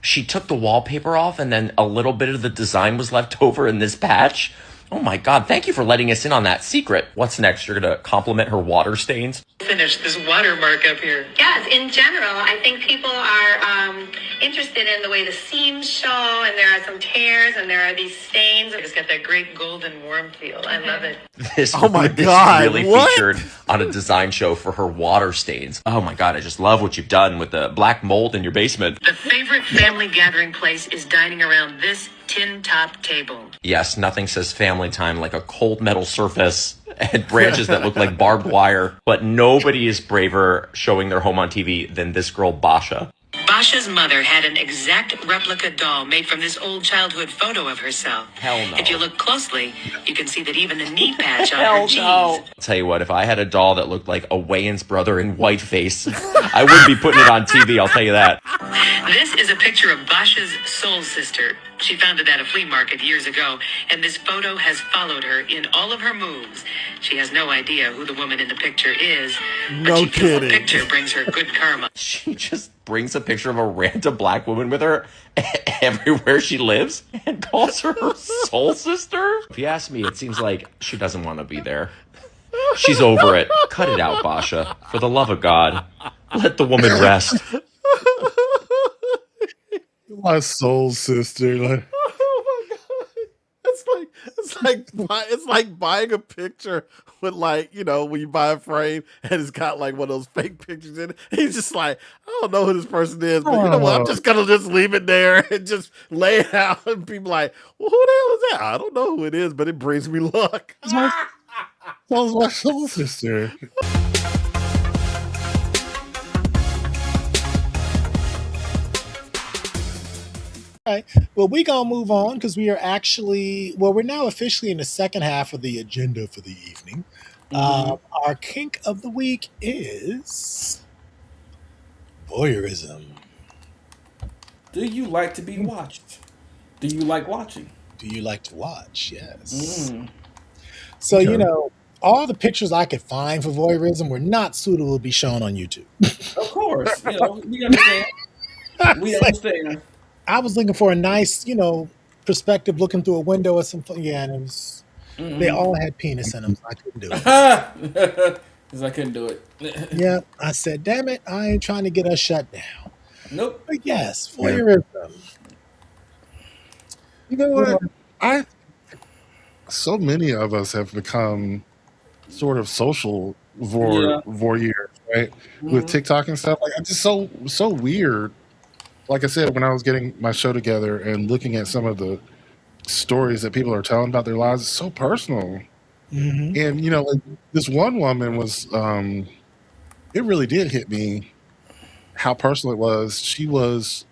She took the wallpaper off and then a little bit of the design was left over in this patch. Oh my God, thank you for letting us in on that secret. What's next? You're going to compliment her water stains? Finish this watermark up here. Yes, in general, I think people are interested in the way the seams show, and there are some tears, and there are these stains. It's got that great golden warm feel. I love it. This God, really what? featured on a design show for her water stains. Oh my God, I just love what you've done with the black mold in your basement. The favorite family gathering place is dining around this tin top table. Yes, nothing says family time like a cold metal surface and branches that look like barbed wire, but nobody is braver showing their home on TV than this girl, Basha. Basha's mother had an exact replica doll made from this old childhood photo of herself. Hell no. If you look closely, you can see that even the knee patch on Hell her jeans. no. I'll tell you what, if I had a doll that looked like a Wayans brother in whiteface, I wouldn't be putting it on TV, I'll tell you that. This is a picture of Basha's soul sister. She found it at a flea market years ago, and this photo has followed her in all of her moves. She has no idea who the woman in the picture is, but No she feels the kidding. picture brings her good karma. She just brings a picture of a random black woman with her everywhere she lives and calls her her soul sister. If you ask me, it seems like she doesn't want to be there. She's over it. Cut it out, Basha. For the love of God, let the woman rest. My soul sister. Like, It's like buying a picture with, like, when you buy a frame and it's got like one of those fake pictures in it. He's just like, I don't know who this person is, but you know what? I'm just gonna just leave it there and just lay it out. And people like, well, who the hell is that? I don't know who it is, but it brings me luck. that was my soul sister. All right. Well, we gonna move on because we are we're now officially in the second half of the agenda for the evening. Our kink of the week is voyeurism. Do you like to be watched? Do you like watching? Do you like to watch? Yes. Mm. So, Okay. all the pictures I could find for voyeurism were not suitable to be shown on YouTube. Of course, we understand. We It's like, understand. I was looking for a nice, perspective looking through a window or something. Yeah, and they Mm-mm. all had penis in them, so I couldn't do it. Because I couldn't do it. Yeah, I said, damn it, I ain't trying to get us shut down. Nope. But yes, Yeah. voyeurism. You know what? So many of us have become sort of social Yeah. voyeurs, right? With Mhm. TikTok and stuff. Like, it's just so weird. Like I said, when I was getting my show together and looking at some of the stories that people are telling about their lives, it's so personal. Mm-hmm. And like this one woman was, it really did hit me how personal it was. She was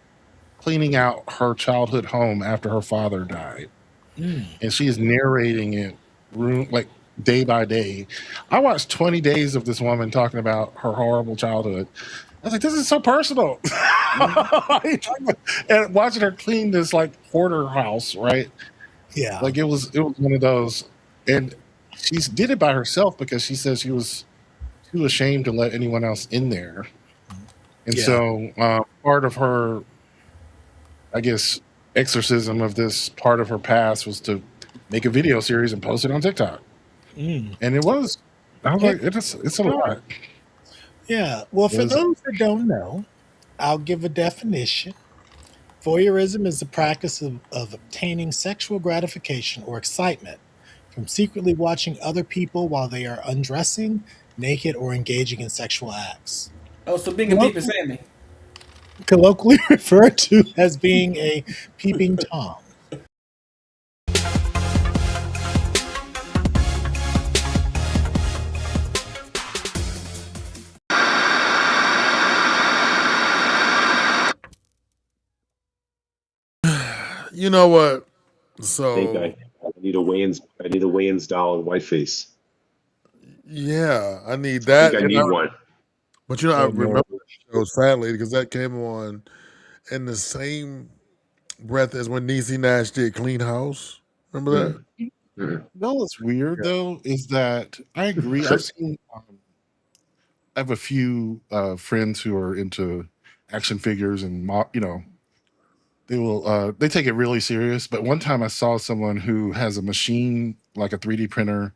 cleaning out her childhood home after her father died, and she is narrating it like day by day. I watched 20 days of this woman talking about her horrible childhood. I was like, this is so personal. And watching her clean this like hoarder house, right? Yeah. Like it was one of those, and she did it by herself because she says she was too ashamed to let anyone else in there. And Yeah. so part of her, I guess, exorcism of this part of her past was to make a video series and post it on TikTok. Mm. And I was like, it's a lot. Yeah. Well, for those that don't know, I'll give a definition. Voyeurism is the practice of obtaining sexual gratification or excitement from secretly watching other people while they are undressing, naked, or engaging in sexual acts. Oh, so being a peeping Sammy. Colloquially referred to as being a peeping Tom. You know what? I So think I need a Wayans doll and Whiteface. yeah, I need I that. think I need one. But I Oh, no. remember that show, sadly, because that came on in the same breath as when Niecy Nash did Clean House. Remember that? No, what's weird though is that I agree. I've seen. I have a few friends who are into action figures and they will they take it really serious. But one time I saw someone who has a machine like a 3D printer,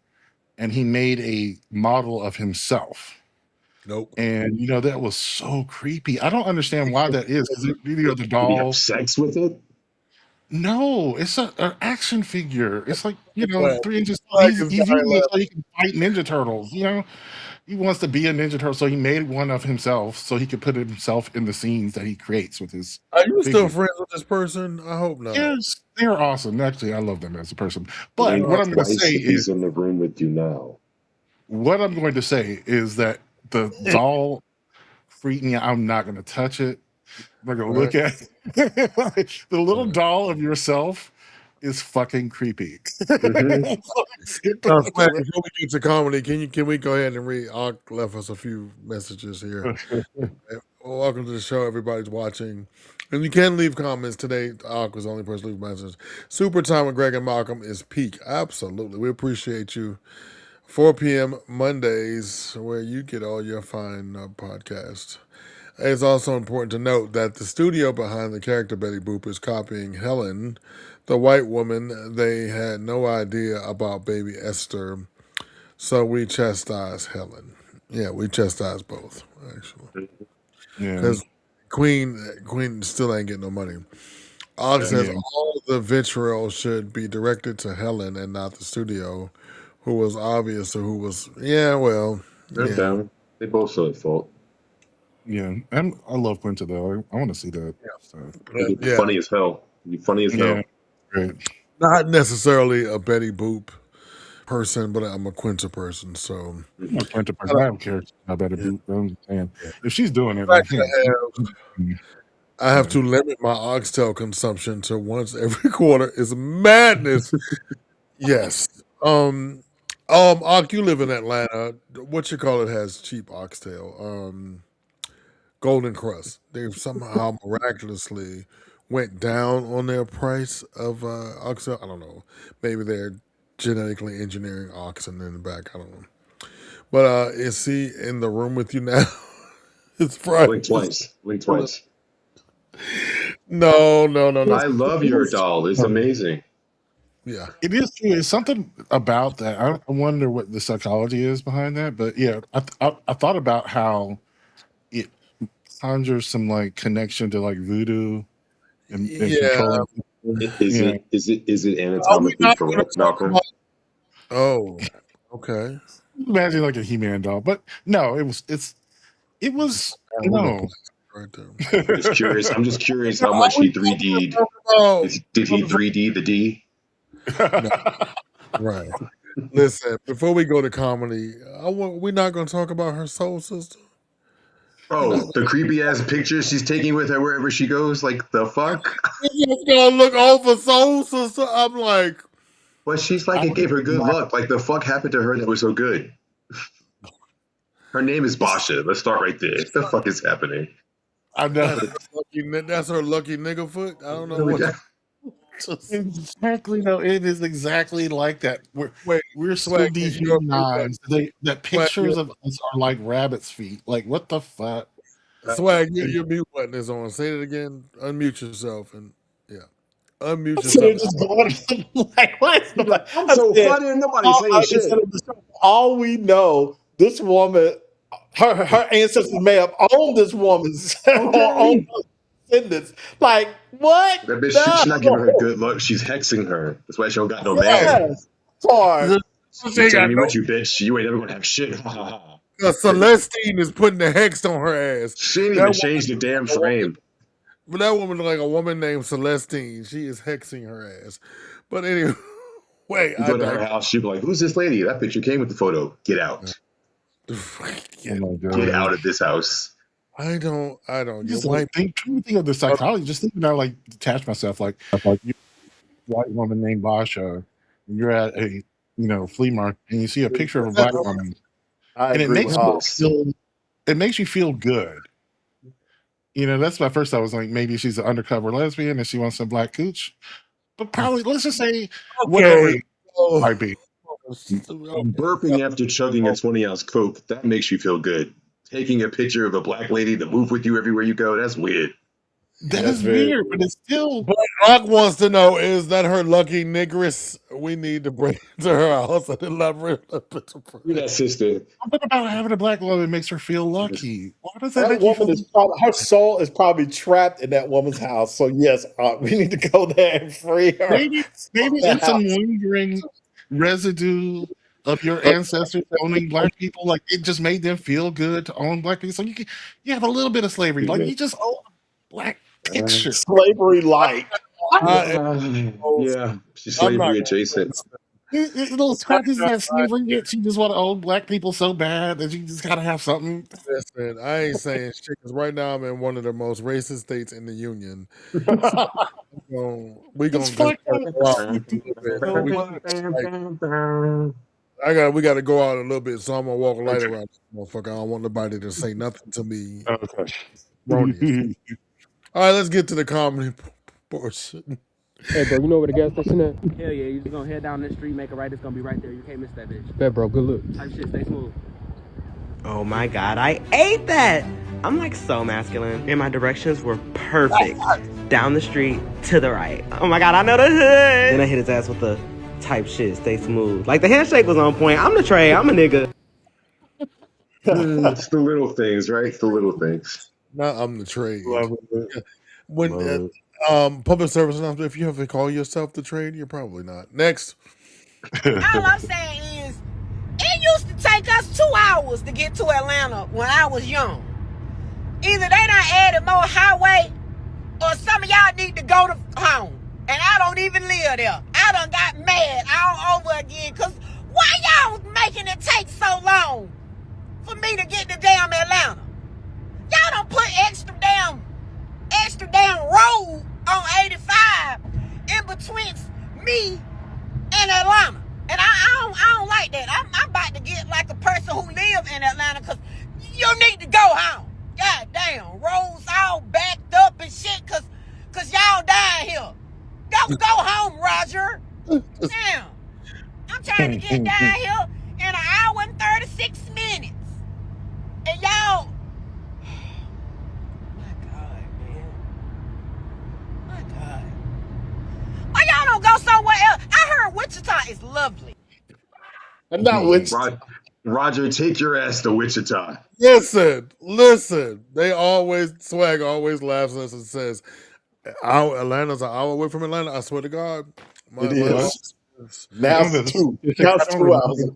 and he made a model of himself. Nope. And that was so creepy. I don't understand why that is. Because the Did he doll. have sex with it? No, it's an action figure. It's like 3 inches. Like He's his using guy it left. so he can fight Ninja Turtles. He wants to be a Ninja Turtle, so he made one of himself so he could put himself in the scenes that he creates with his. Are you still figure. friends with this person? I hope not. Yes, they're awesome. Actually, I love them as a person. But Blink what I'm going to twice say if he's is, in the room with you now. what I'm going to say is that the doll freaked me out. I'm not going to touch it. I'm not going to look at it. The little doll of yourself is fucking creepy. Flash, before we get to comedy, can we go ahead and read? Ark left us a few messages here. Welcome to the show. Everybody's watching. And you can leave comments today. Ark was the only person to leave messages. Super time with Greg and Malcolm is peak. Absolutely. We appreciate you. 4 p.m. Mondays, where you get all your fine podcasts. It's also important to note that the studio behind the character Betty Boop is copying Helen, the white woman. They had no idea about baby Esther, so we chastise Helen. Yeah, we chastise both, actually. Because Queen still ain't getting no money. Og says all the vitriol should be directed to Helen and not the studio, who was obvious or who was, They're down. They both are at fault. Yeah, and I love Quinta though. I want to see that stuff. It'd be funny as hell. It'd be funny as hell. Great. Not necessarily a Betty Boop person, but I'm a Quinta person. So I'm a Quinta person. I don't care about Betty Boop. I'm just saying, if she's doing it, I have to limit my oxtail consumption to once every quarter. It's madness. Yes. Og, you live in Atlanta. What you call it has cheap oxtail. Golden Crust. They somehow miraculously went down on their price of oxen. I don't know. Maybe they're genetically engineering oxen in the back. I don't know. But is he in the room with you now? It's Friday. Blink twice. No. I love your doll. It's amazing. Yeah, it is true. It's something about that. I wonder what the psychology is behind that. But yeah, I thought about how it conjures some like connection to like voodoo and controlling. Is it anatomically correct, Malcolm? Oh, okay. Imagine like a He-Man doll, but no, it was no. Right there. I'm just curious how much he 3D'd. Did he 3D the D? No. Right. Listen, before we go to comedy, we're not going to talk about her soul sister. Bro, the creepy ass pictures she's taking with her wherever she goes, like the fuck? It's gonna look over soul sister. I'm like, but she's like, it gave her good luck. Like the fuck happened to her that was so good? Her name is Basha. Let's start right there. What the fuck is happening? I know. That's her lucky nigga foot. I don't know what. Exactly. No, it is exactly like that. We're so Swag, dehumanized. That pictures of us are like rabbit's feet. Like what the fuck? Swag, your mute button is on. Say it again. Unmute yourself and unmute yourself. Like what? I'm so funny and nobody's saying shit. All we know, this woman, her ancestors may have owned this woman's own descendants. Like what? That bitch, she's not giving her good luck. She's hexing her. That's why she don't got no man. Sorry. She's telling me what you bitch. You ain't never gonna have shit. Celestine is putting the hex on her ass. She didn't even change the damn frame. But that woman look like a woman named Celestine. She is hexing her ass. But anyway, you go to her house, she'll be like, "Who's this lady? That picture came with the photo. Get out. Get out of this house." I don't. Just think of the psychology. Just think about like detach myself. Like you white woman named Basha, and you're at a flea market, and you see a picture of a black woman, and it makes you feel good. That's my first thought. I was like, maybe she's an undercover lesbian and she wants some black cooch. But probably, let's just say whatever it might be. Burping after chugging a 20-ounce Coke, that makes you feel good. Taking a picture of a black lady to move with you everywhere you go, that's weird. That is weird, but it's still. What Rock wants to know is that her lucky nigress. We need to bring her to her house and elaborate a bit. You're that sister. Something about having a black woman makes her feel lucky. Why does that make woman you feel? her soul is probably trapped in that woman's house. So yes, we need to go there and free her. Maybe it's some lingering residue of your ancestors owning black people. Like it just made them feel good to own black people. So you have a little bit of slavery. Like you just own black picture. Slavery like. Yeah, she's slavery adjacent. Little scratches that slavery yet. You just want to own black people so bad that you just gotta have something. Listen, I ain't saying shit because right now I'm in one of the most racist states in the union. We gonna go we got to go out a little bit, so I'm gonna walk light around this motherfucker. I don't want nobody to say nothing to me. Okay. All right, let's get to the comedy portion. Hey, bro, you know where the gas station at? Hell yeah, you just gonna head down this street, make a right, it's gonna be right there. You can't miss that bitch. Bet, bro, good luck. Type shit, stay smooth. Oh my god, I ate that! I'm like so masculine, and my directions were perfect. Down the street, to the right. Oh my god, I know the hood! Then I hit his ass with the type shit, stay smooth. Like the handshake was on point. I'm the Trey, I'm a nigga. It's the little things, right? The little things. Not I'm the trade. When public service announcement, if you have to call yourself the trade, you're probably not. Next. All I'm saying is, it used to take us 2 hours to get to Atlanta when I was young. Either they done added more highway, or some of y'all need to go to home. And I don't even live there. I done got mad all over again, because why y'all making it take so long for me to get to damn Atlanta? Y'all don't put extra damn road on 85 in between me and Atlanta. And I don't like that. I'm about to get like a person who live in Atlanta, because you need to go home. God damn, roads all backed up and shit, because y'all down here. Go home, Roger. Damn. I'm trying to get down here in an hour and 36 minutes. And y'all, my God, man. My God. Why y'all don't go somewhere else? I heard Wichita is lovely. And not Wichita. Roger, take your ass to Wichita. Listen. They Swag always laughs at us and says, Atlanta's an hour away from Atlanta. I swear to God. It is. Now it's 2. Now it's 2 hours.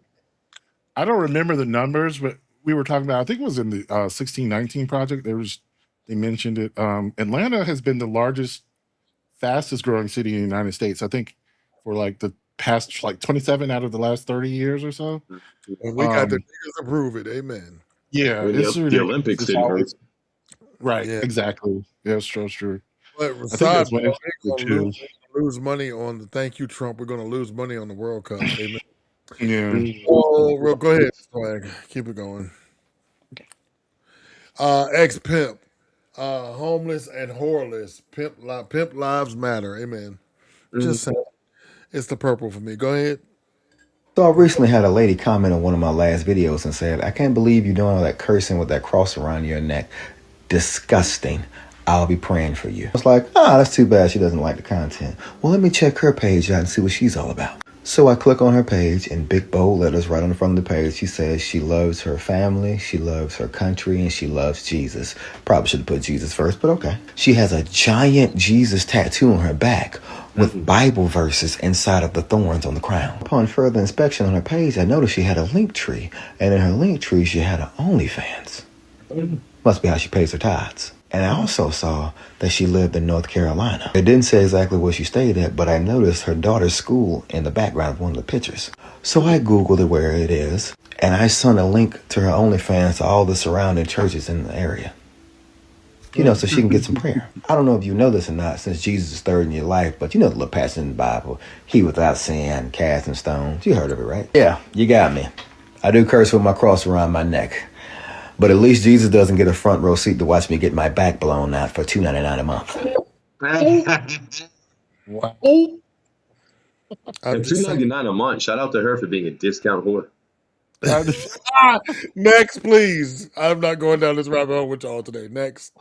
I don't remember the numbers, but we were talking about, I think it was in the 1619 project. They mentioned it. Atlanta has been the largest, fastest growing city in the United States. I think for like the past 27 out of the last 30 years or so. And we got the niggas to prove it. Amen. Yeah, it's the Olympics didn't hurt. Right, Yeah. exactly. Yeah, it's true. But I think that's what we're going to lose money on the thank you, Trump. We're going to lose money on the World Cup. Amen. Yeah. Oh, go ahead, Swag. Keep it going. Ex-pimp. Homeless and whoreless. Pimp lives matter. Amen. Just saying. It's the purple for me. Go ahead. So I recently had a lady comment on one of my last videos and said, I can't believe you're doing all that cursing with that cross around your neck. Disgusting. I'll be praying for you. I was like, that's too bad she doesn't like the content. Well, let me check her page out and see what she's all about. So I click on her page in big bold letters right on the front of the page. She says she loves her family, she loves her country, and she loves Jesus. Probably should have put Jesus first, but okay. She has a giant Jesus tattoo on her back with Bible verses inside of the thorns on the crown. Upon further inspection on her page, I noticed she had a link tree, and in her link tree, she had an OnlyFans. Must be how she pays her tithes. And I also saw that she lived in North Carolina. It didn't say exactly where she stayed at, but I noticed her daughter's school in the background of one of the pictures. So I Googled it where it is, and I sent a link to her OnlyFans to all the surrounding churches in the area. So she can get some prayer. I don't know if you know this or not, since Jesus is third in your life, but you know the little passage in the Bible, he without sin, casting stones. You heard of it, right? Yeah, you got me. I do curse with my cross around my neck. But at least Jesus doesn't get a front row seat to watch me get my back blown out for $2.99 a month. Wow. And $2.99 a month. Shout out to her for being a discount whore. Next, please. I'm not going down this rabbit hole with y'all today. Next.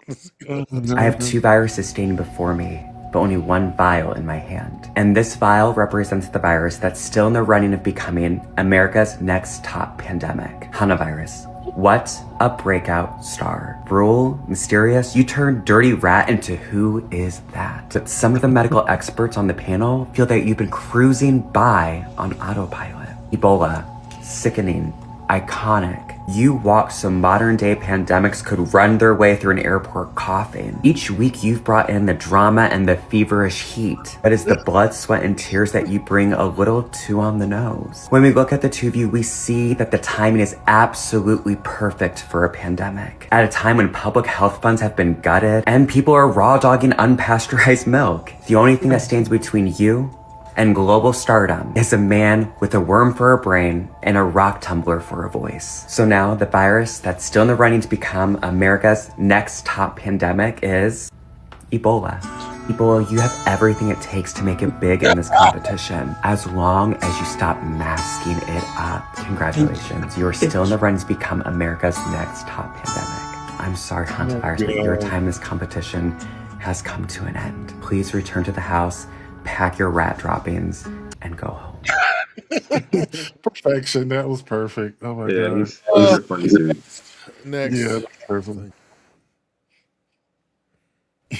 I have 2 viruses standing before me, but only 1 vial in my hand. And this vial represents the virus that's still in the running of becoming America's next top pandemic, Hanavirus. What a breakout star. Rural, mysterious, you turn Dirty Rat into who is that? But some of the medical experts on the panel feel that you've been cruising by on autopilot. Ebola, sickening, iconic. You walked so modern day pandemics could run their way through an airport coughing. Each week you've brought in the drama and the feverish heat. But it's the blood, sweat, and tears that you bring a little too on the nose. When we look at the two of you, we see that the timing is absolutely perfect for a pandemic. At a time when public health funds have been gutted and people are raw dogging unpasteurized milk. The only thing that stands between you and global stardom is a man with a worm for a brain and a rock tumbler for a voice. So now the virus that's still in the running to become America's next top pandemic is Ebola. Ebola, you have everything it takes to make it big in this competition, as long as you stop masking it up. Congratulations, you're still in the running to become America's next top pandemic. I'm sorry, Hantavirus, but your time in this competition has come to an end. Please return to the house, pack your rat droppings, and go home. Perfection. That was perfect. Oh my god. He's a funny dude. Next. Yeah, perfect.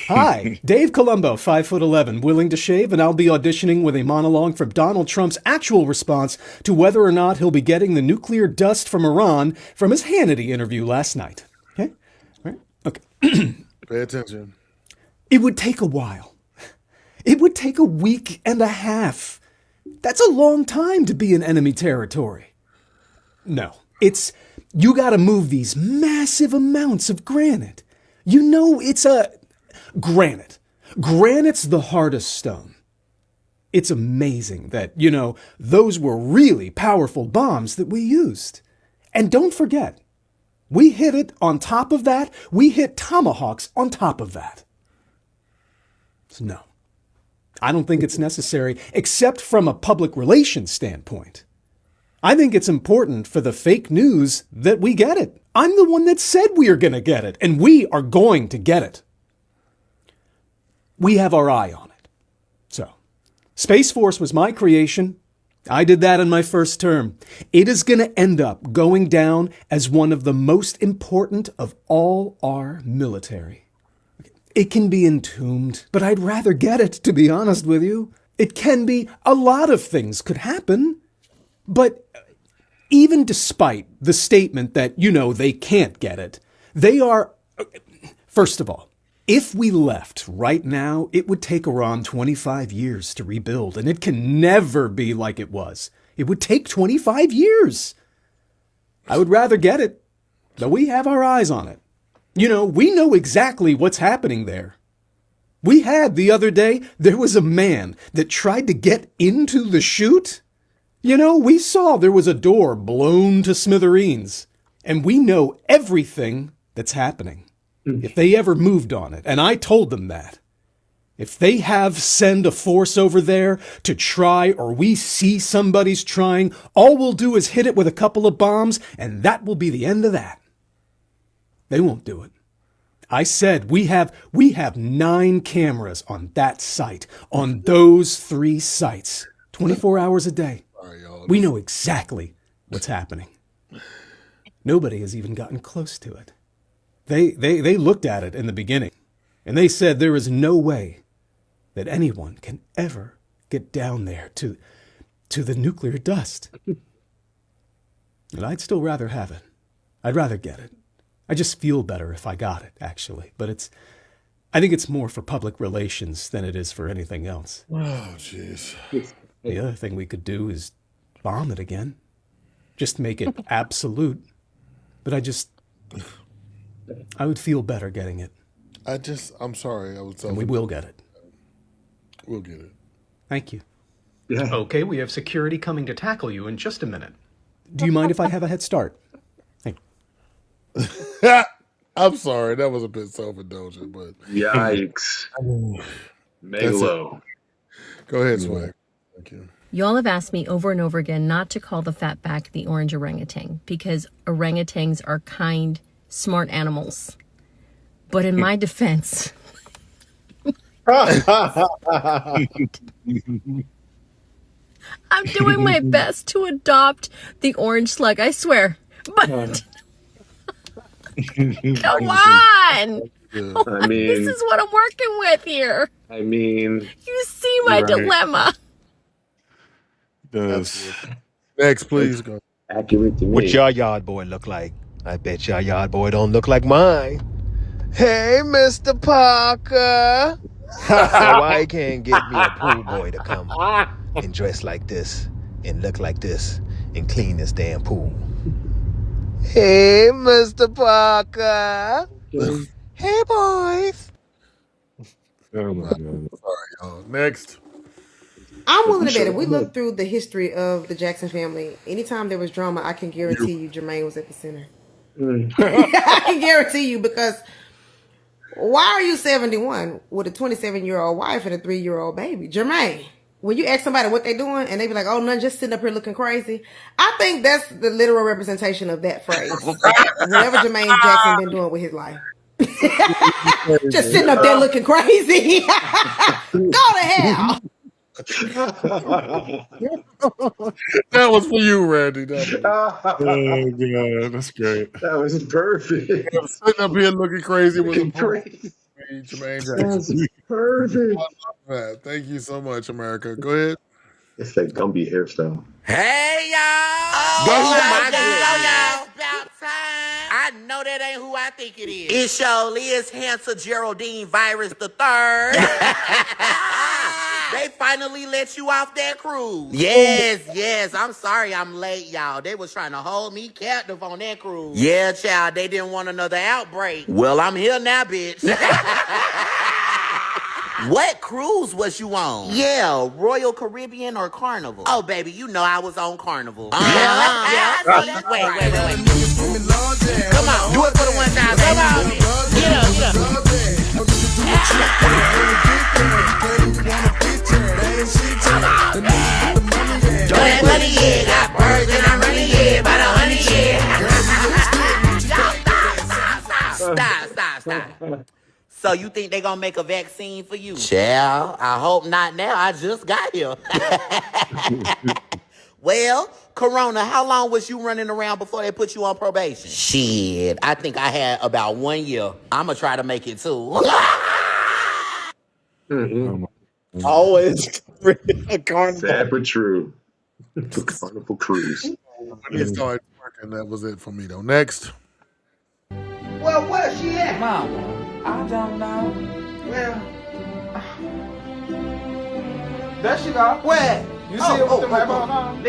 Hi, Dave Colombo, 5'11", willing to shave, and I'll be auditioning with a monologue from Donald Trump's actual response to whether or not he'll be getting the nuclear dust from Iran from his Hannity interview last night. Okay? All right? Okay. Pay attention. It would take a while. It would take a week and a half. That's a long time to be in enemy territory. No, you gotta move these massive amounts of granite. You know it's granite. Granite's the hardest stone. It's amazing that, those were really powerful bombs that we used. And don't forget, we hit it on top of that. We hit tomahawks on top of that. So no. I don't think it's necessary, except from a public relations standpoint. I think it's important for the fake news that we get it. I'm the one that said we are going to get it, and we are going to get it. We have our eye on it. So, Space Force was my creation. I did that in my first term. It is going to end up going down as one of the most important of all our military. It can be entombed, but I'd rather get it, to be honest with you. It can be, a lot of things could happen, but even despite the statement that, they can't get it, they are, first of all, if we left right now, it would take Iran 25 years to rebuild, and it can never be like it was. It would take 25 years. I would rather get it, but we have our eyes on it. We know exactly what's happening there. We had the other day, there was a man that tried to get into the chute. We saw there was a door blown to smithereens, and we know everything that's happening. If they ever moved on it, and I told them that. If they send a force over there to try, or we see somebody's trying, all we'll do is hit it with a couple of bombs, and that will be the end of that. They won't do it. I said we have 9 cameras on that site, on those 3 sites, 24 hours a day. We know exactly what's happening. Nobody has even gotten close to it. They looked at it in the beginning, and they said there is no way that anyone can ever get down there to the nuclear dust. And I'd still rather have it. I'd rather get it. I just feel better if I got it, actually. But I think it's more for public relations than it is for anything else. Oh, jeez. The other thing we could do is bomb it again. Just make it absolute. But I would feel better getting it. I'm sorry. And we will get it. We'll get it. Thank you. Yeah. Okay, we have security coming to tackle you in just a minute. Do you mind if I have a head start? I'm sorry. That was a bit self-indulgent, but... Yikes. Megalo. Go ahead, Swag. Thank you. Y'all have asked me over and over again not to call the fatback the orange orangutan because orangutans are kind, smart animals. But in my defense... I'm doing my best to adopt the orange slug, I swear. But... Come on! This is what I'm working with here. You see my dilemma. Next, please go. Accurate to me. What y'all yard boy look like? I bet y'all yard boy don't look like mine. Hey, Mr. Parker. Now, why you can't get me a pool boy to come and dress like this and look like this and clean this damn pool? Hey, Mr. Parker. Hey, boys. Oh, my God. Sorry, y'all. Next. I'm willing to bet if we look through the history of the Jackson family, anytime there was drama, I can guarantee you Jermaine was at the center. I can guarantee you, because why are you 71 with a 27-year-old wife and a 3-year-old baby? Jermaine, when you ask somebody what they're doing and they be like, oh, none, just sitting up here looking crazy. I think that's the literal representation of that phrase. Whatever Jermaine Jackson been doing with his life. Just sitting up there looking crazy. Go to hell. That was for you, Randy. Oh, God, that's great. That was perfect. Sitting up here looking crazy with Jermaine Jackson. That's perfect. I love that. Thank you so much, America. Go ahead. It's that Gumby hairstyle. Hey, y'all. Oh, my God. It's about time. I know that ain't who I think it is. It surely is Hansa Geraldine Virus the Third. They finally let you off that cruise. Yes. I'm sorry I'm late, y'all. They was trying to hold me captive on that cruise. Yeah, child. They didn't want another outbreak. Well, I'm here now, bitch. What cruise was you on? Yeah, Royal Caribbean or Carnival? Oh, baby, you know I was on Carnival. Yeah. Wait. Come on, do it for the one time. Come on. Get up. Throw that money, yeah. Got birds and I'm running, yeah. About 100, yeah. Stop. So you think they gonna make a vaccine for you? Child, I hope not now. I just got here. Well, Corona, how long was you running around before they put you on probation? Shit, I think I had about 1 year. I'ma try to make it too. Always a carnival. Sad but true. Carnival cruise. When he started working, that was it for me though. Next. Well, where's she at? Mama, I don't know. Well, there she go. Where? You see her with the black ball on?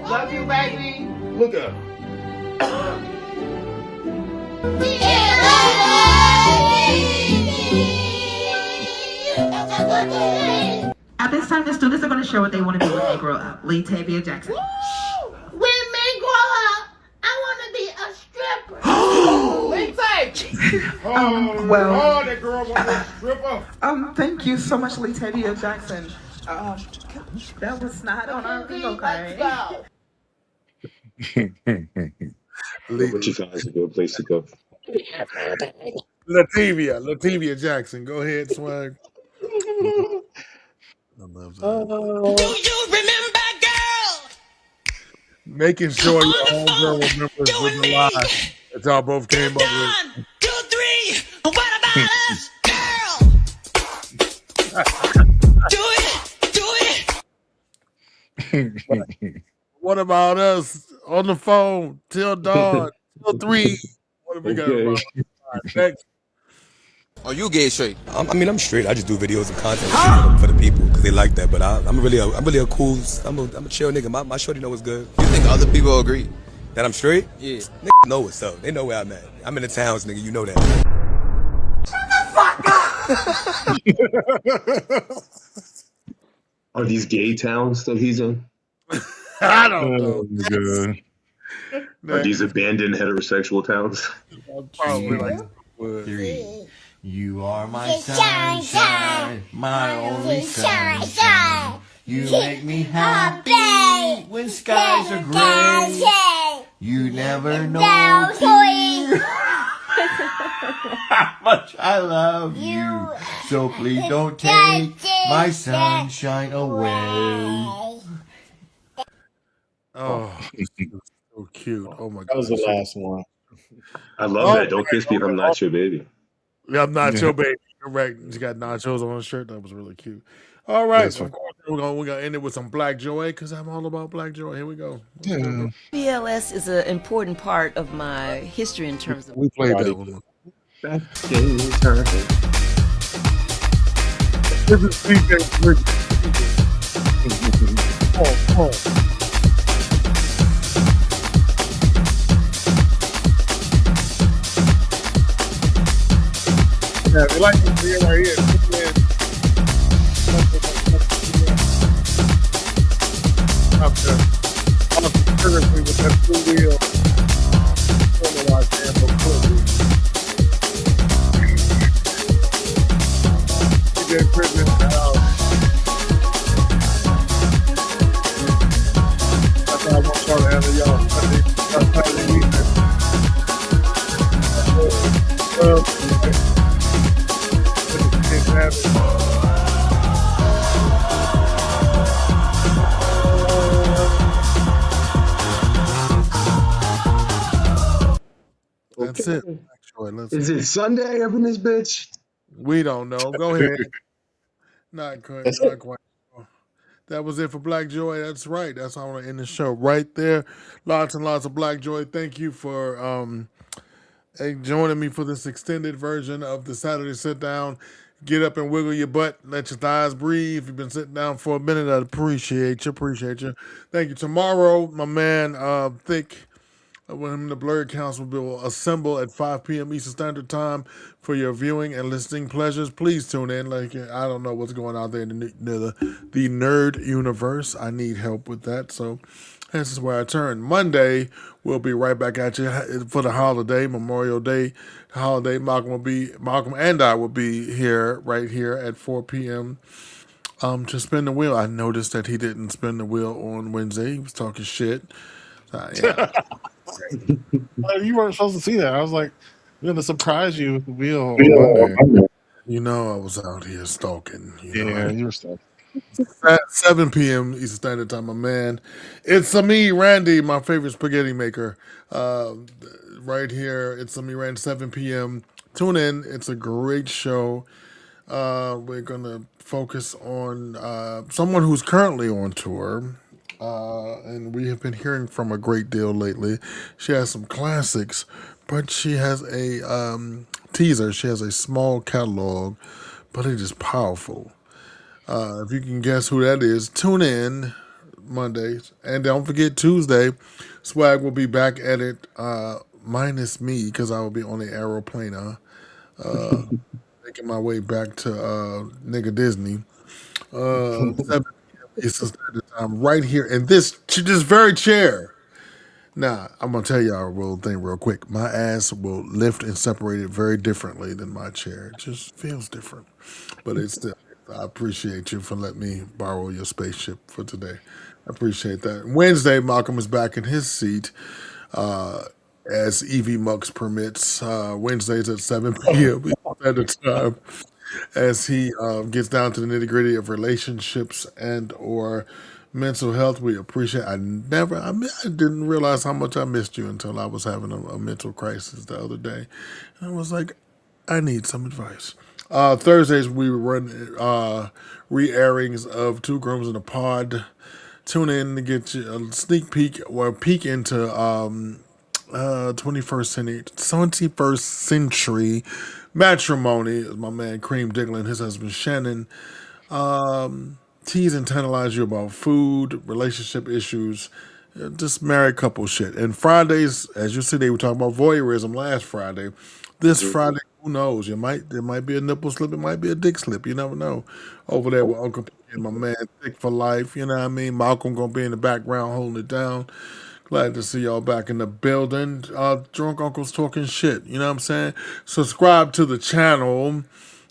Love you, baby. Look at her. At this time, the students are going to share what they want to do when they grow up. Lee Tavia Jackson. When men grow up, I want to be a stripper. Well, that girl want to be a stripper. Thank you so much, Lee Tavia Jackson. That was not on our bingo card. What you guys a good place to go? Latavia Jackson. Go ahead, swag. I love that. Do you remember, girl? Making sure your homegirl remembers with the lie that y'all both came up with. 1, 2, 3. What about us, girl? Do it. What about us on the phone till dawn, till 3? What have we got? Next. Oh, you gay straight? I mean, I'm straight. I just do videos and content for the people because they like that. But I'm really a cool. I'm a chill nigga. My shorty know what's good. You think other people agree that I'm straight? Yeah. Niggas know what's up. They know where I'm at. I'm in the towns, nigga. You know that. Are these gay towns that he's in? I don't know. Good. Are these abandoned heterosexual towns? Probably like 3. You are my sunshine, my only sunshine. You make me happy when skies are gray. You never know how much I love you. So please don't take my sunshine away. Oh, so cute. Oh my god. That was the last one. I love that. Don't kiss me if I'm not your baby. Yeah, I'm not your baby. Correct. She got nachos on her shirt. That was really cute. All right. Of course, we're gonna end it with some Black Joy because I'm all about Black Joy. Here we go. BLS is an important part of my history in terms of. We played that one. That's game time. This is CJ Oh. Yeah, we like this video right here. Up there. Seriously, with that 2-wheel. DJ Prison out. That's how I want y'all to handle y'all Saturday evening. That's it. Is it Sunday up in this bitch? We don't know. Go ahead. Not quite. That was it for Black Joy. That's right. That's how I want to end the show right there. Lots and lots of Black Joy. Thank you for joining me for this extended version of the Saturday Sit Down. Get up and wiggle your butt. Let your thighs breathe. If you've been sitting down for a minute, I'd appreciate you. Thank you. Tomorrow, my man, Thick, when the Blurred Council will assemble at 5 p.m. Eastern Standard Time for your viewing and listening pleasures. Please tune in. Like, I don't know what's going on there in the nerd universe. I need help with that. So This is where I turn. Monday, we'll be right back at you for the holiday, Memorial Day holiday. Malcolm and I will be here, right here at 4 p.m. To spin the wheel. I noticed that he didn't spin the wheel on Wednesday. He was talking shit. Yeah. You weren't supposed to see that. I was like, I'm going to surprise you with the wheel on Monday. You know I was out here stalking. You were stalking. At 7 p.m. Eastern Standard Time, my man. It's me, Randy, my favorite spaghetti maker. Right here, it's me, Randy, 7 p.m. Tune in. It's a great show. We're going to focus on someone who's currently on tour. And we have been hearing from a great deal lately. She has some classics, but she has a teaser. She has a small catalog, but it is powerful. If you can guess who that is, tune in Mondays. And don't forget Tuesday, Swag will be back at it, minus me, because I will be on the aeroplane, making my way back to nigga Disney. 7 p.m. Eastern Standard Time, right here in this very chair. Now, I'm going to tell y'all a real thing real quick. My ass will lift and separate it very differently than my chair. It just feels different. But it's still, I appreciate you for letting me borrow your spaceship for today. I appreciate that. Wednesday, Malcolm is back in his seat as EV Mux permits. Wednesdays at 7 p.m. at a time as he gets down to the nitty-gritty of relationships and or mental health. We appreciate. I didn't realize how much I missed you until I was having a mental crisis the other day. And I was like, I need some advice. Thursdays we run re-airings of Two Grooms in a Pod. Tune in to get you a sneak peek or a peek into 21st century matrimony. My man Cream Diggler and his husband Shannon tease and tantalize you about food, relationship issues, just married couple shit. And Fridays, as you see, they were talking about voyeurism last Friday. This Friday, who knows? There might be a nipple slip, it might be a dick slip. You never know. Over there with Uncle P and my man Thick for Life. You know what I mean? Malcolm gonna be in the background holding it down. Glad to see y'all back in the building. Drunk Uncles talking shit. You know what I'm saying? Subscribe to the channel.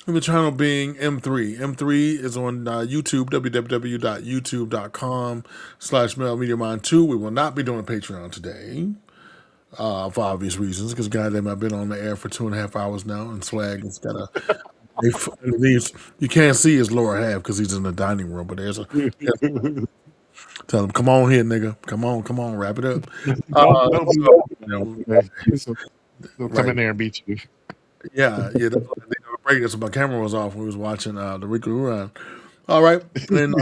And the channel being M3. M3 is on YouTube, www.youtube.com/MailMediaMind2. We will not be doing Patreon today. For obvious reasons, because goddamn, I've been on the air for 2.5 hours now, and Swag has got a. You can't see his lower half because he's in the dining room, but there's a. Tell him, come on here, nigga. Come on, wrap it up. They'll come in there and beat you. Yeah. That's why my camera was off when we was watching the Riku Run. All right. And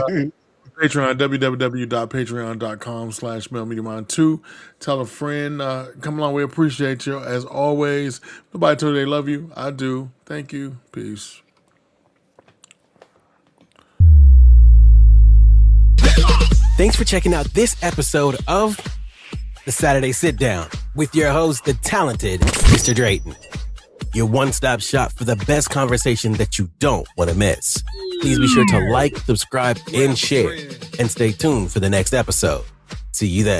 Patreon, www.patreon.com/MailMediaMind2. Tell a friend. Come along. We appreciate you. As always, nobody told you they love you. I do. Thank you. Peace. Thanks for checking out this episode of The Saturday Sit Down with your host, the talented Mr. Drayton. Your one-stop shop for the best conversation that you don't want to miss. Please be sure to like, subscribe, and share. And stay tuned for the next episode. See you there.